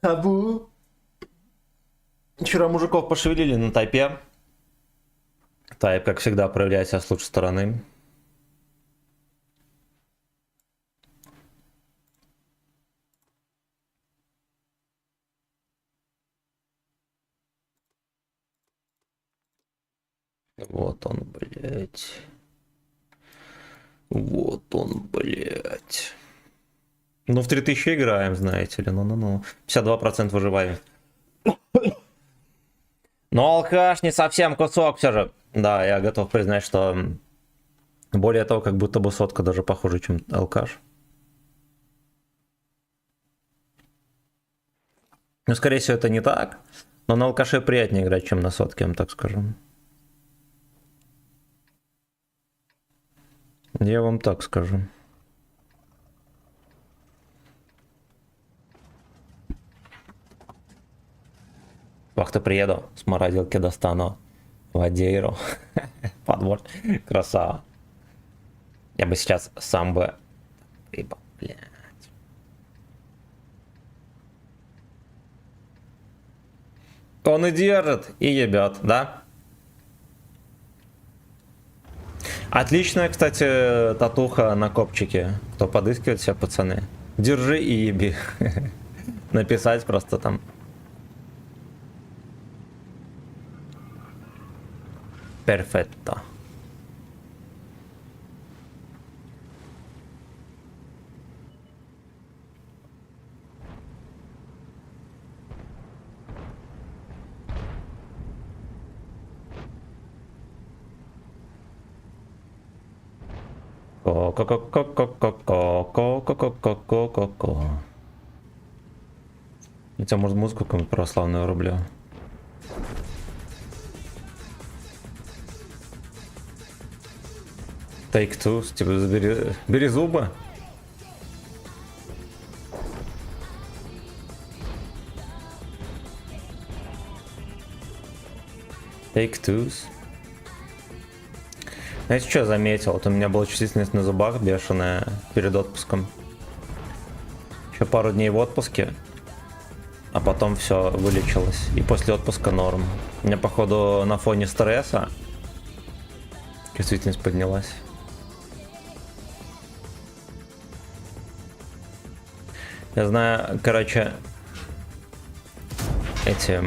[SPEAKER 1] Хаву. Вчера мужиков пошевелили на тайпе. Тайп, как всегда, проявляет себя с лучшей стороны. Вот он, блять. Вот он, блять. Ну, в 3000 играем, знаете ли. Ну. 52% выживаем. Но алкаш не совсем кусок все же. Да, я готов признать, что более того, как будто бы сотка даже похуже, чем алкаш. Ну, скорее всего, это не так. Но на алкаше приятнее играть, чем на сотке, я вам так скажу. Я вам так скажу. вахты приеду, с морозилки достану Вадейру. Подвор. Красава. Я бы сейчас сам бы... Блядь. Он и держит, и ебет, да? Отличная, кстати, татуха на копчике. Кто подыскивает себя, пацаны. Держи и еби. Написать просто там. Перфетто. Ко-ко-ко-ко-ко-ко-ко-ко-ко-ко-ко. Я тебя, может, музыку какую-нибудь православную рублю. Take two, типа забери, бери зубы. Take twos. Знаете, что я заметил? Вот у меня была чувствительность на зубах бешеная перед отпуском. Еще пару дней в отпуске, а потом все вылечилось. И после отпуска норм. У меня, походу, на фоне стресса чувствительность поднялась. Я знаю, короче, эти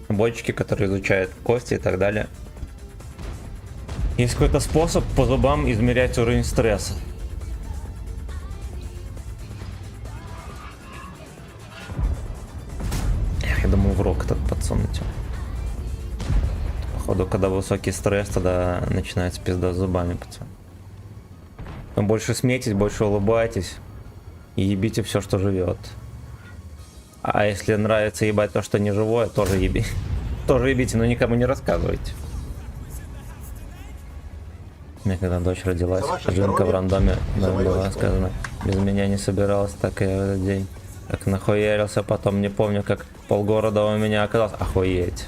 [SPEAKER 1] бочки, которые изучают кости и так далее. Есть какой-то способ по зубам измерять уровень стресса. Я думаю, в рог этот подсунуть. Походу, когда высокий стресс, тогда начинается пизда с зубами, пацан. Но больше смейтесь, больше улыбайтесь. И ебите все, что живет. А если нравится ебать то, что не живое, тоже еби. Тоже ебите, но никому не рассказывайте. У меня когда дочь родилась, жинка в рандоме была сказано, без меня не собиралась, так и я в этот день. Как нахуярился, потом не помню, как полгорода у меня оказалось. Охуеть.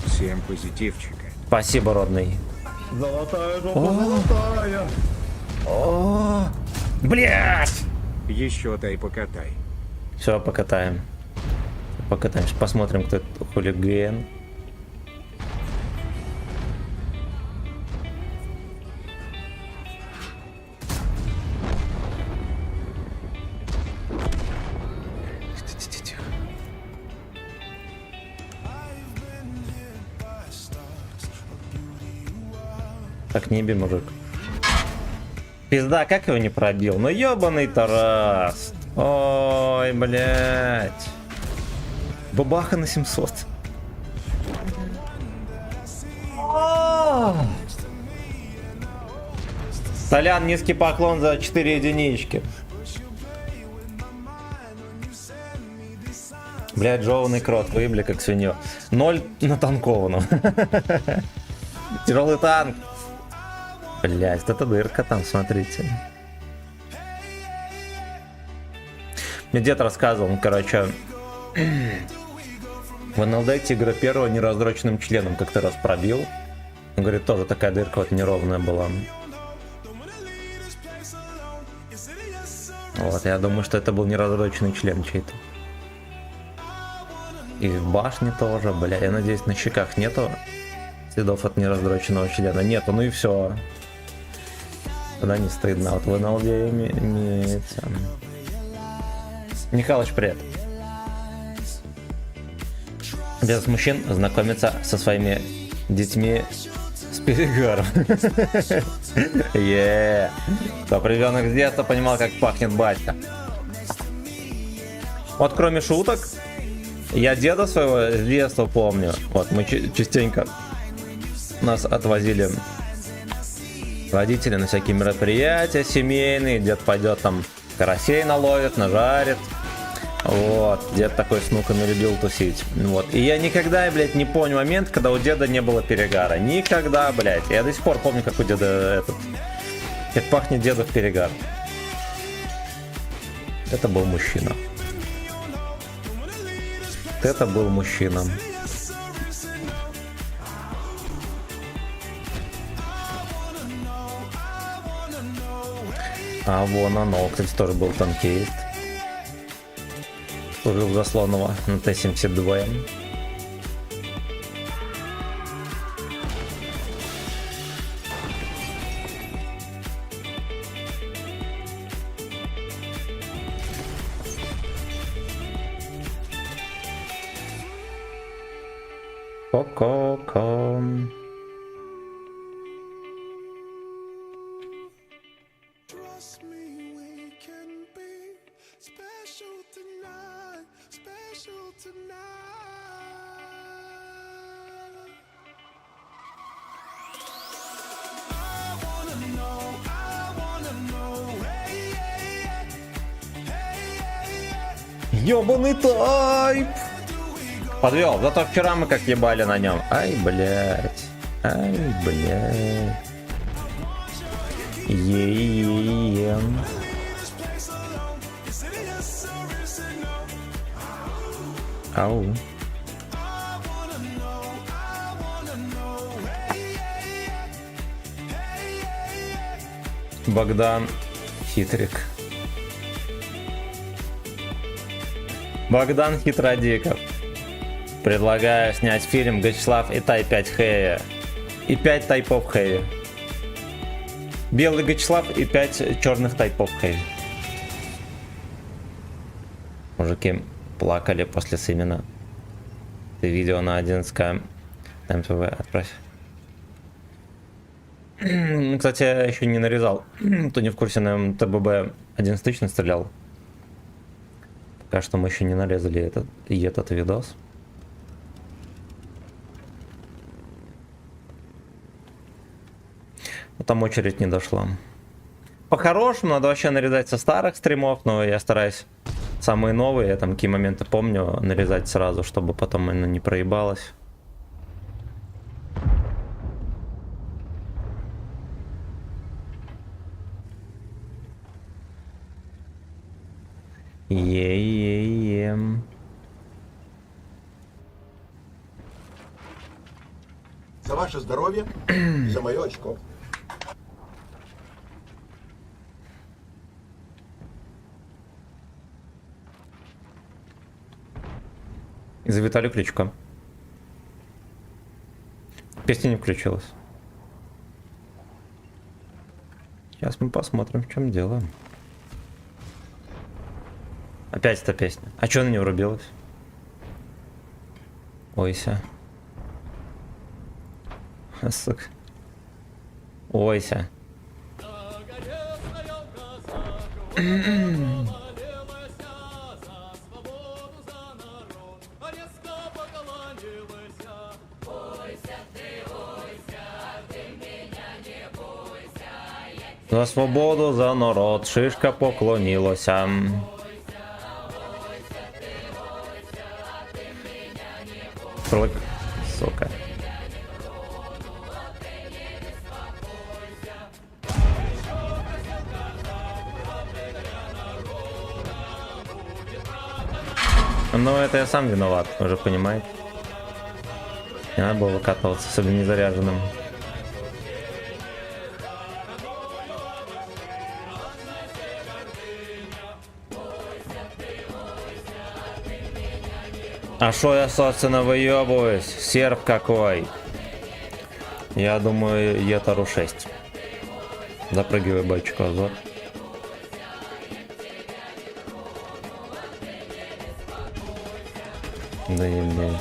[SPEAKER 4] Всем позитивчика.
[SPEAKER 1] Спасибо, родный.
[SPEAKER 2] Золотая жопа, золотая.
[SPEAKER 1] О, блядь!
[SPEAKER 4] Еще дай покатай.
[SPEAKER 1] Все, покатаем. Покатаемся, посмотрим, кто это хулиган. Так, не еби, мужик. Пизда, как его не пробил? Ну ебаный Тарас. Ой, блядь. Бабаха на 700. Толян, низкий поклон за 4 единички. Блядь, жеванный крот, выебли как свинью. 0 натанкованного. Тяжелый танк. Блять, это дырка там, смотрите. Мне дед рассказывал, короче, в НЛД тигра первого нераздроченным членом как-то раз пробил. Он говорит, тоже такая дырка вот неровная была. Вот, я думаю, что это был нераздроченный член чей-то. И в башне тоже, бля, я надеюсь, на щеках нету следов от нераздроченного члена. Нету, ну и все. Тогда не стыдно. Вот в НЛД имеется. Михалыч, привет. Без мужчин знакомиться со своими детьми с перегаром. Чтоб ребенок с детства понимал, как пахнет батька. Вот кроме шуток, я деда своего с детства помню. Вот мы частенько нас отвозили родители на всякие мероприятия семейные. Дед пойдет там карасей наловит, нажарит. Вот, дед такой с внуками любил тусить. Вот. И я никогда, блядь, не помню момент, когда у деда не было перегара. Никогда, блядь. Я до сих пор помню, как у деда этот... Как пахнет деду в перегар. Это был мужчина. Это был мужчина. А вон оно, кстати, тоже был танкист. Служил за Слонова на Т-72. Ко-ко-ко.
[SPEAKER 6] Trust me, we can be special tonight, special tonight. I wanna know, hey, hey, hey, hey,
[SPEAKER 1] Ёбаный тайп! Подвел, зато вчера мы как ебали на нем. Ай, блять. Ай, блять. Ем. Ау. Богдан Хитрик. Богдан Хитродиков. Предлагаю снять фильм Гачслав и Тай 5 Хэви. И 5 тайпов Хэви. Белый Гачслав и 5 черных тайпов Хэви. Мужики плакали после Сымена. Ты видео на 11к МТВ отправь. Кстати, я еще не нарезал. Кто не в курсе, на МТБ 11 стрелял. Пока что мы еще не нарезали этот видос. Но там очередь не дошла. По-хорошему, надо вообще нарезать со старых стримов, но я стараюсь самые новые, я там какие моменты помню, нарезать сразу, чтобы потом оно не проебалось. Е-е-ем.
[SPEAKER 2] За ваше здоровье и за мое очко.
[SPEAKER 1] И за Виталию Кличко. Песня не включилась. Сейчас мы посмотрим, в чем дело. Опять эта песня. А чё она не врубилась? Ойся. Сука. Ойся. За свободу, за народ, шишка поклонилася. Слык, сука. Ну, это я сам виноват, уже понимаете. Не надо было выкатываться, особенно не заряженным. А шо я, собственно, выебываюсь? Серв какой? Я думаю, Етару 6. Запрыгивай, бойчику, Азор. Да ебать.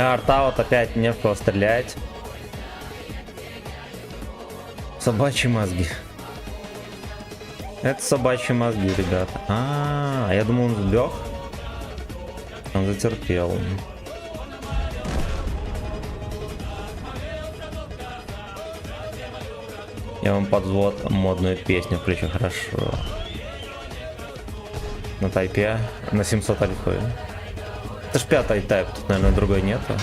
[SPEAKER 1] Арта вот опять не в кого стрелять. Собачьи мозги. Это собачьи мозги, ребята. А, я думал, он сбег. Он затерпел. Я вам под взвод модную песню включу, хорошо. На тайпе. На 700 альфы. Это ж 5-й тайп, тут, наверное, другой нету.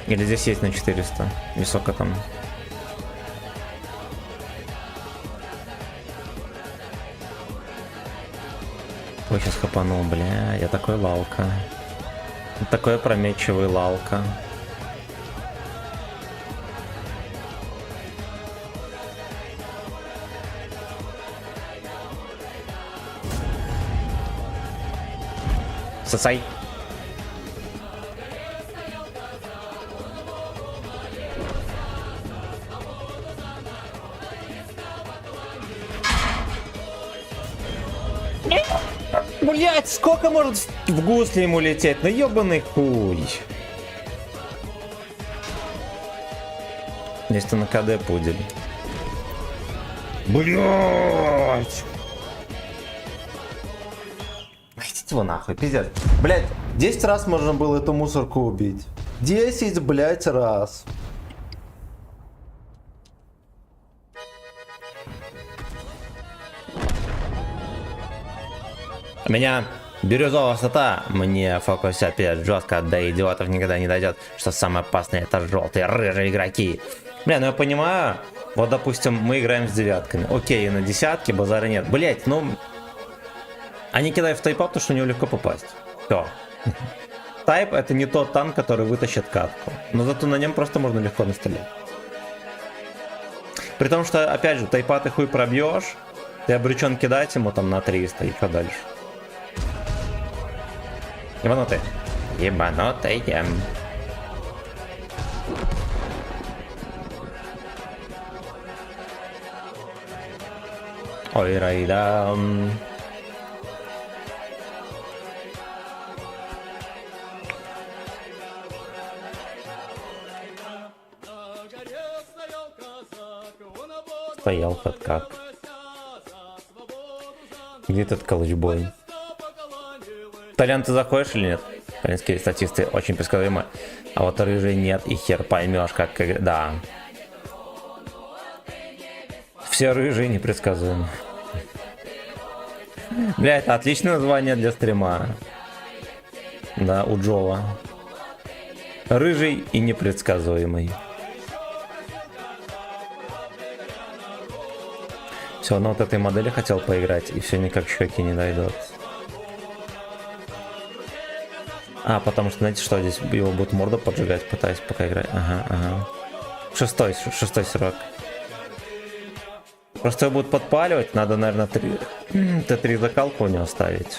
[SPEAKER 1] Или здесь есть на 400. Высоко там. Ой, сейчас хапанул, бля. Я такой лалка. Такой опрометчивый лалка. Сосай. Блять, сколько может в гусли ему лететь? Ну ебаный хуй. Если на КД пудель. Блять. Идите его нахуй, пиздец.
[SPEAKER 2] Блять, 10 раз можно было эту мусорку убить. 10, блять, раз.
[SPEAKER 1] У меня бирюзовая высота, мне фокус опять жестко, до идиотов никогда не дойдет. Что самое опасное, это желтые, рыжие игроки. Бля, ну я понимаю, вот допустим, мы играем с девятками. Окей, на десятке базара нет. Блять, ну... Они кидают в тайпа, потому что у него легко попасть. Все. Тайп это не тот танк, который вытащит катку. Но зато на нем просто можно легко настрелять. При том, что, опять же, тайпа ты хуй пробьешь, ты обречен кидать ему там на 300 и что дальше. Ебанутый. Ебанутый. Ой, райда. Стоял подкат. Где этот колледжбой? Толян, ты заходишь или нет? Толенские статисты очень предсказуемы. А вот рыжий нет, и хер поймешь, как... Да. Все рыжие непредсказуемы. Бля, это отличное название для стрима. Да, у Джова. Рыжий и непредсказуемый. Все, на вот этой модели хотел поиграть, и все никак щеки не дойдут. А, потому что, знаете что, здесь его будут морду поджигать, пытаясь пока играть. Ага, ага. Шестой срок. Просто его будут подпаливать, надо, наверное, Т3 закалку у него ставить.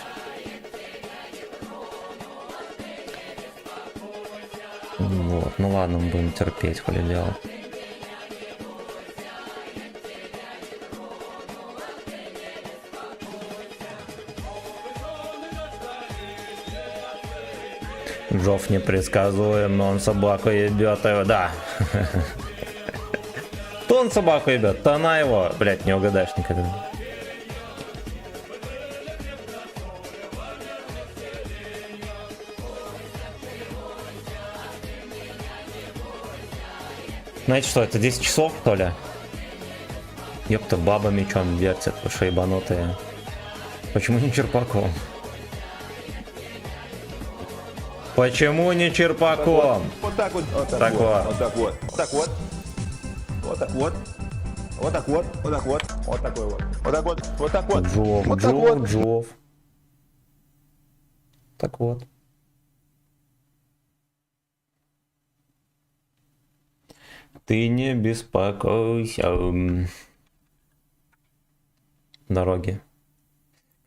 [SPEAKER 1] Вот, ну ладно, мы будем терпеть, хули делать. Джофф непредсказуем, но он собаку ебет его, да. То он собаку ебет, то она его, блять, не угадаешь никогда. Знаете что, это 10 часов, что ли? Ёпта, баба мечом вертит, вы что, ебанутые. Почему не Черпаком? Почему не Черпаком?
[SPEAKER 2] Вот так вот. Вот так
[SPEAKER 1] Так
[SPEAKER 2] вот.
[SPEAKER 1] вот.
[SPEAKER 2] Вот так вот. Вот так вот. Вот так вот. Вот так вот. Вот так вот. Вот такой вот. Вот так вот. Вот так вот.
[SPEAKER 1] Джов,
[SPEAKER 2] Вот так
[SPEAKER 1] Джов,
[SPEAKER 2] вот.
[SPEAKER 1] Джов. Так вот. Ты не беспокойся. Дороги.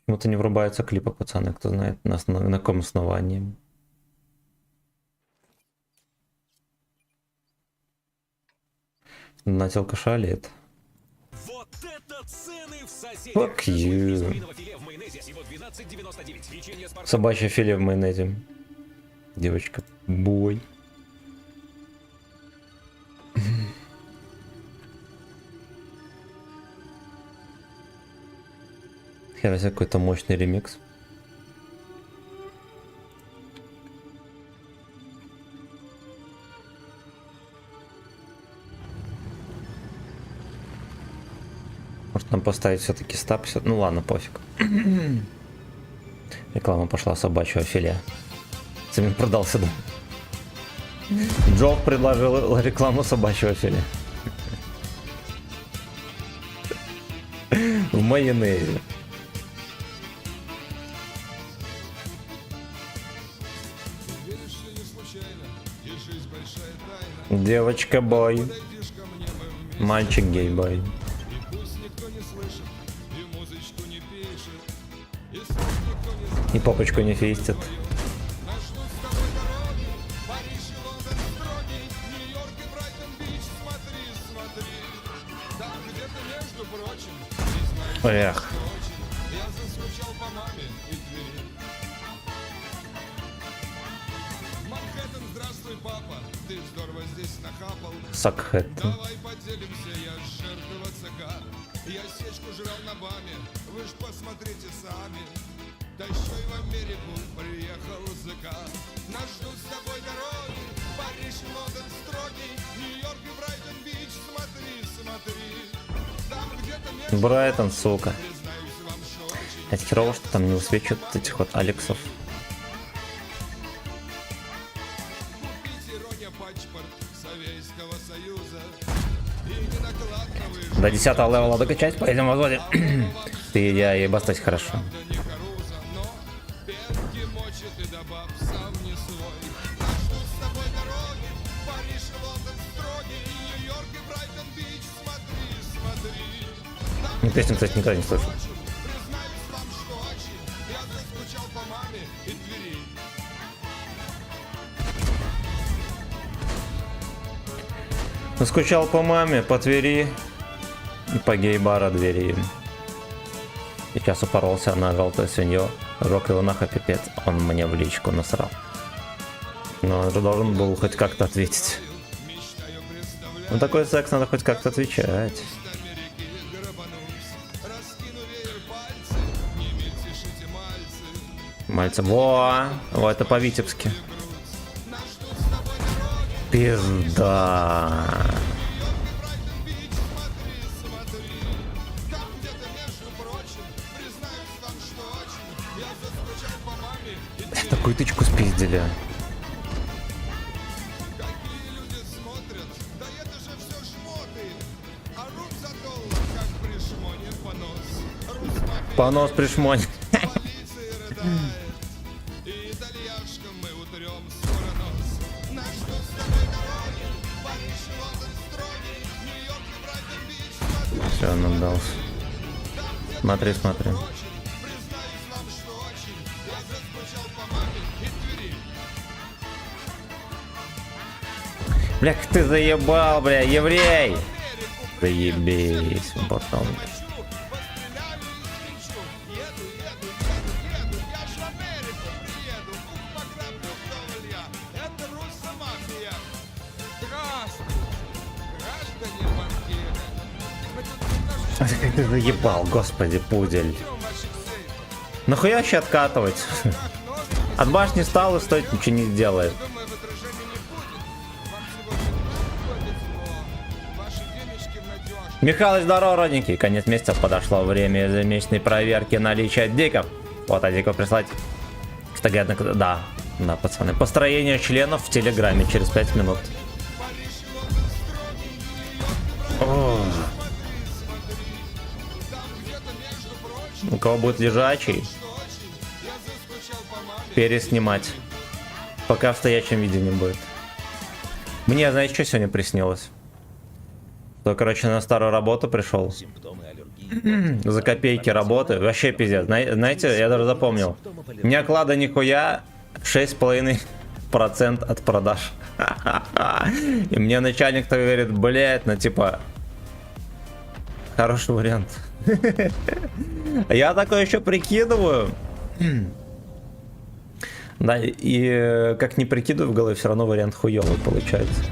[SPEAKER 1] Почему-то не врубаются клипы, пацаны, кто знает, на каком основании. Нателка шалит.
[SPEAKER 7] Вот это цены в соседях.
[SPEAKER 1] Fuck you.
[SPEAKER 7] Свиного филе в майонезе всего 12,99. Печенье с
[SPEAKER 1] Собачье филе в майонезе. Девочка, бой. Хера себе, какой-то мощный ремикс. Может, там поставить все-таки 150. Ну ладно, пофиг. Реклама пошла собачьего филе. Цемент продался, да. Джок предложил рекламу собачьего филе. В майонезе. Девочка бой. Мальчик гей бой. И попочку не фистит. Эх.
[SPEAKER 6] Здравствуй, папа, ты здорово здесь нахапал.
[SPEAKER 1] Сакхэттен.
[SPEAKER 6] Давай поделимся, я жертва ЦК. Я сечку жрал на баме, вы ж посмотрите сами. Да еще и в Америку приехал ЗК. Нас ждут с тобой дороги, Париж, Лондон строгий, Нью-Йорк и Брайтон-Бич, смотри, смотри. Там где-то между,
[SPEAKER 1] Брайтон, сука.
[SPEAKER 6] признаюсь вам, что очень.
[SPEAKER 1] Это херово, что там не высвечивают этих вот Алексов.
[SPEAKER 6] Купите Роня паспорт Советского Союза. И не накладно вы
[SPEAKER 1] До 10 левела докачать, поедем в возводе. Ты, я и бастать хорошо.
[SPEAKER 6] не Каруза, но пенки мочит и добав сам не свой. Нас ждут с тобой дороги, Париж, Лондон строгий, Нью-Йорк и Брайтон-Бич, смотри, смотри.
[SPEAKER 1] Песню, кстати, никогда не слышал.
[SPEAKER 6] Признаюсь вам, что очень, я заскучал по маме и Твери.
[SPEAKER 1] Скучал по маме, по Твери и по гей-бара двери. Сейчас упоролся на желтую свинью. Рок его нахуй пипец. Он мне в личку насрал. Но он же должен был хоть как-то ответить.
[SPEAKER 6] Мечтаю представлять,
[SPEAKER 1] Ну такой секс надо хоть как-то отвечать.
[SPEAKER 6] Америки грабанусь. Раскину веер пальцы, не мельтешите мальцы.
[SPEAKER 1] Мальца. Во, это по-витебски.
[SPEAKER 6] Нас ждут с тобой дороги,
[SPEAKER 1] Пизда.
[SPEAKER 6] Брайтон-Бич, смотри, смотри. Там где-то между прочим, признаюсь вам, что очень, я заскучал по маме и Твери.
[SPEAKER 1] Такую тычку спиздили.
[SPEAKER 6] Какие люди смотрят, да это же все шмоты. А руб за доллар, как при шмоне понос. Русмафия
[SPEAKER 1] Понос пришмонь.
[SPEAKER 6] полиции рыдает. И итальяшкам мы утрем скоро нос. Нас ждут с тобой дороги, Париж, Лондон строгий, Нью-Йорк и Брайтон-Бич, смотри,
[SPEAKER 1] Все, он отдался. Смотри, смотри.
[SPEAKER 6] признаюсь вам, что очень, я заскучал по маме и Твери.
[SPEAKER 1] Бля, как ты заебал, бля, еврей! Заебись, потом.
[SPEAKER 6] Постреляю и свечу. Еду, я ж в Америку приеду. Ух, пограблю вдоволь я. Это руссо-мафия. Здравствуйте, граждане банкиры. Мы тут немножечко
[SPEAKER 1] Как ты заебал, господи, пудель.
[SPEAKER 6] берем ваших сейфов.
[SPEAKER 1] Нахуя вообще откатывать?
[SPEAKER 6] Как нож,
[SPEAKER 1] От башни стал и стоит, ничего не сделает.
[SPEAKER 6] думаю, возражений не будет. Вам сегодня не уходит, но ваши денежки в надежь.
[SPEAKER 1] Михалыч, здорово, родненький. Конец месяца подошло время ежемесячной проверки наличия диков. Вот, а диков прислать. Кстати, да, пацаны. Построение членов в Телеграме через 5 минут. О. У кого будет лежачий, переснимать. Пока в стоячем виде не будет. Мне, знаете, что сегодня приснилось? То, короче, на старую работу пришел. За копейки работы. Вообще пиздец. Знаете, я даже запомнил. Ни оклада, нихуя. 6,5% от продаж. И мне начальник так говорит, блять, ну типа... Хороший вариант. Я такое еще прикидываю. Да, и как не прикидываю в голове, все равно вариант хуёвый получается.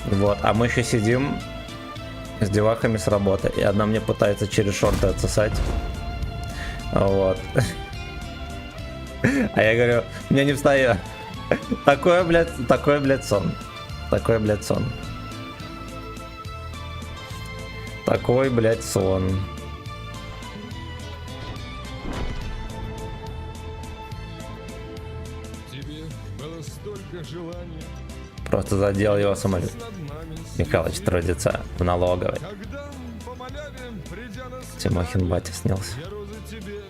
[SPEAKER 1] Вот, а мы еще сидим с девахами с работы, и одна мне пытается через шорты отсосать. Вот. А я говорю, мне не встает. Такой, блядь, сон. Такой, блядь, сон. Такой, блядь, сон.
[SPEAKER 6] Тебе было столько желания.
[SPEAKER 1] Просто задел его самолет.
[SPEAKER 6] Над нами
[SPEAKER 1] Михалыч трудится в налоговой.
[SPEAKER 6] когда помоляли, придя на свидание,
[SPEAKER 1] Тимохин батя снился.
[SPEAKER 6] я розы тебе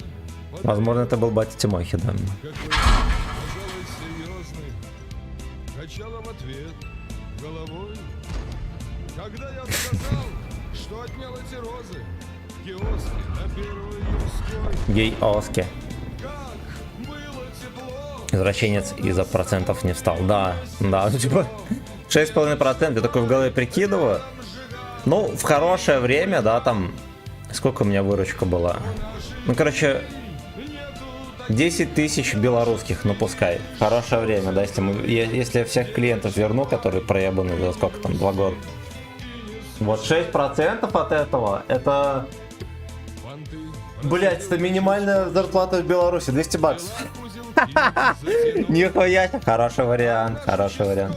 [SPEAKER 1] Возможно, это был батя Тимохи, да.
[SPEAKER 6] какой, казалось, серьезный, качала в ответ головой. Когда я сказал, что отнял эти розы в киоске на первой Юрской,
[SPEAKER 1] Гей Оски.
[SPEAKER 6] как было тепло.
[SPEAKER 1] Извращенец из-за процентов не встал. Да, да, ну типа 6,5%. Я такой в голове прикидываю. Ну, в хорошее время, да, там... Сколько у меня выручка была? Ну, короче, 10 тысяч белорусских, ну пускай. Хорошее время, да, если я всех клиентов верну, которые проебаны за сколько там, 2 года. Вот 6% от этого, это... Блять, это минимальная зарплата в Беларуси, 200 баксов. Нихуя себе. Хороший вариант, хороший вариант.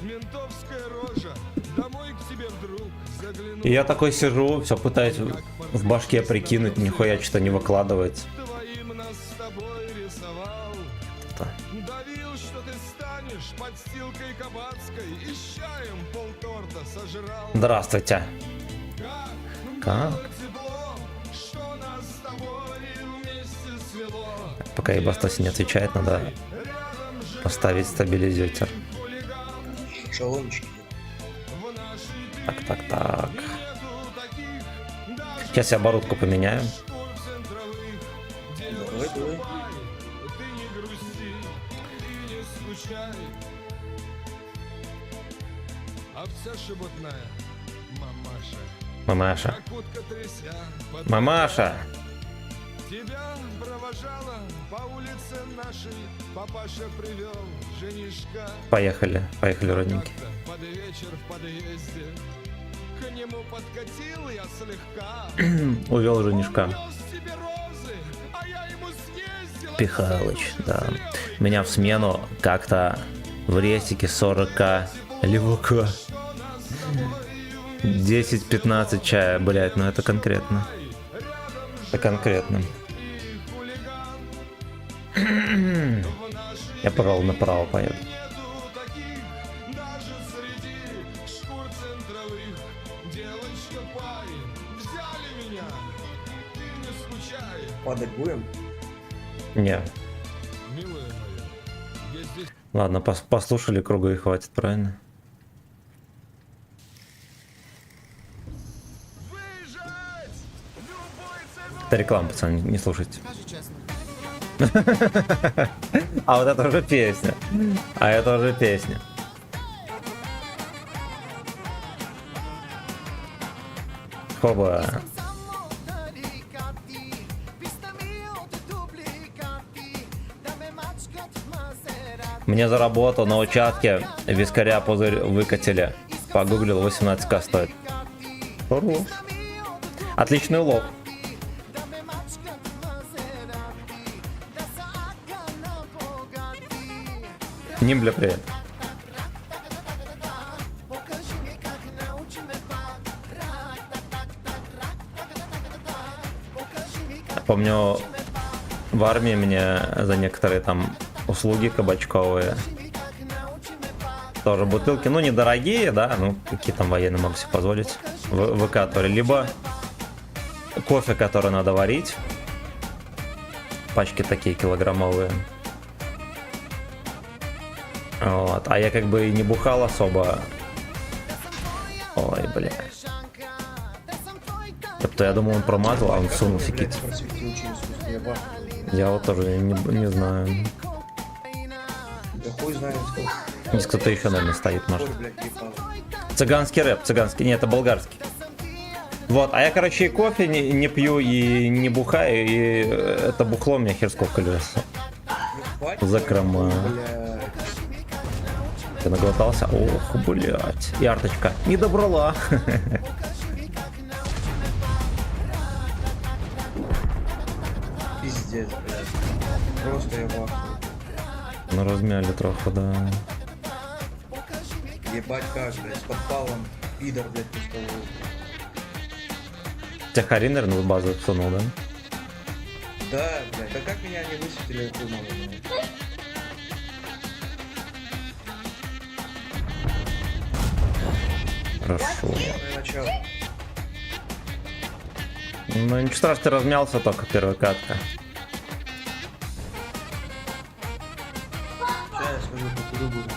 [SPEAKER 6] Ментовская рожа, домой к тебе вдруг заглянул.
[SPEAKER 1] И я такой сижу, все пытаюсь в башке прикинуть, нихуя что-то не выкладывается.
[SPEAKER 6] Твоим нас с тобой рисовал.
[SPEAKER 1] Это.
[SPEAKER 6] Давил, что ты станешь подстилкой кабацкой и с чаем полторта сожрал.
[SPEAKER 1] Здравствуйте. Как?
[SPEAKER 6] Было тепло, что нас с тобой вместе свело.
[SPEAKER 1] Пока Ебастоси не отвечает, надо поставить стабилизатор.
[SPEAKER 8] Шаломчики.
[SPEAKER 1] Так, так, так. Сейчас я оборудку поменяю.
[SPEAKER 8] Давай, давай.
[SPEAKER 6] Ты не грусти и не скучай. Овца шебутная, мамаша,
[SPEAKER 1] Мамаша.
[SPEAKER 6] как утка тряся под
[SPEAKER 1] Мамаша.
[SPEAKER 6] тебя провожала по улице нашей. Папаша привел женишка.
[SPEAKER 1] Поехали, поехали, родненькие.
[SPEAKER 6] Как-то под вечер в подъезде к нему подкатил я слегка.
[SPEAKER 1] Увел женишка.
[SPEAKER 6] Нес себе розы, а я ему съездила.
[SPEAKER 1] Пихалыч, да. Меня в смену как-то в рейсике 40к левука. 10-15 чая, блять, ну это конкретно. Это конкретно. Я, пожалуй, направо поеду.
[SPEAKER 6] Нету таких даже среди шкур центровых. Девочка парень, взяли меня. Ты не скучай,
[SPEAKER 8] Падать будем?
[SPEAKER 1] Не.
[SPEAKER 6] милая моя. Я здесь
[SPEAKER 1] Ладно, послушали круга и хватит, правильно?
[SPEAKER 6] выезжать! Любой ценой!
[SPEAKER 1] Это реклама, пацаны, не слушайте. А вот это уже песня. А это уже песня. Хоба. Мне за работу на участке вискаря пузырь выкатили. Погуглил, 18к стоит. Хорош. Отличный улов. Нимбля, привет. Помню, в армии мне за некоторые там услуги кабачковые тоже бутылки, ну недорогие, да, ну какие там военные могут себе позволить, выкатывали. Либо кофе, который надо варить, пачки такие килограммовые. Вот. А я как бы и не бухал особо. Ой, бля. Тобто я думал, он промазал, а он сунулся какие-то.
[SPEAKER 8] Просвети очень искусство, я бахну.
[SPEAKER 1] Я вот тоже не знаю.
[SPEAKER 8] Да хуй знает, сколько.
[SPEAKER 1] Здесь кто-то еще, наверное, стоит, может.
[SPEAKER 8] Ой, блядь, ебало.
[SPEAKER 1] Цыганский рэп, цыганский. Нет, это болгарский. Вот, а я, короче, и кофе не пью, и не бухаю, и это бухло у меня хер сколько лежит.
[SPEAKER 8] Ебать,
[SPEAKER 1] Закрома.
[SPEAKER 8] блядь.
[SPEAKER 1] Ты наглотался? Ох, блядь. И арточка не добрала.
[SPEAKER 8] Пиздец, блядь. Просто я бахну.
[SPEAKER 1] Ну, размяли трохи, да.
[SPEAKER 8] Ебать как, блядь, с подпалом. Пидор, блядь, пустовой.
[SPEAKER 1] Тебя Харин, наверное, в базу сунул, да?
[SPEAKER 8] Да, блядь, да как меня не высветили, эту маму, блядь.
[SPEAKER 1] Хорошо.
[SPEAKER 8] Самое начало.
[SPEAKER 1] Ну ничего страшного, ты размялся только первая катка.
[SPEAKER 8] Сейчас я схожу, покурю буду.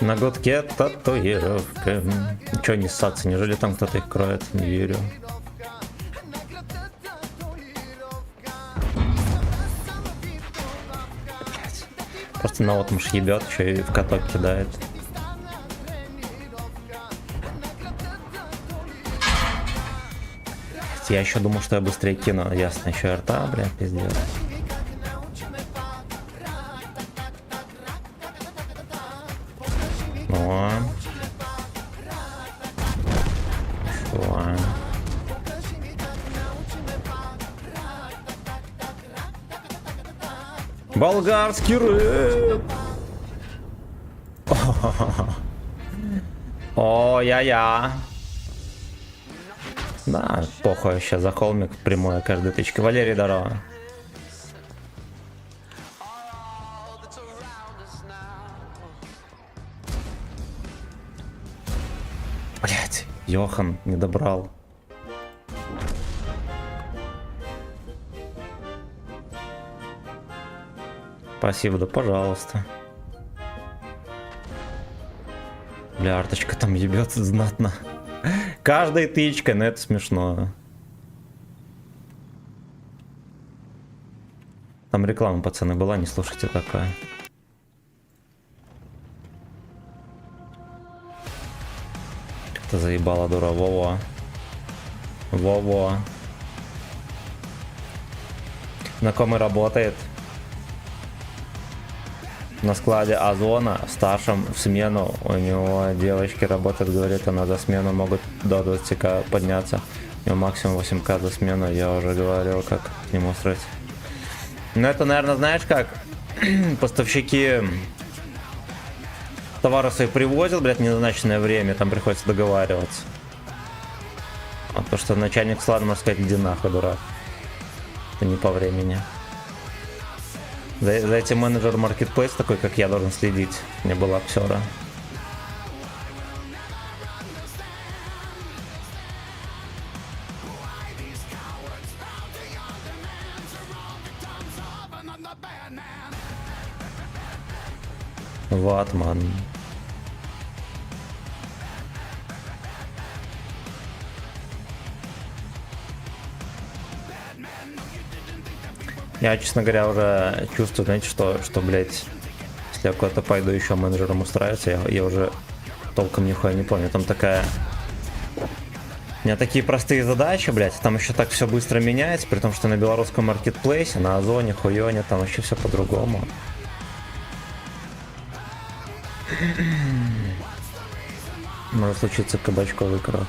[SPEAKER 1] На грудке татуировка. Чё не ссаться, неужели там кто-то их кроет? Не верю. Просто на отмуж ебет, еще и в каток кидает. Я еще думал, что я быстрее кину. Ясно, еще рта, бля, пиздец. О. Что? Болгарский рэп. О, я. Да, похуй, сейчас за холмик прямое каждой тычки. Валерий, здорово. Блять, Йохан не добрал. Спасибо, да пожалуйста. Бля, арточка там ебется знатно. Каждой тычкой, но это смешно. Там реклама, пацаны, была, не слушайте такое. Ты заебала, дура, Во-во. Во-во. Знакомый работает на складе Озона, старшим в смену. У него девочки работают, говорит, она за смену могут до 20к подняться. У него максимум 8к за смену. Я уже говорил, как к нему устроить. Ну это, наверное, знаешь как? Поставщики товары свои привозят, блядь, в незначительное время, там приходится договариваться. А то, что начальник склада, можно сказать, иди нахуй, дурак. Это не по времени. За этим менеджер маркетплейс такой, как я, должен следить. Не было обсера. Ватман. Я, честно говоря, уже чувствую, знаете, что блядь, если я куда-то пойду еще менеджером устраиваться, я уже толком нихуя не помню. Там такая... У меня такие простые задачи, блядь, там еще так все быстро меняется, при том, что на белорусском маркетплейсе, на Озоне, Хуёне, там вообще все по-другому. Может случиться кабачковый крах.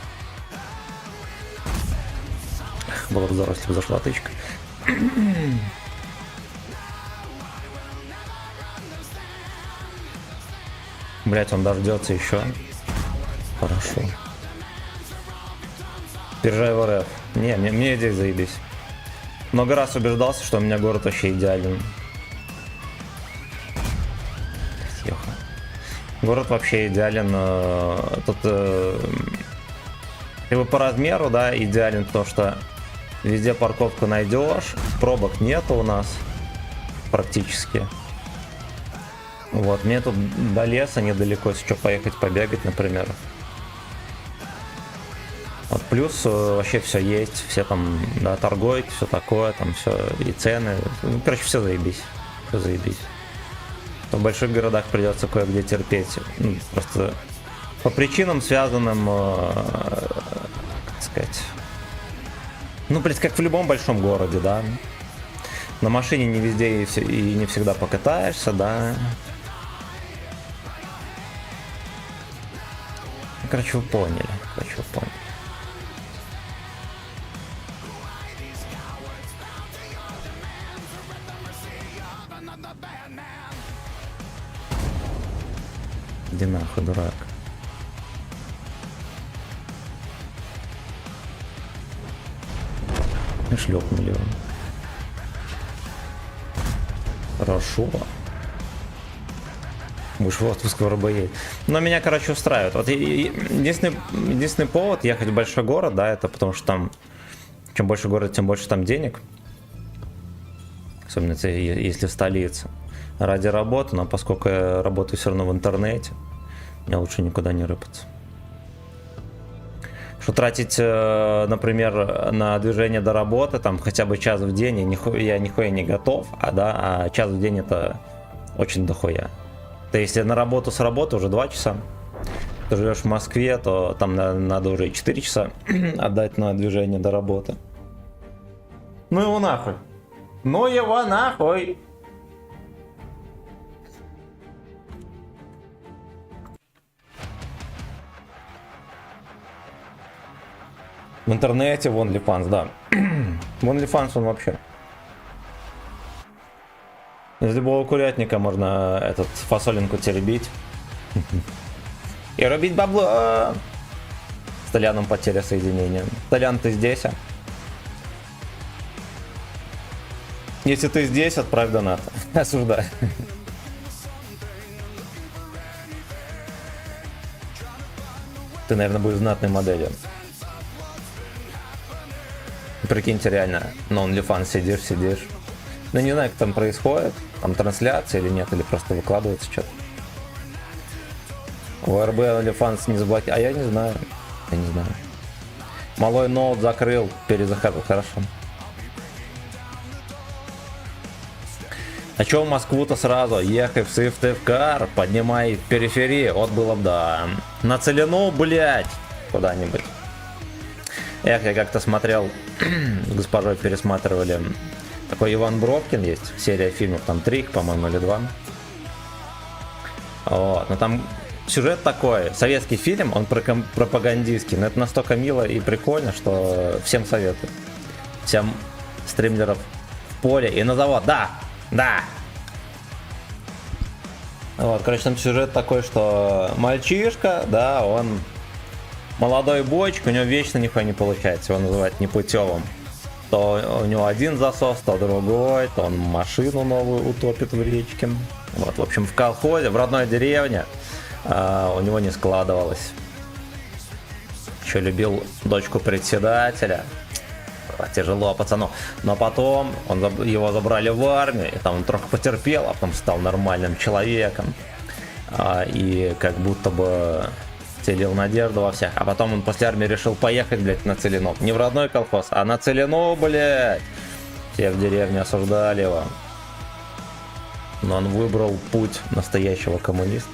[SPEAKER 1] Было бы здорово, если бы зашла тычка. Блять, он дождется еще. Хорошо. Переезжай в РФ. Не, мне здесь заебись. Много раз убеждался, что у меня город вообще идеален. Ёха. Город вообще идеален. Тут либо по размеру, да, идеален, потому что везде парковку найдешь, пробок нету у нас практически. Вот, мне тут до леса недалеко, если что, поехать побегать, например. Вот, плюс вообще все есть, все там, да, торгуют, все такое, там все, и цены. Ну, короче, все заебись. Все заебись. В больших городах придется кое-где терпеть. Ну, просто по причинам, связанным, как сказать, ну, блядь, как в любом большом городе, да. На машине не везде и не всегда покатаешься, да. Короче, вы поняли. Иди нахуй, дурак. И шлепнули его. Хорошо. Будешь в отпуск в РБЕ. Но меня, короче, устраивает. Вот единственный повод ехать в большой город, да, это потому что там чем больше город, тем больше там денег. Особенно если в столице. Ради работы, но поскольку я работаю все равно в интернете, мне лучше никуда не рыпаться. Что тратить, например, на движение до работы, там хотя бы час в день, я нихуя не готов, а час в день это очень дохуя. То если на работу с работы уже 2 часа, ты живешь в Москве, то там надо уже 4 часа отдать на движение до работы. Ну его нахуй. Ну его нахуй. В интернете, в OnlyFans, да. В OnlyFans он вообще. Из любого курятника можно этот фасолинку теребить. И рубить бабло. С Толяном потеря соединения. Толян, ты здесь? Если ты здесь, отправь донат. Осуждаю. Ты, наверное, будешь знатной моделью. Прикиньте, реально, на OnlyFans сидишь. Ну, не знаю, как там происходит. Там трансляция или нет, или просто выкладывается что-то. В РБ OnlyFans не заблокировал. А я не знаю. Малой ноут закрыл, перезахожу, хорошо. А чё в Москву-то сразу? Ехай в Сыктывкар, поднимай периферии, вот было бы да. На Целину, блять, куда-нибудь. Эх, я как-то смотрел, с госпожой пересматривали, такой Иван Бровкин есть, серия фильмов, там 3, по-моему, или 2. Вот, но там сюжет такой, советский фильм, он пропагандистский, но это настолько мило и прикольно, что всем советую. Всем стримлеров в поле и на завод, да! Вот, короче, там сюжет такой, что мальчишка, да, он молодой бочка, у него вечно нихуя не получается, его называют непутевым. То у него один засос, то другой, то он машину новую утопит в речке. Вот, в общем, в колхозе, в родной деревне у него не складывалось. Еще любил дочку председателя. Тяжело пацану. Но потом его забрали в армию, и там он трохи потерпел, а потом стал нормальным человеком. И как будто бы целил надежду во всех. А потом он после армии решил поехать, блядь, на Целину. Не в родной колхоз, а на Целину, блядь. Все в деревне осуждали его. Но он выбрал путь настоящего коммуниста.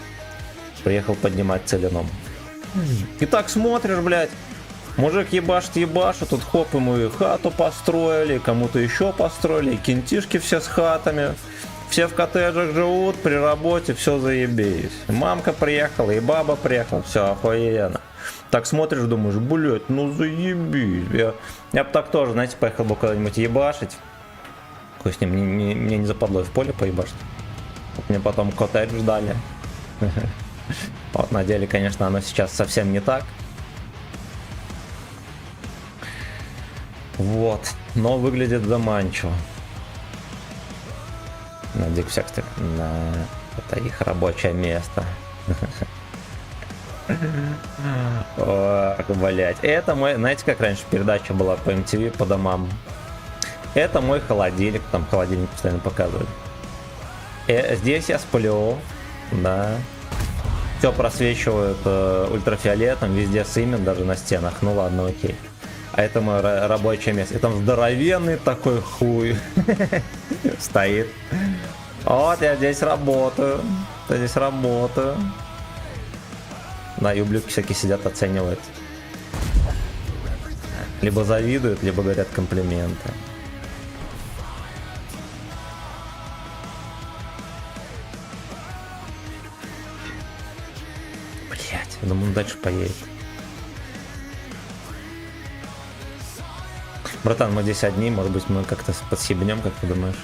[SPEAKER 1] Приехал поднимать Целину. И так смотришь, блядь. Мужик ебашит, тут хоп, ему и хату построили, кому-то еще построили, и кентишки все с хатами. Все в коттеджах живут, при работе, все заебись. Мамка приехала, и баба приехала, все охуенно. Так смотришь, думаешь, блять, ну заебись. Я бы так тоже, знаете, поехал бы куда-нибудь ебашить. Хуй с ним, мне не западло в поле поебашить. Вот мне потом коттедж дали. Вот на деле, конечно, оно сейчас совсем не так. Вот, но выглядит заманчиво. На Диксекте, это их рабочее место. Ох, блять. Это мой, знаете, как раньше передача была по MTV по домам. Это мой холодильник, там холодильник постоянно показывают. Здесь я сплю, да. Все просвечивают ультрафиолетом, везде сымет, даже на стенах. Ну ладно, окей. А это мое рабочее место. И там здоровенный такой хуй стоит. Вот я здесь работаю. Да, и ублюдки всякие сидят, оценивают. Либо завидуют, либо говорят комплименты. Блять, я думаю, он дальше поедет. Братан, мы здесь одни, может быть, мы как-то подсебнем, как ты думаешь?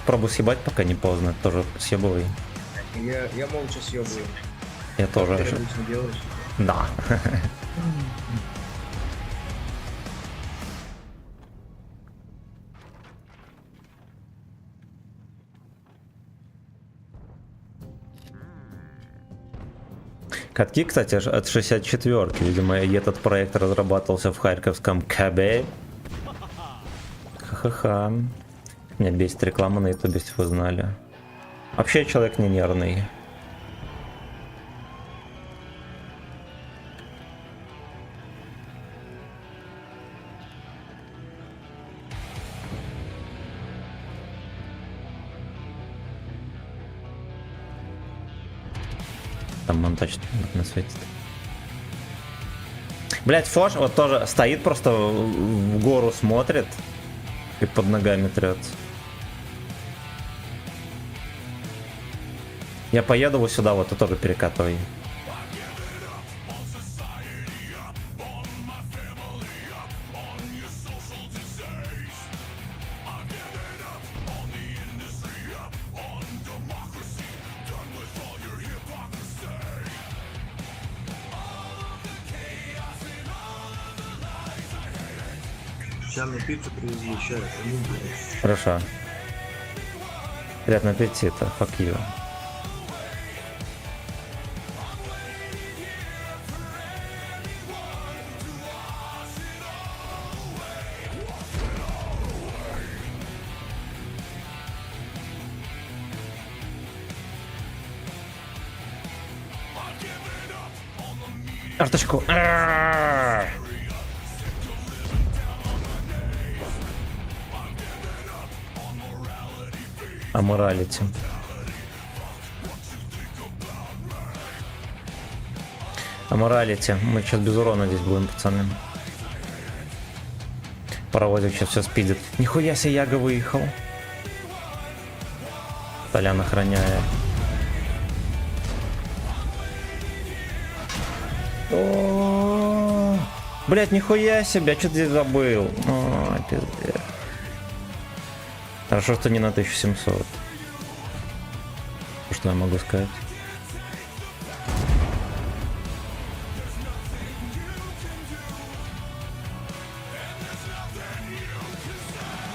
[SPEAKER 1] Пробуй съебать, пока не поздно. Тоже съебывай.
[SPEAKER 8] Я молча съебываю.
[SPEAKER 1] Я тоже.
[SPEAKER 8] Ты обычно делаешь.
[SPEAKER 1] Да. Катки, кстати, от 64-ки. Видимо, и этот проект разрабатывался в харьковском КБ. Ха-ха-ха. Меня бесит реклама на ютубе, если вы знали. Вообще я человек не нервный. Там монтаж на светит. Блять, Фош вот тоже стоит просто в гору смотрит и под ногами трется. Я поеду вот сюда, вот, и тоже перекатывай.
[SPEAKER 8] Сейчас мне пиццу привезли, сейчас.
[SPEAKER 1] Хорошо. Приятного аппетита, fuck you. Арточку. Аморалити. Аморалити. Мы сейчас без урона здесь будем, пацаны. Паровозик сейчас все спидит. Нихуя себе, Яга выехал. Толян охраняет. О, блять, нихуя себе, что ты здесь забыл? О, пиздец. Хорошо, что не на 1700. Что я могу сказать?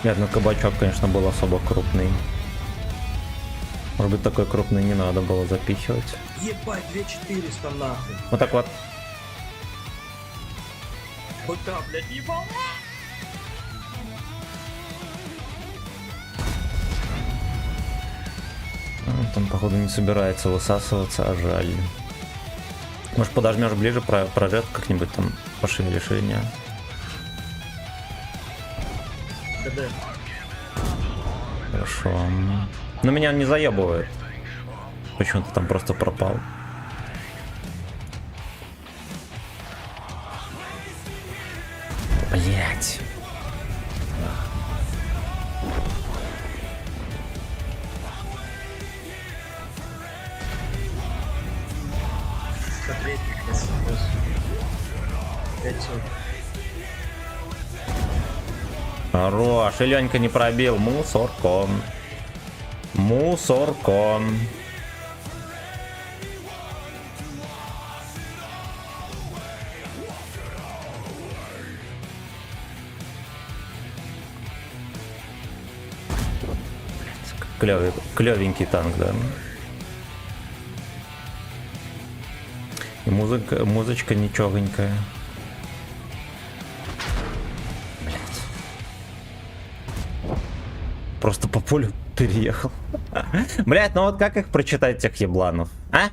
[SPEAKER 1] Нет, ну кабачок, конечно, был особо крупный. Может быть, такой крупный не надо было запихивать.
[SPEAKER 8] Ебать, 2400 нахуй.
[SPEAKER 1] Вот так вот.
[SPEAKER 8] Вот так, блядь, ебал.
[SPEAKER 1] Там, походу, не собирается высасываться, а жаль. Может, подожмешь ближе, прожет как-нибудь там пошевелишь или нет?
[SPEAKER 8] КД.
[SPEAKER 1] Хорошо. Но меня он не заебывает. Почему-то там просто пропал. Блять.
[SPEAKER 8] Смотреть, 500.
[SPEAKER 1] Хорош. И Ленька не пробил. Мусорком. Мусорком. Клевенький танк, да. И музычка ничегонькая. Блять. Просто по полю переехал. Блять, ну вот как их прочитать, тех ебланов? А?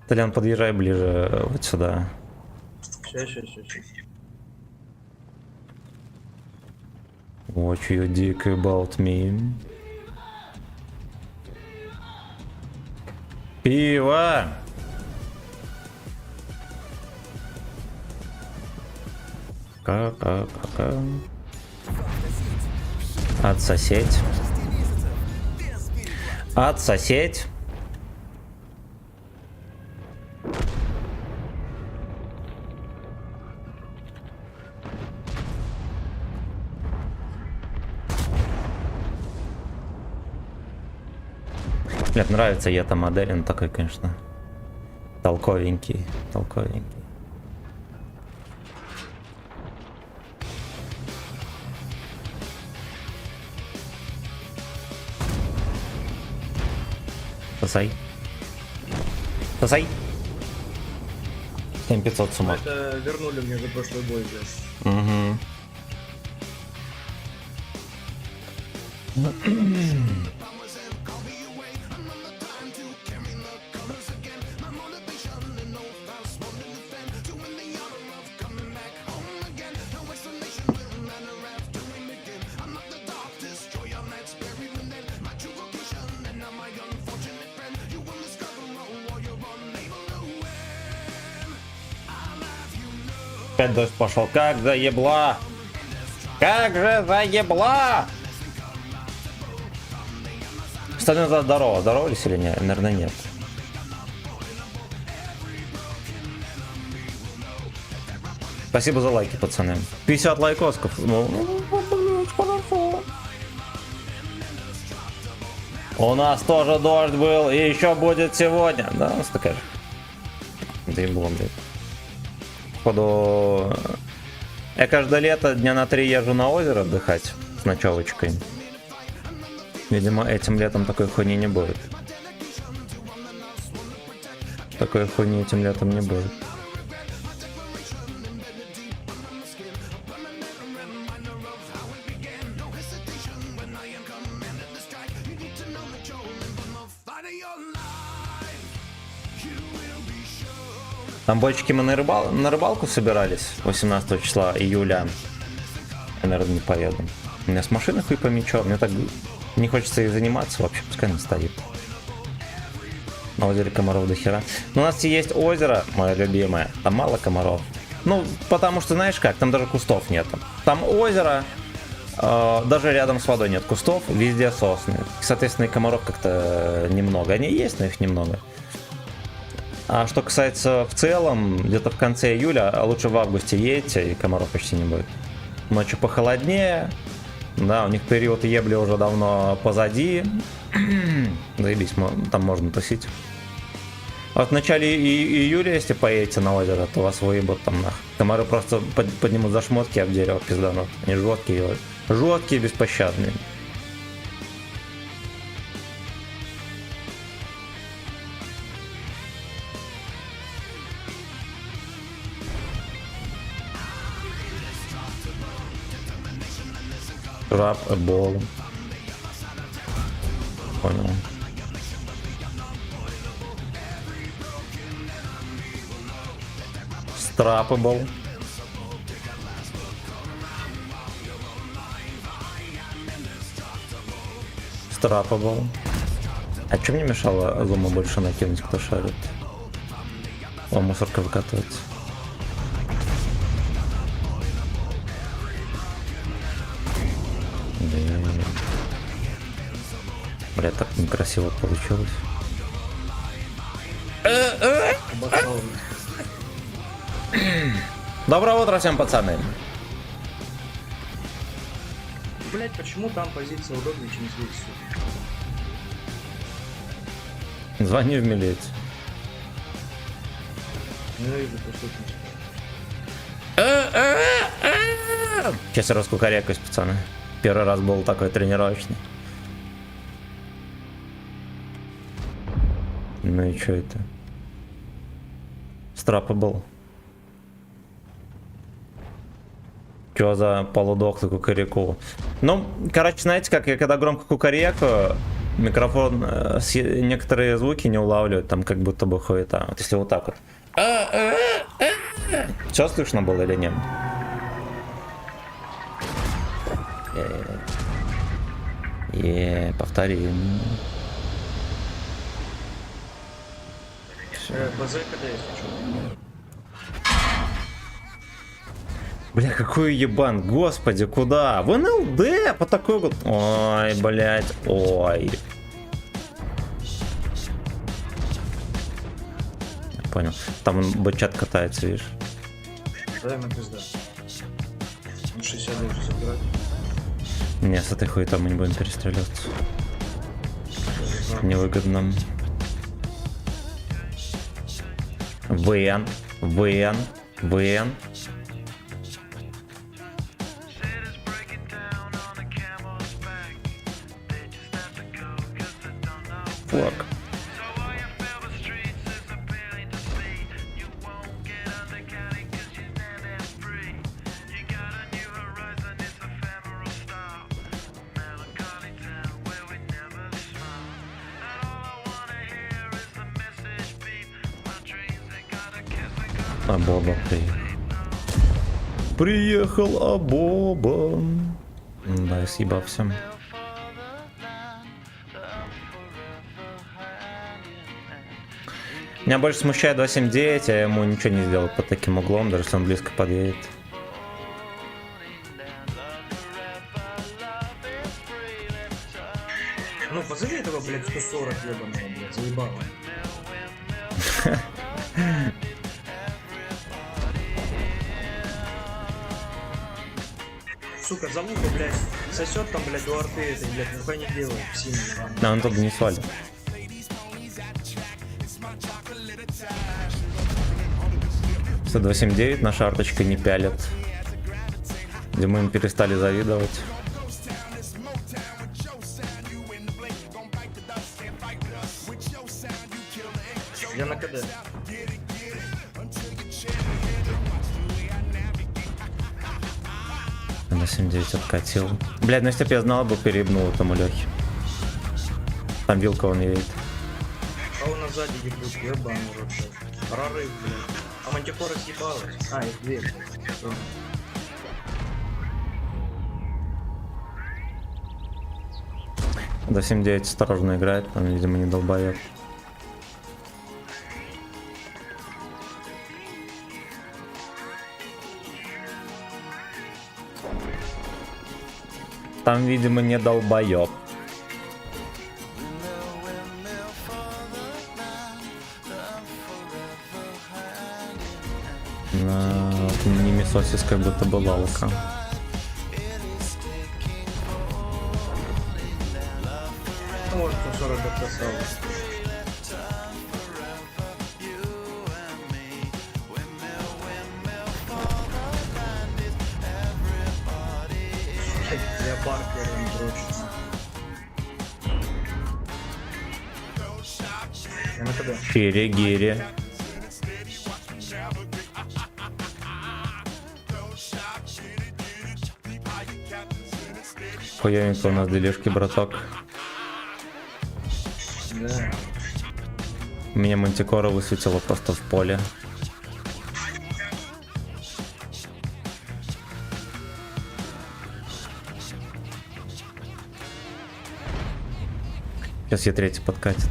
[SPEAKER 1] Толян, подъезжай ближе вот сюда.
[SPEAKER 8] Сейчас.
[SPEAKER 1] What you dick about me? Пиво! Ка-ка-ка-ка. Отсосеть. Отсосеть. Мне нравится Ета модель, он такой, конечно, толковенький, толковенький. Сосай. Сосай. 7500 сумок.
[SPEAKER 8] Это вернули мне за прошлый бой, блядь.
[SPEAKER 1] Угу. Опять дождь пошел. Как заебла! Как же заебла! Остальные здорово. Здоровались или нет? Наверное, нет. Спасибо за лайки, пацаны. 50 лайкосков. Ну, хорошо. У нас тоже дождь был, и еще будет сегодня. Да, у нас такая же. Да и было, блядь. Походу, я каждое лето дня на 3 езжу на озеро отдыхать с ночевочкой. Видимо, этим летом такой хуйни не будет. Такой хуйни этим летом не будет. Там бочки мы на рыбалку собирались 18 числа июля. Я, наверное, не поеду. У меня с машины хуй помечу. Мне так не хочется и заниматься вообще. Пускай она стоит. На озере комаров до хера. Но у нас есть озеро, мое любимое. Там мало комаров. Ну, потому что, знаешь как, там даже кустов нет. Там озеро, даже рядом с водой нет кустов, везде сосны. Соответственно, и комаров как-то немного. Они есть, но их немного. А что касается в целом, где-то в конце июля, а лучше в августе едьте, и комаров почти не будет. Ночью похолоднее, да, у них период ебли уже давно позади. Заебись, там можно тусить. А в начале июля, если поедете на озеро, то вас выебут там нах. Комары просто поднимут за шмотки, об дерево пизданут. Они жесткие, беспощадные. Раб, бол. Понял. Страпабл. Страпабл. А что мне мешало зума больше накинуть, кто шарит? О, мусорка выкатывается. Бля, так некрасиво получилось. Доброе утро всем, пацаны.
[SPEAKER 8] Блять, почему там позиция удобнее, чем здесь?
[SPEAKER 1] Звони в милицию.
[SPEAKER 8] Ну и запустить.
[SPEAKER 1] Сейчас я раскукарекаюсь, пацаны. Первый раз был такой тренировочный. Ну и что это? Страпа был. Чё за полудохлый кукареку? Ну, короче, знаете как, я когда громко кукарекаю, микрофон некоторые звуки не улавливает, там как будто бы хуета. Вот если вот так вот. Все слышно было или нет? Повторим.
[SPEAKER 8] БЗ когда есть, что?
[SPEAKER 1] Бля, какой ебан, господи, куда? В НЛД по такой вот. Ой, блять, ой. Я понял. Там бычат катается, видишь.
[SPEAKER 8] Да, ему пизда. 60 лучше забирать.
[SPEAKER 1] Не, с этой хуетой мы не будем перестреливаться. невыгодно. ВН, ВН, ВН. Флаг. А Боба приехал. Приехал Абоба. Да, я съебался. Меня больше смущает 279, а я ему ничего не сделал под таким углом, даже если он близко подъедет.
[SPEAKER 8] Ну, позови этого, блядь, 140 ебаного, блядь, заебало. Сука, залупа, блядь, сосет там, блядь, у арты этой, блядь, нихуя не делает, синий.
[SPEAKER 1] А он тут не свалит. С 279 наша арточка не пялит. Где мы им перестали завидовать.
[SPEAKER 8] Я на КД.
[SPEAKER 1] На 79 откатил. Блядь, ну если бы я знал, бы переебнул этому Лехе. Там вилка он едет.
[SPEAKER 8] А у нас сзади ебут, ебаный рот, блядь. Прорыв, блядь. А мантикора съебалась. А, их дверь. Понял.
[SPEAKER 1] До 7-9 осторожно играет, там, видимо, не долбоёб. Там, видимо, не долбоёб. На немесосис как будто была лука.
[SPEAKER 8] Ну, может, 140 отсосалось. Я Баркер, он дрочится. Я на КД.
[SPEAKER 1] Шире-гири. Хуёвенько у нас делишки, браток.
[SPEAKER 8] Да.
[SPEAKER 1] Меня мантикора высветила просто в поле. Сейчас я третий подкатит.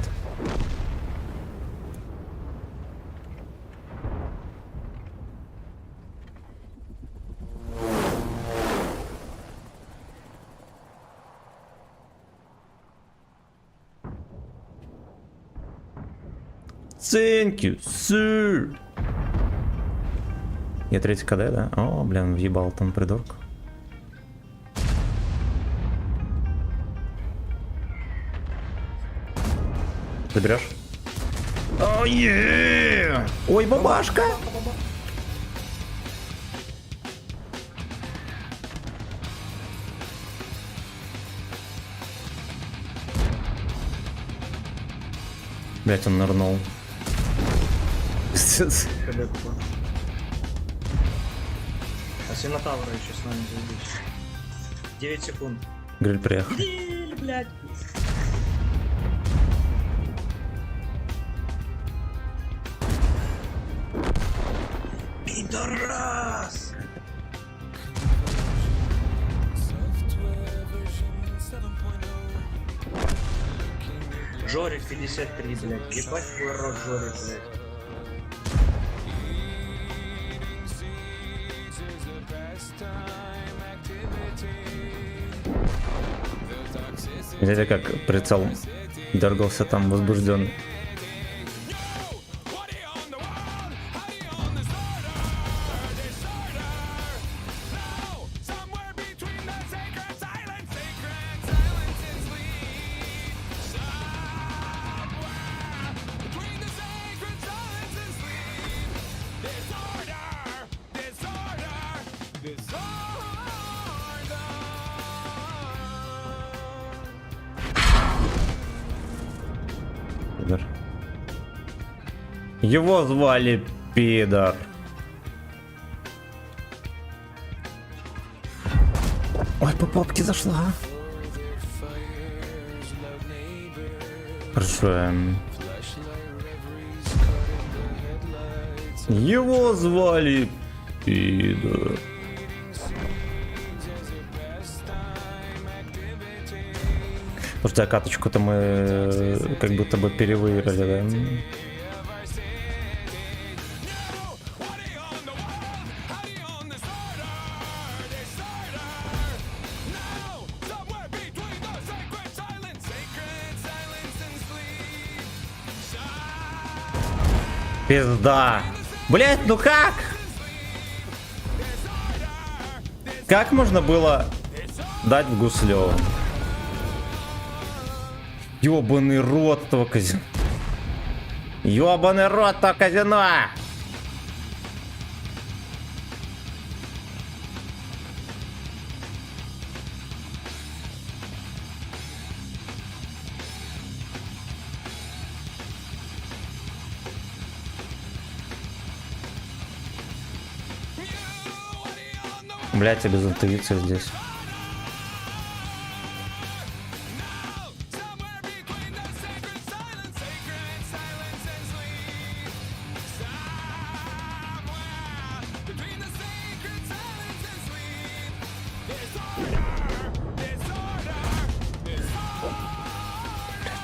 [SPEAKER 1] Thank you, sir. Я третий КД, да? О, блин, въебал там придурок. Заберешь? О, ой, бабашка! Блять, он нырнул. Пиздец.
[SPEAKER 8] КД тупо. А Синотавра еще с нами заебись. 9 секунд.
[SPEAKER 1] Гриль приехал.
[SPEAKER 8] Блядь. Пидорас! Жорик 53, блядь. Ебать твой рот, Жорик, блядь.
[SPEAKER 1] Видите, как прицел дергался там возбужденный. Пидор. Его звали Пидор. Ой, по попке зашла. Хорошо. Его звали Пидор. Слушайте, а каточку-то мы как будто бы перевыиграли, да? Пизда. Блять, ну как? Как можно было дать в Гуслёва? Ёбаный рот этого казино. Ёбаный рот этого казино. Блять, я без интуиции здесь.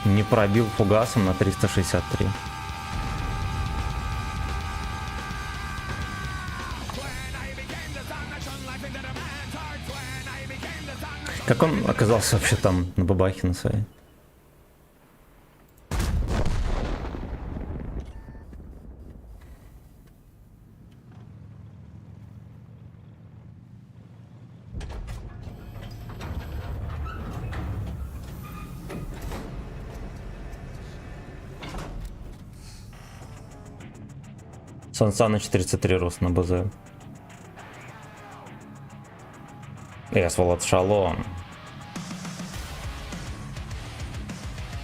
[SPEAKER 1] Не пробил фугасом на 363. Как он оказался вообще там, на бабахе на своей? Сан Саныч 33 рост на БЗ. Сволот шалом.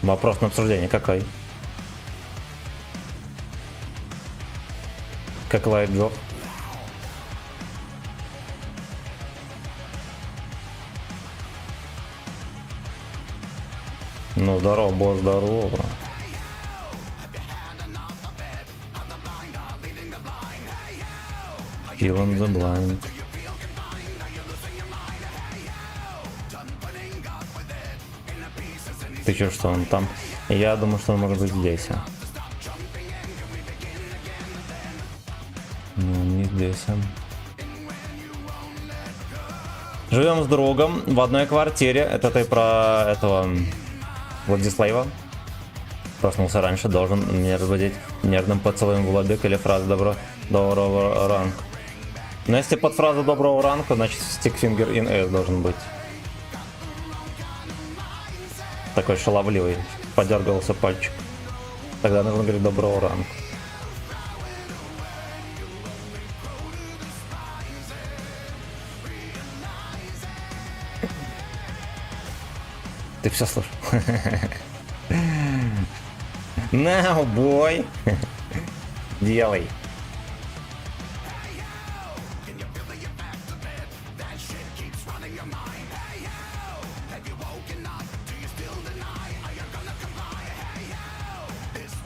[SPEAKER 1] Вопрос на обсуждение какой? Как лайт Джо? Ну здорово, босс, здорово. Kill on the blind. Ты чё, что он там? Я думаю, что он может быть здесь. Ну, не здесь. Живем с другом в одной квартире. Это ты про этого Владислава. Проснулся раньше, должен меня разбудить нежным поцелуем в лобик или фраза доброго ранга. Но если под фразу доброго ранга, значит stickfinger in ass должен быть. Такой шаловливый, подергался пальчик. Тогда нужно говорить доброго ранга. Ты все слышал? Now, boy. Делай.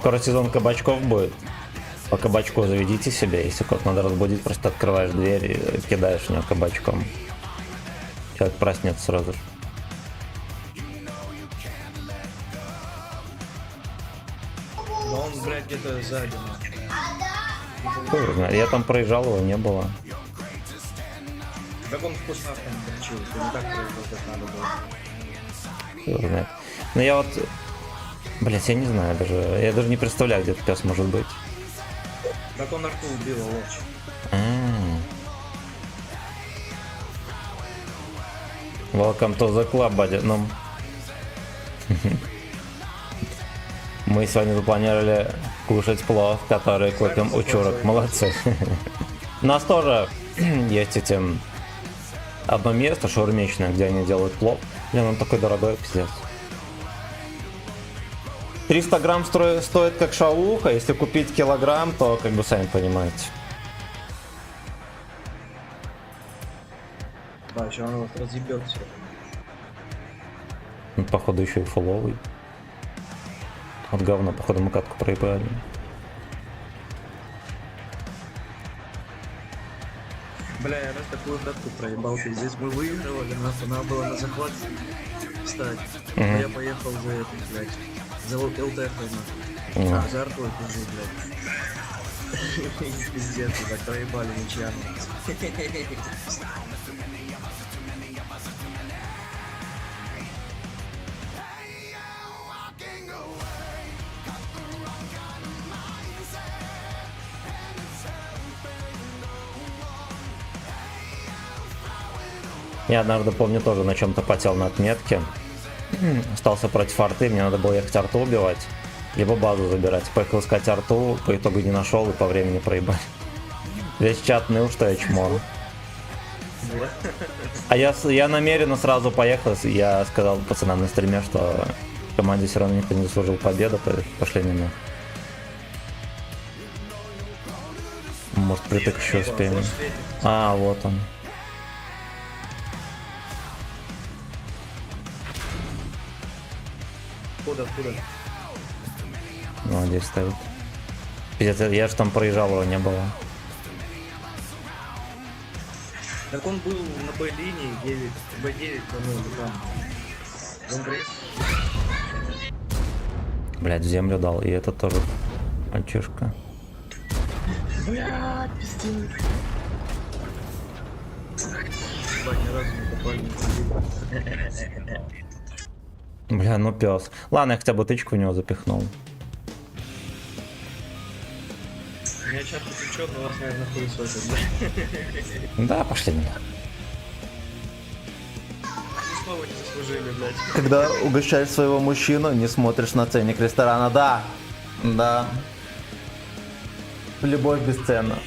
[SPEAKER 1] Скоро сезон кабачков будет. По кабачку заведите себе. Если кот надо разбудить, просто открываешь дверь и кидаешь в него кабачком. Человек проснется сразу же.
[SPEAKER 8] Но он, блядь, где-то сзади.
[SPEAKER 1] Кто знает, я там проезжал, его не было.
[SPEAKER 8] Как он вкусно там получился, не так проезжал, как надо было.
[SPEAKER 1] Кто знает. Но я вот... Блять, я не знаю даже. Я даже не представляю, где этот пес может быть.
[SPEAKER 8] Как он рту убил, лоч.
[SPEAKER 1] Welcome to the club, buddy. Ну... Мы сегодня запланировали кушать плов, который купим у чурок. Молодцы. У нас тоже есть эти... одно место шаурмечное, где они делают плов. Блин, он такой дорогой, пиздец. 300 грамм стоит как шавуха, если купить килограмм, то как бы сами понимаете.
[SPEAKER 8] Да, еще он вот разъебет все.
[SPEAKER 1] Ну, походу еще и фуловый. От говна, походу, мы катку проебали.
[SPEAKER 8] Бля, я раз такую катку проебал, здесь мы выигрывали, нас надо было на захват встать. А я поехал за это, блядь. За ЛТХ, нахуй. А, за артой тоже, блядь. Пиздец, так проебали ничья.
[SPEAKER 1] Я однажды, помню, тоже на чем-то потел на отметке. Остался против арты, мне надо было ехать арту убивать, либо базу забирать. Поехал искать арту, по итогу не нашел и по времени проебал. Весь чат ныл, что я чмо. А я намеренно сразу поехал, я сказал пацанам на стриме, что в команде все равно никто не заслужил победу, пошли на меня. Может, притык еще успеем. А, вот он.
[SPEAKER 8] Куда?
[SPEAKER 1] Ну, здесь стоит. Пиздец, я же там проезжал, его не было.
[SPEAKER 8] Так он был на Б-линии, 9, Б9, по-моему, там. Он грейс.
[SPEAKER 1] Блять, в землю дал, и это тоже мальчишка.
[SPEAKER 8] Блядь, пиздец. Ебать, ни разу не попали на
[SPEAKER 1] Бля, ну пес. Ладно, я хотя бы тычку в него запихнул.
[SPEAKER 8] У меня часто течет, но вас, наверное, хуесосит, да?
[SPEAKER 1] Да, пошли меня.
[SPEAKER 8] Ни слова не заслужили, блядь.
[SPEAKER 1] Когда угощаешь своего мужчину, не смотришь на ценник ресторана, да. Да. Любовь бесценна.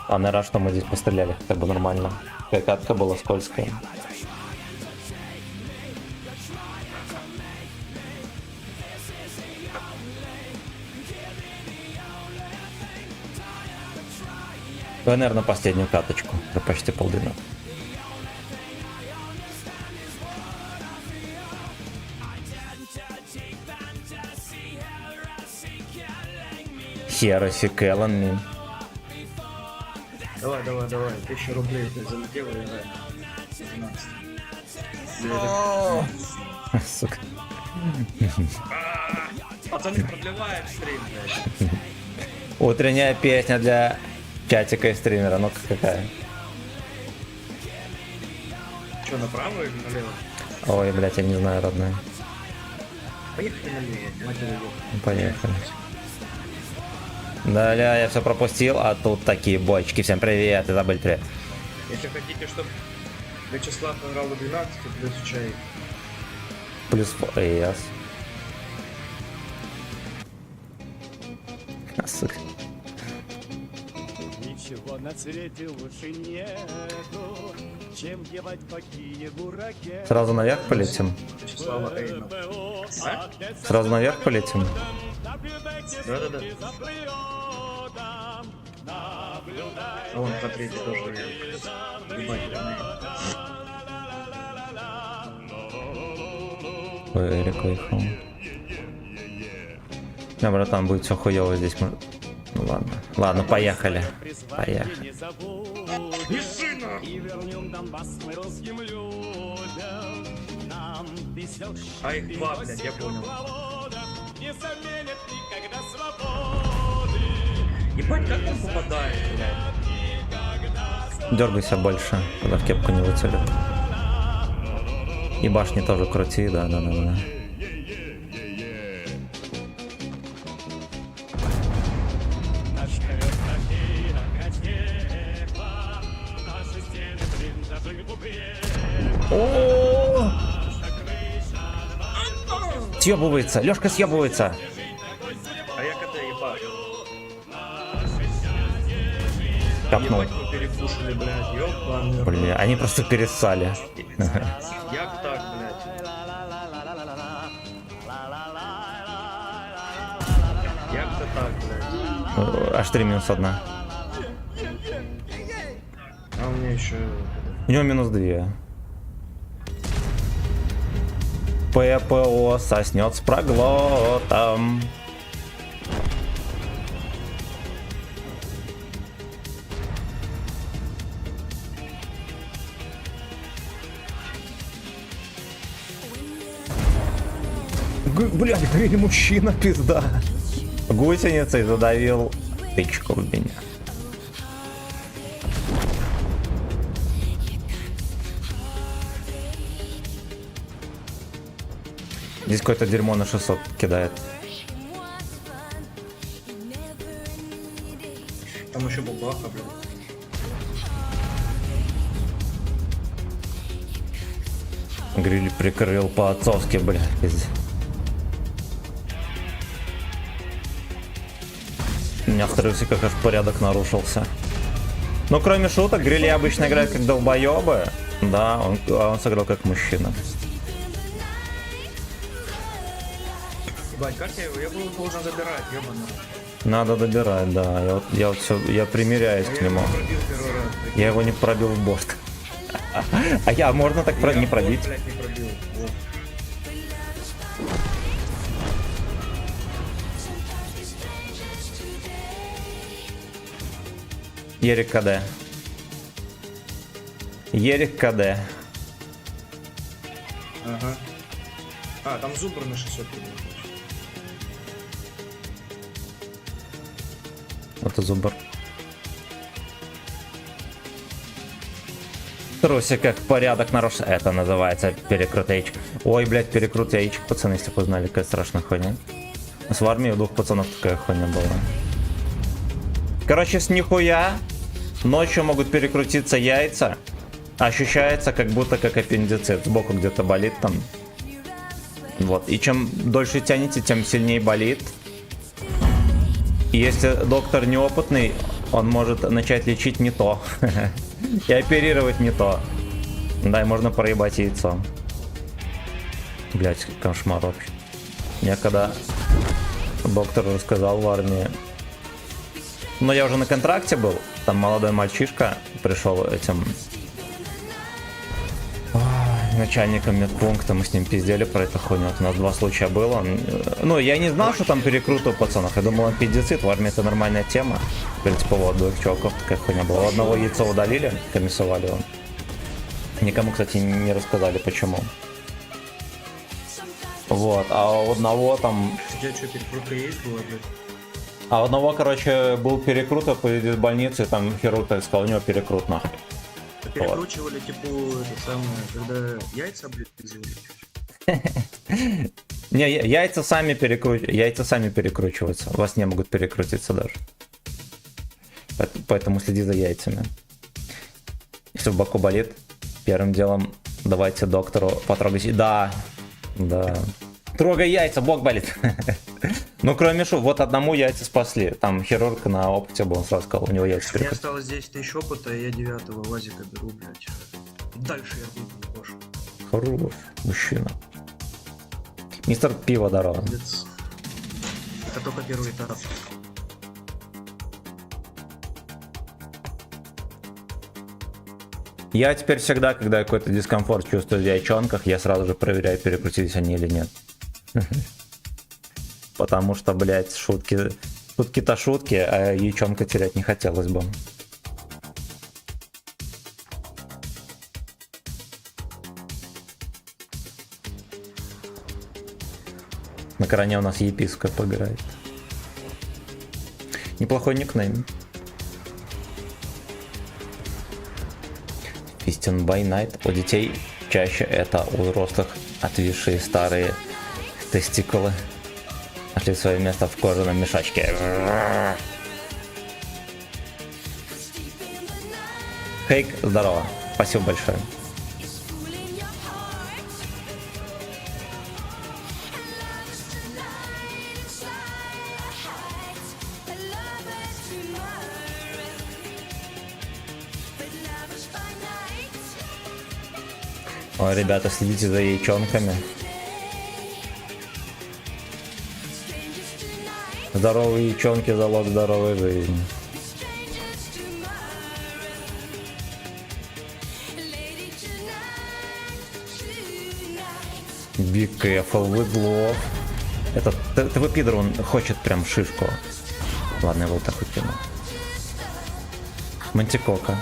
[SPEAKER 1] Ладно, рад, что мы здесь постреляли, хотя бы нормально. Какая катка была скользкая. Я, наверное, последнюю каточку. Уже почти полдня. Хероси Кэллами.
[SPEAKER 8] Давай, 1000 рублей ты залетел и играй. 12.
[SPEAKER 1] Сука.
[SPEAKER 8] Пацаны, продлеваем стрим, блядь.
[SPEAKER 1] Утренняя песня для чатика и стримера. Ну-ка, какая?
[SPEAKER 8] Че, направо или налево?
[SPEAKER 1] Ой, блядь, я не знаю, родная.
[SPEAKER 8] Поехали налево, мать его.
[SPEAKER 1] Поехали. Да, я все пропустил, а тут такие бочки. Всем привет, Изабель, привет.
[SPEAKER 8] Если хотите, чтобы Вячеслав играл до 12, плюс чай.
[SPEAKER 1] Плюс yes. Сука.
[SPEAKER 9] Ничего на свете лучше нету, чем ебать по Киеву ракет.
[SPEAKER 1] Сразу наверх полетим?
[SPEAKER 8] Вячеслава Эйна. А?
[SPEAKER 1] Сразу наверх полетим?
[SPEAKER 8] Да. А вон по третьей тоже вверх. Ебать,
[SPEAKER 1] Ой, Эрик выехал. Да, братан, будет все хуево здесь. Ну ладно. Ладно, поехали. Поехали.
[SPEAKER 8] не сына! А их два, блядь, я понял. Ебать, как он попадает, блядь?
[SPEAKER 1] Дергайся больше, когда в кепку не выцелю. И башни тоже крути, да. О! Съебывается, Лёшка съебывается.
[SPEAKER 8] А я КТ ебал.
[SPEAKER 1] Капнул.
[SPEAKER 8] Ебать, мы перекушали, блядь, ёбаный рот.
[SPEAKER 1] Бля, они просто перессали.
[SPEAKER 8] Як так, блядь? Як то так, блядь?
[SPEAKER 1] Аж 3 минус 1.
[SPEAKER 8] А у меня еще...
[SPEAKER 1] У него минус 2. ППО соснет с проглотом. Блядь, говорили, мужчина, пизда. Гусеницей задавил тычку в меня. Здесь какое-то дерьмо на 600 кидает.
[SPEAKER 8] Там еще бабаха, блядь.
[SPEAKER 1] Гриль прикрыл по-отцовски, блядь, пиздец. У меня в трусиках аж порядок нарушился. Ну, кроме шуток, Грилли обычно играет как долбоебы. Да, он сыграл как мужчина.
[SPEAKER 8] Ебать, как я его? Я был должен забирать, ёбаный.
[SPEAKER 1] Надо добирать, да. Я примеряюсь к нему.
[SPEAKER 8] Пробил первый раз.
[SPEAKER 1] Я его не пробил в борт. А можно так не пробить?
[SPEAKER 8] Блядь, не пробил. Вот.
[SPEAKER 1] Ерик КД. Ерик КД.
[SPEAKER 8] Ага. А, там зубр на 600 кидает.
[SPEAKER 1] Вот и зубр. Трусиках порядок нарушен. Это называется перекрут яичек. Ой, блядь, перекрут яичек, пацаны, если бы узнали, какая страшная хуйня. У нас в армии у 2 пацанов такая хуйня была. Короче, с нихуя ночью могут перекрутиться яйца. Ощущается, как будто как аппендицит. Сбоку где-то болит там. Вот. И чем дольше тянете, тем сильнее болит. И если доктор неопытный, он может начать лечить не то. И оперировать не то. Да, и можно проебать яйцо. Блять, кошмар вообще. Я когда доктору рассказал в армии. Но я уже на контракте был. Там молодой мальчишка пришел этим начальником медпункта. Мы с ним пиздели про эту хуйню. Вот у нас 2 случая было. Ну, я не знал, что там перекрут у пацанов. Я думал, аппендицит. В армии это нормальная тема. Типа, вот, 2 чуваков такая хуйня была. У одного яйцо удалили, комиссовали его. Никому, кстати, не рассказали, почему. Вот, а у одного там...
[SPEAKER 8] У тебя что, перекрутка есть была, блядь?
[SPEAKER 1] А у одного, короче, был перекрут, а поедет в больницу, и там хирург сказал, у него перекрут нахуй.
[SPEAKER 8] Перекручивали, типа, это самое, когда яйца, блядь,
[SPEAKER 1] Не, яйца сами перекручиваются. У вас не могут перекрутиться даже. Поэтому следи за яйцами. Если в боку болит, первым делом давайте доктору потрогать. Да. Трогай яйца, бок болит. Ну, кроме шо, вот одному яйца спасли. Там хирург на опыте был, он сразу сказал, у него яйца
[SPEAKER 8] У меня
[SPEAKER 1] перекрутились.
[SPEAKER 8] осталось 10 тысяч опыта, и я 9-го вазика беру, блядь. Дальше я буду, Гоша.
[SPEAKER 1] Хорош, мужчина. Мистер Пиво, здорово.
[SPEAKER 8] Молодец. Это только первый этап.
[SPEAKER 1] Я теперь всегда, когда я какой-то дискомфорт чувствую в яйчонках, я сразу же проверяю, перекрутились они или нет. Потому что, блядь, шутки-то шутки, а яйчонка терять не хотелось бы. На короне у нас епископ играет. Неплохой никнейм. Фистин by Night. У детей чаще это у взрослых отвисшие старые тестикулы нашли свое место в кожаном мешочке. Хейк, здорово. Спасибо большое. Ой, ребята, следите за яйчонками. Здоровые яйчонки — залог здоровой жизни. Be careful with love. Этот ТВ-пидор, он хочет прям шишку. Ладно, я вот так выкину. Мантикока.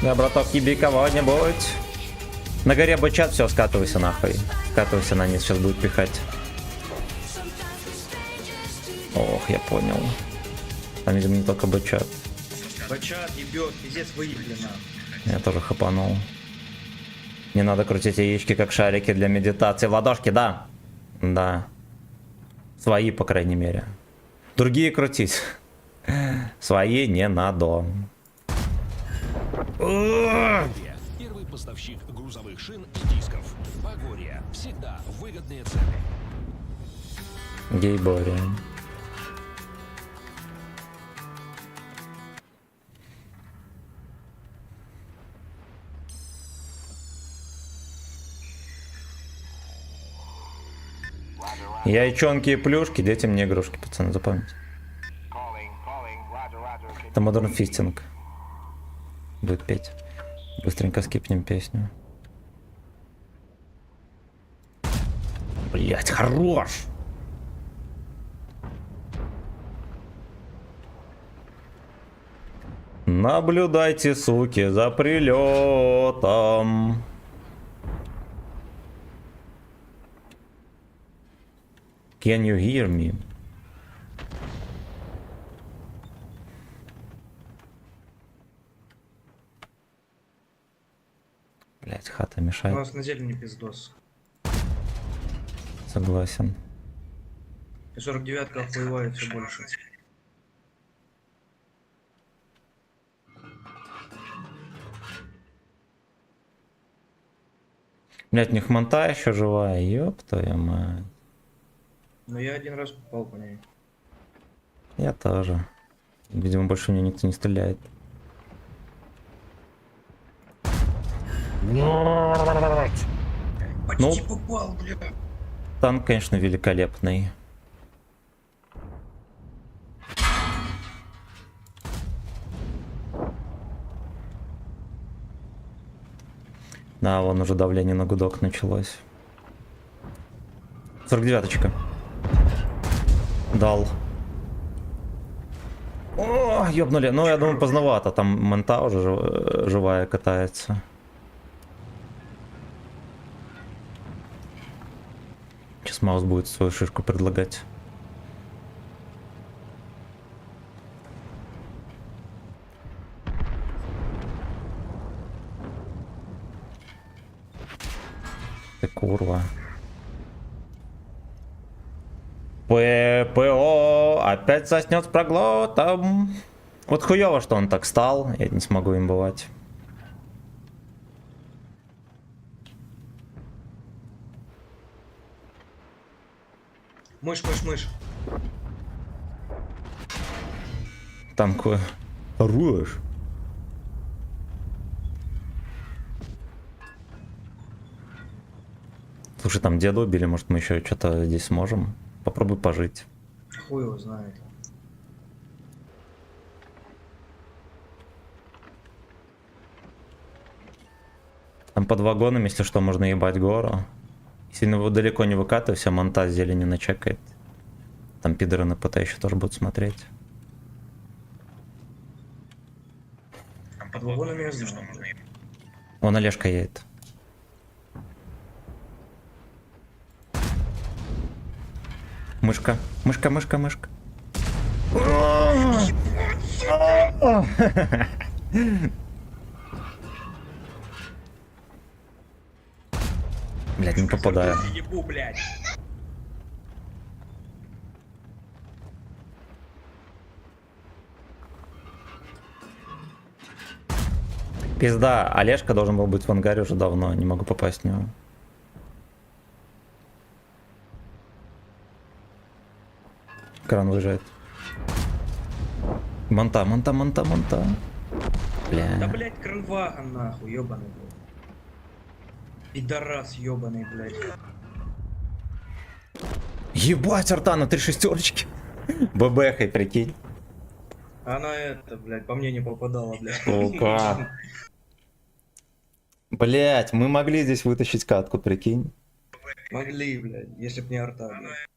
[SPEAKER 1] Да, браток, еби кого-нибудь. На горе бычат, все, скатывайся нахуй. Скатывайся на низ, сейчас будет пихать. Ох, я понял. Там, видимо, не только бычат.
[SPEAKER 8] Бачат ебет, пиздец выебли нахуй.
[SPEAKER 1] Я тоже хапанул. Не надо крутить яички, как шарики для медитации. В ладошки, да. Да. Свои, по крайней мере. Другие крутить. Свои не надо.
[SPEAKER 7] Первый поставщик грузовых шин и дисков. Погорье. Всегда выгодные цены.
[SPEAKER 1] Гей-бори. Яйчонки и плюшки, детям не игрушки, пацаны, запомните. Это Modern Fisting. Будет петь. Быстренько скипнем песню. Блять, хорош! Наблюдайте, суки, за прилетом. Can you hear me? Блять, хата
[SPEAKER 8] У
[SPEAKER 1] мешает.
[SPEAKER 8] нас на зелени пиздос.
[SPEAKER 1] Согласен.
[SPEAKER 8] И 49-ка охуевает все больше.
[SPEAKER 1] Блять, у них манта еще живая, ёб твою мать.
[SPEAKER 8] Но я один раз попал по ней.
[SPEAKER 1] Я тоже. Видимо, больше у нее никто не стреляет.
[SPEAKER 8] Почти попал, бля.
[SPEAKER 1] Танк, конечно, великолепный. Да, вон уже давление на гудок началось. 49-очка. Дал. О, ёбнули. Ну, я думаю, поздновато. Там манта уже живая катается. Сейчас Маус будет свою шишку предлагать. Ты курва. ППО опять заснет с проглотом. Вот хуёво, что он так стал. Я не смогу им бывать.
[SPEAKER 8] Мышь, мышь, мышь.
[SPEAKER 1] Там кое. Хорош. Слушай, там деда убили, может мы еще что-то здесь сможем? Попробуй пожить.
[SPEAKER 8] Хуй его знает.
[SPEAKER 1] Там под вагоном, если что, можно ебать гору. Сильно далеко не выкатывайся, монта с зелени начекает. Там пидоры на ПТ еще тоже будут смотреть.
[SPEAKER 8] Под вагонами я знаю.
[SPEAKER 1] Вон Олежка едет. Мышка, мышка, мышка, мышка. Блять, не попадаю.
[SPEAKER 8] Ебу, блядь.
[SPEAKER 1] Пизда, Олежка должен был быть в ангаре уже давно, не могу попасть в него. Кран выезжает. Монта, монта, монта, монта.
[SPEAKER 8] Да,
[SPEAKER 1] Бля.
[SPEAKER 8] блядь, Кранваган, нахуй, ёбаный, блядь. Пидорас, ёбаный, блядь.
[SPEAKER 1] Ебать, арта на 3 шестерочки. ББХай, прикинь.
[SPEAKER 8] Она это, блядь, по мне не попадала, блядь.
[SPEAKER 1] Сука. Блять, мы могли здесь вытащить катку, прикинь.
[SPEAKER 8] Могли, блядь, если б не арта, блядь.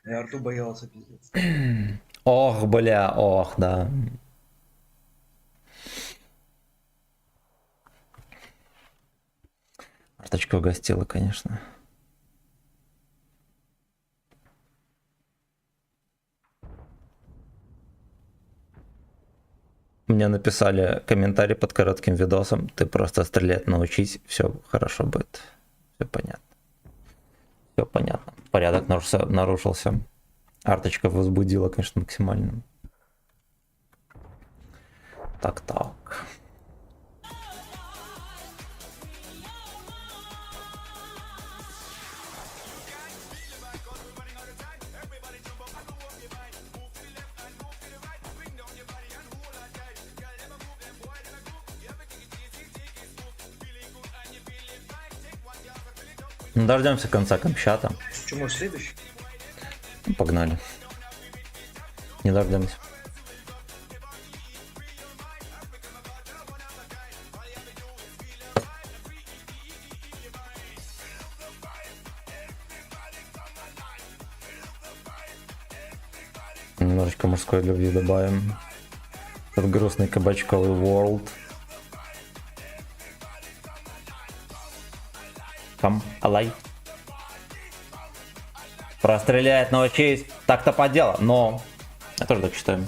[SPEAKER 8] Я арту боялся, пиздец.
[SPEAKER 1] Ох, бля, ох, да. Арточка угостила, конечно. Мне написали комментарий под коротким видосом. Ты просто стрелять научись, все хорошо будет. Все понятно. Все понятно. Порядок нарушился. Арточка возбудила, конечно, максимально. Так. Ну, дождемся конца камчата.
[SPEAKER 8] Что, может, следующий?
[SPEAKER 1] Погнали. Не дождемся. Немножечко мужской любви добавим. Этот грустный кабачковый world. Come alive. Простреляет, научись. Так-то по делу, но... Я тоже так считаю.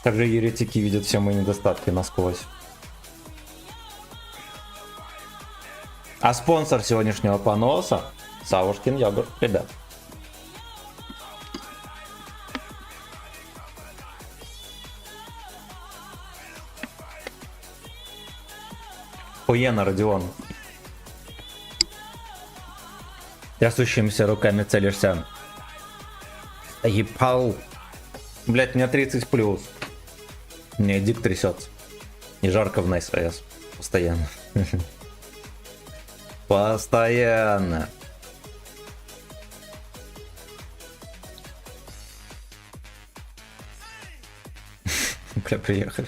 [SPEAKER 1] Также еретики видят все мои недостатки насквозь. А спонсор сегодняшнего поноса — Савушкин йогурт, ребят. Охуенно, Родион. Трясущимися руками целишься. Ебал. Блять, у меня 30 плюс. У меня дик трясется. Не жарко в Nice AS. Постоянно. Постоянно. Бля, приехали.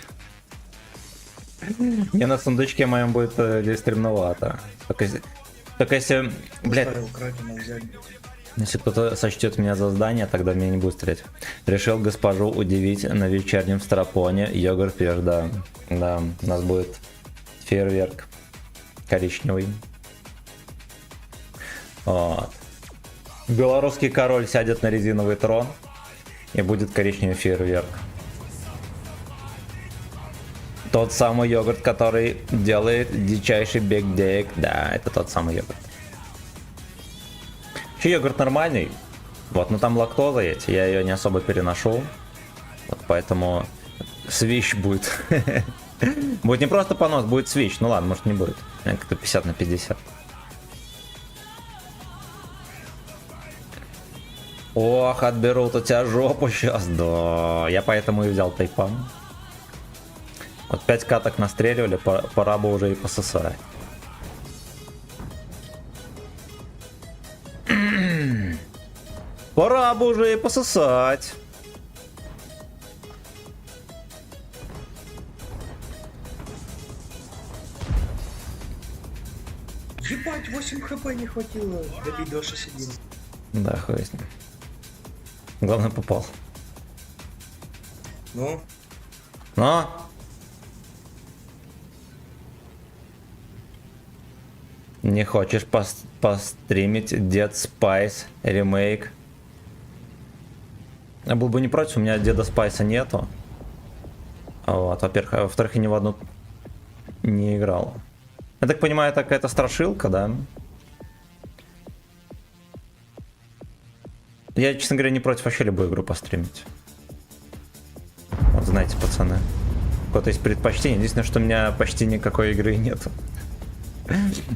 [SPEAKER 1] Мне на сундучке моем будет здесь стремновато. Только если, блядь,
[SPEAKER 8] Поставил Кракена взять.
[SPEAKER 1] если кто-то сочтет меня за здание, тогда меня не будет стрелять. Решил госпожу удивить на вечернем страпоне. Йогурт пьешь, да. Да, у нас будет фейерверк коричневый. Вот. Белорусский король сядет на резиновый трон, и будет коричневый фейерверк. Тот самый йогурт, который делает дичайший биг дейк. Да, это тот самый йогурт. Вообще йогурт нормальный. Вот, но там лактоза есть, я ее не особо переношу. Вот поэтому свищ будет. Будет не просто понос, будет свищ. Ну ладно, может не будет. Как-то 50/50. Ох, отберут у тебя жопу сейчас. Да, я поэтому и взял тайпан. Вот 5 каток настреливали, пора бы уже и пососать. Пора бы уже и пососать.
[SPEAKER 8] Ебать, 8 хп не хватило добить 261.
[SPEAKER 1] Да, хуй с ним. Главное, попал.
[SPEAKER 8] Ну?
[SPEAKER 1] Но... Не хочешь постримить Dead Spice ремейк? Я был бы не против, у меня Деда Спайса нету. Вот, во-первых, а во-вторых, я ни в одну не играл. Я так понимаю, это какая-то страшилка, да? Я, честно говоря, не против вообще любую игру постримить. Вот, знаете, пацаны. У кого-то есть предпочтение. Единственное, что у меня почти никакой игры нету.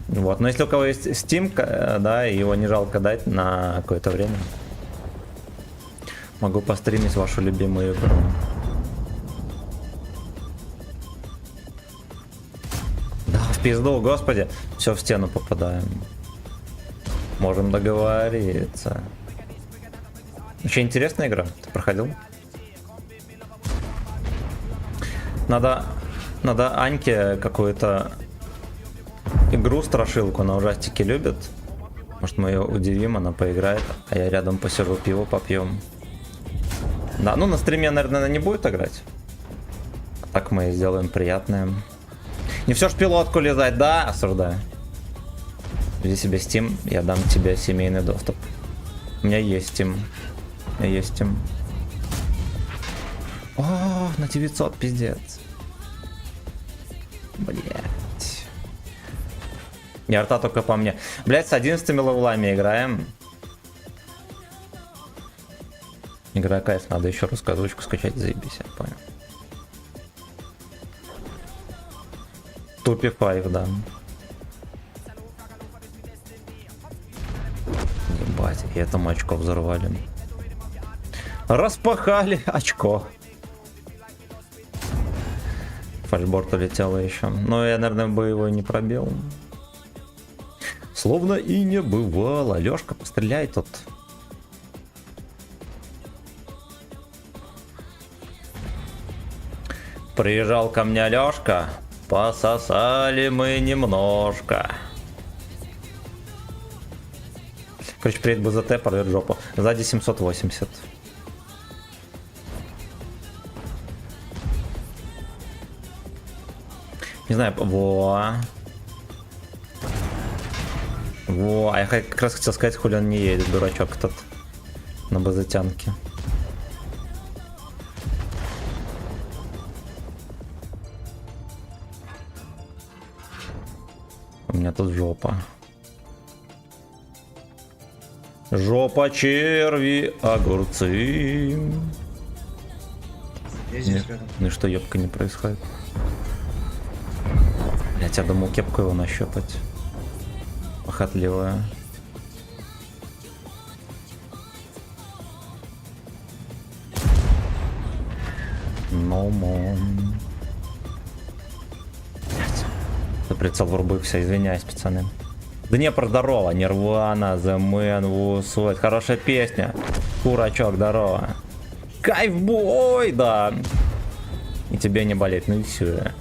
[SPEAKER 1] Вот, но если у кого есть Steam, да, и его не жалко дать на какое-то время, могу постримить вашу любимую игру. Да, в пизду, господи, все в стену попадаем. Можем договориться. Очень интересная игра. Ты проходил? Надо Аньке какую-то игру-страшилку на ужастике любит. Может, мы ее удивим, она поиграет, а я рядом посижу, пиво попьем. Да, ну на стриме, наверное, она не будет играть. Так мы сделаем приятное. Не все ж пилотку лизать, да? Осуждаю. Вези себе Steam, я дам тебе семейный доступ. У меня есть Steam. У меня есть Steam. О, на 900, пиздец. Блять. Не, арта только по мне. Блять, с 11 левелами играем. Игра кайф, надо еще рассказочку скачать, заебись, я понял. Тупи 5, да. Ебать, и этому очко взорвали. Распахали очко. Фальборд улетело еще. Но я, наверное, бы его не пробил. Словно и не бывало. Лёшка, постреляй тут. Приезжал ко мне Лёшка. Пососали мы немножко. Короче, приедет БЗТ, порвет жопу. Сзади 780. Не знаю, во. А я как раз хотел сказать, хули он не едет, дурачок этот. На БЗТянке. У меня тут жопа. Жопа, черви, огурцы.
[SPEAKER 8] Я здесь рядом.
[SPEAKER 1] Ну и что, ёбка, не происходит? Блять, я думал кепку его нащупать. Похотливая. No more. Блять. Это прицел в рубы, все, извиняюсь, пацаны. Днепр, здорово, Нирвана, The Man Who Sweat. Хорошая песня. Курачок, здорово. Кайфбой, да. И тебе не болеть, ну и все.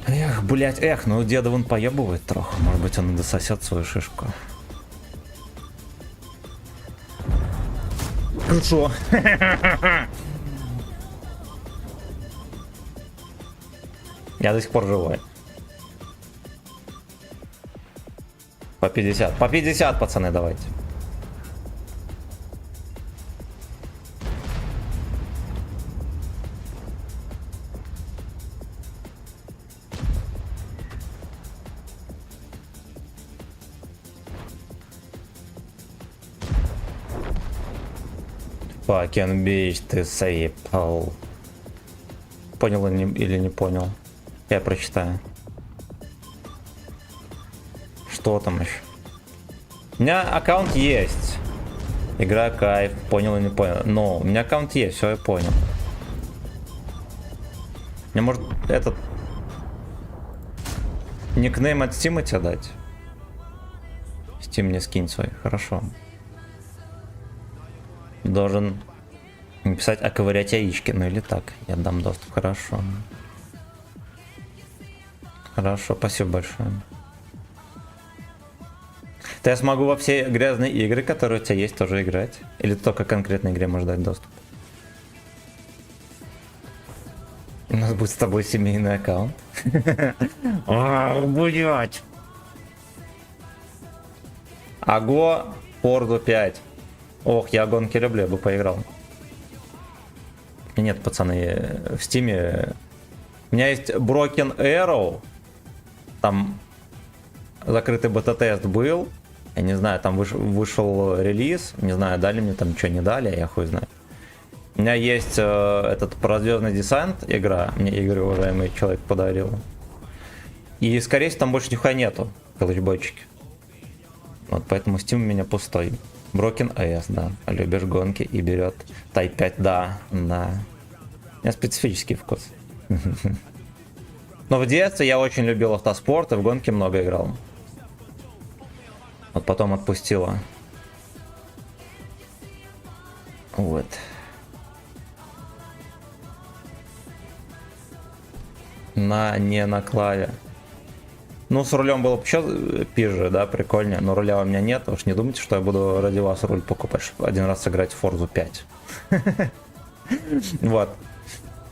[SPEAKER 1] Эх, блять, ну деда вон поебывает троху. Может быть, он дососет свою шишку. Хорошо. Я до сих пор живой. По 50. По 50, пацаны, давайте. Fucking bitch, ты заебал. Понял или не понял? Я прочитаю. Что там еще? У меня аккаунт есть. Игра кайф. Понял или не понял? Но у меня аккаунт есть, все, я понял. Мне может этот никнейм от Steam тебе дать? Steam мне скинь свой, хорошо. Должен написать оковырять яички, ну или так. Я дам доступ, хорошо. Хорошо, спасибо большое. То я смогу во все грязные игры, которые у тебя есть, тоже играть? Или только конкретной игре можешь дать доступ? У нас будет с тобой семейный аккаунт. Блять. Аго, Форду 5. Ох, я гонки люблю, я бы поиграл. Нет, пацаны, в Стиме у меня есть Broken Arrow. Там закрытый бета-тест был. Я не знаю, там вышел релиз. Не знаю, дали мне там что, не дали, я хуй знаю. У меня есть этот Паразвездный десант игра, мне Игорь, уважаемый человек, подарил. И, скорее всего, там больше нихуя нету, колочбойчики. Вот поэтому Steam у меня пустой. Broken AS, да. Любишь гонки и берет Type 5, да. У меня специфический вкус. Но в детстве я очень любил автоспорт и в гонки много играл. Вот потом отпустила. Вот. Не на клаве. Ну, с рулем было бы еще пизже, да, прикольнее. Но руля у меня нет. Уж не думайте, что я буду ради вас руль покупать, чтобы один раз сыграть в Forza 5. Вот.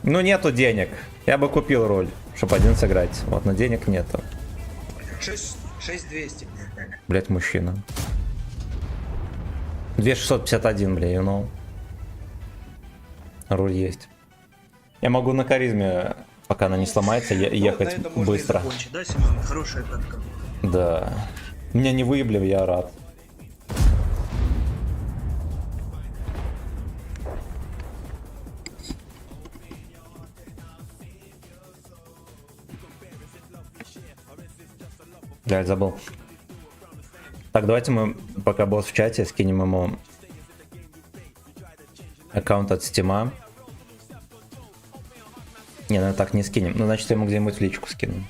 [SPEAKER 1] Ну, нету денег. Я бы купил руль, чтобы один сыграть. Вот, но денег нету.
[SPEAKER 8] 6200.
[SPEAKER 1] Блять, мужчина. 2651, бля, you know. Руль есть. Я могу на харизме, пока она не сломается, ехать
[SPEAKER 8] Вот на этом можно и
[SPEAKER 1] быстро.
[SPEAKER 8] закончить, да, Семен? Хорошая катка.
[SPEAKER 1] Да. Меня не выеблив, я рад. Блядь, забыл. Так, давайте мы, пока босс в чате, скинем ему аккаунт от Стима. Не, ну так не скинем. Ну, значит, я ему где-нибудь в личку скину.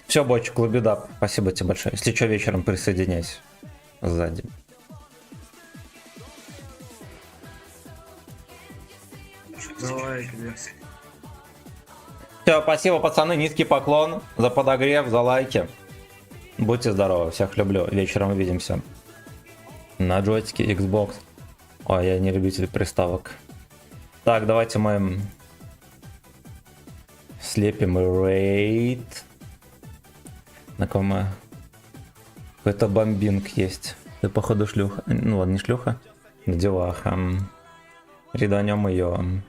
[SPEAKER 1] Все, бочек, лабюда. Спасибо тебе большое. Если что, вечером присоединяйся. Сзади.
[SPEAKER 8] Давай, тебе.
[SPEAKER 1] Все, спасибо, пацаны. Низкий поклон за подогрев, за лайки. Будьте здоровы. Всех люблю. Вечером увидимся. На джойстике Xbox. Ой, я не любитель приставок. Так, давайте мы слепим рейд. На ком мы... Какой-то бомбинг есть. Ты, походу, шлюха. Ну ладно, не шлюха. Деваха. Реданем ее.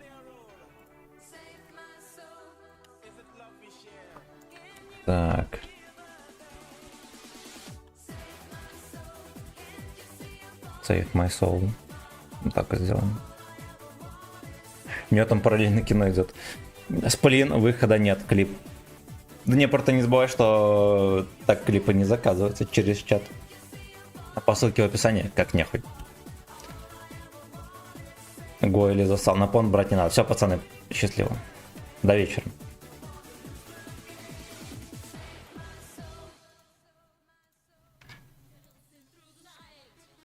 [SPEAKER 1] Так. Save my soul. Вот так и сделаем. У нее там параллельно кино идет. Сплин, выхода нет, клип. Днепр, ты не забывай, что так клипы не заказываются через чат. А по ссылке в описании, как нехуй. Го или засал. На понт брать не надо. Все, пацаны, счастливо. До вечера.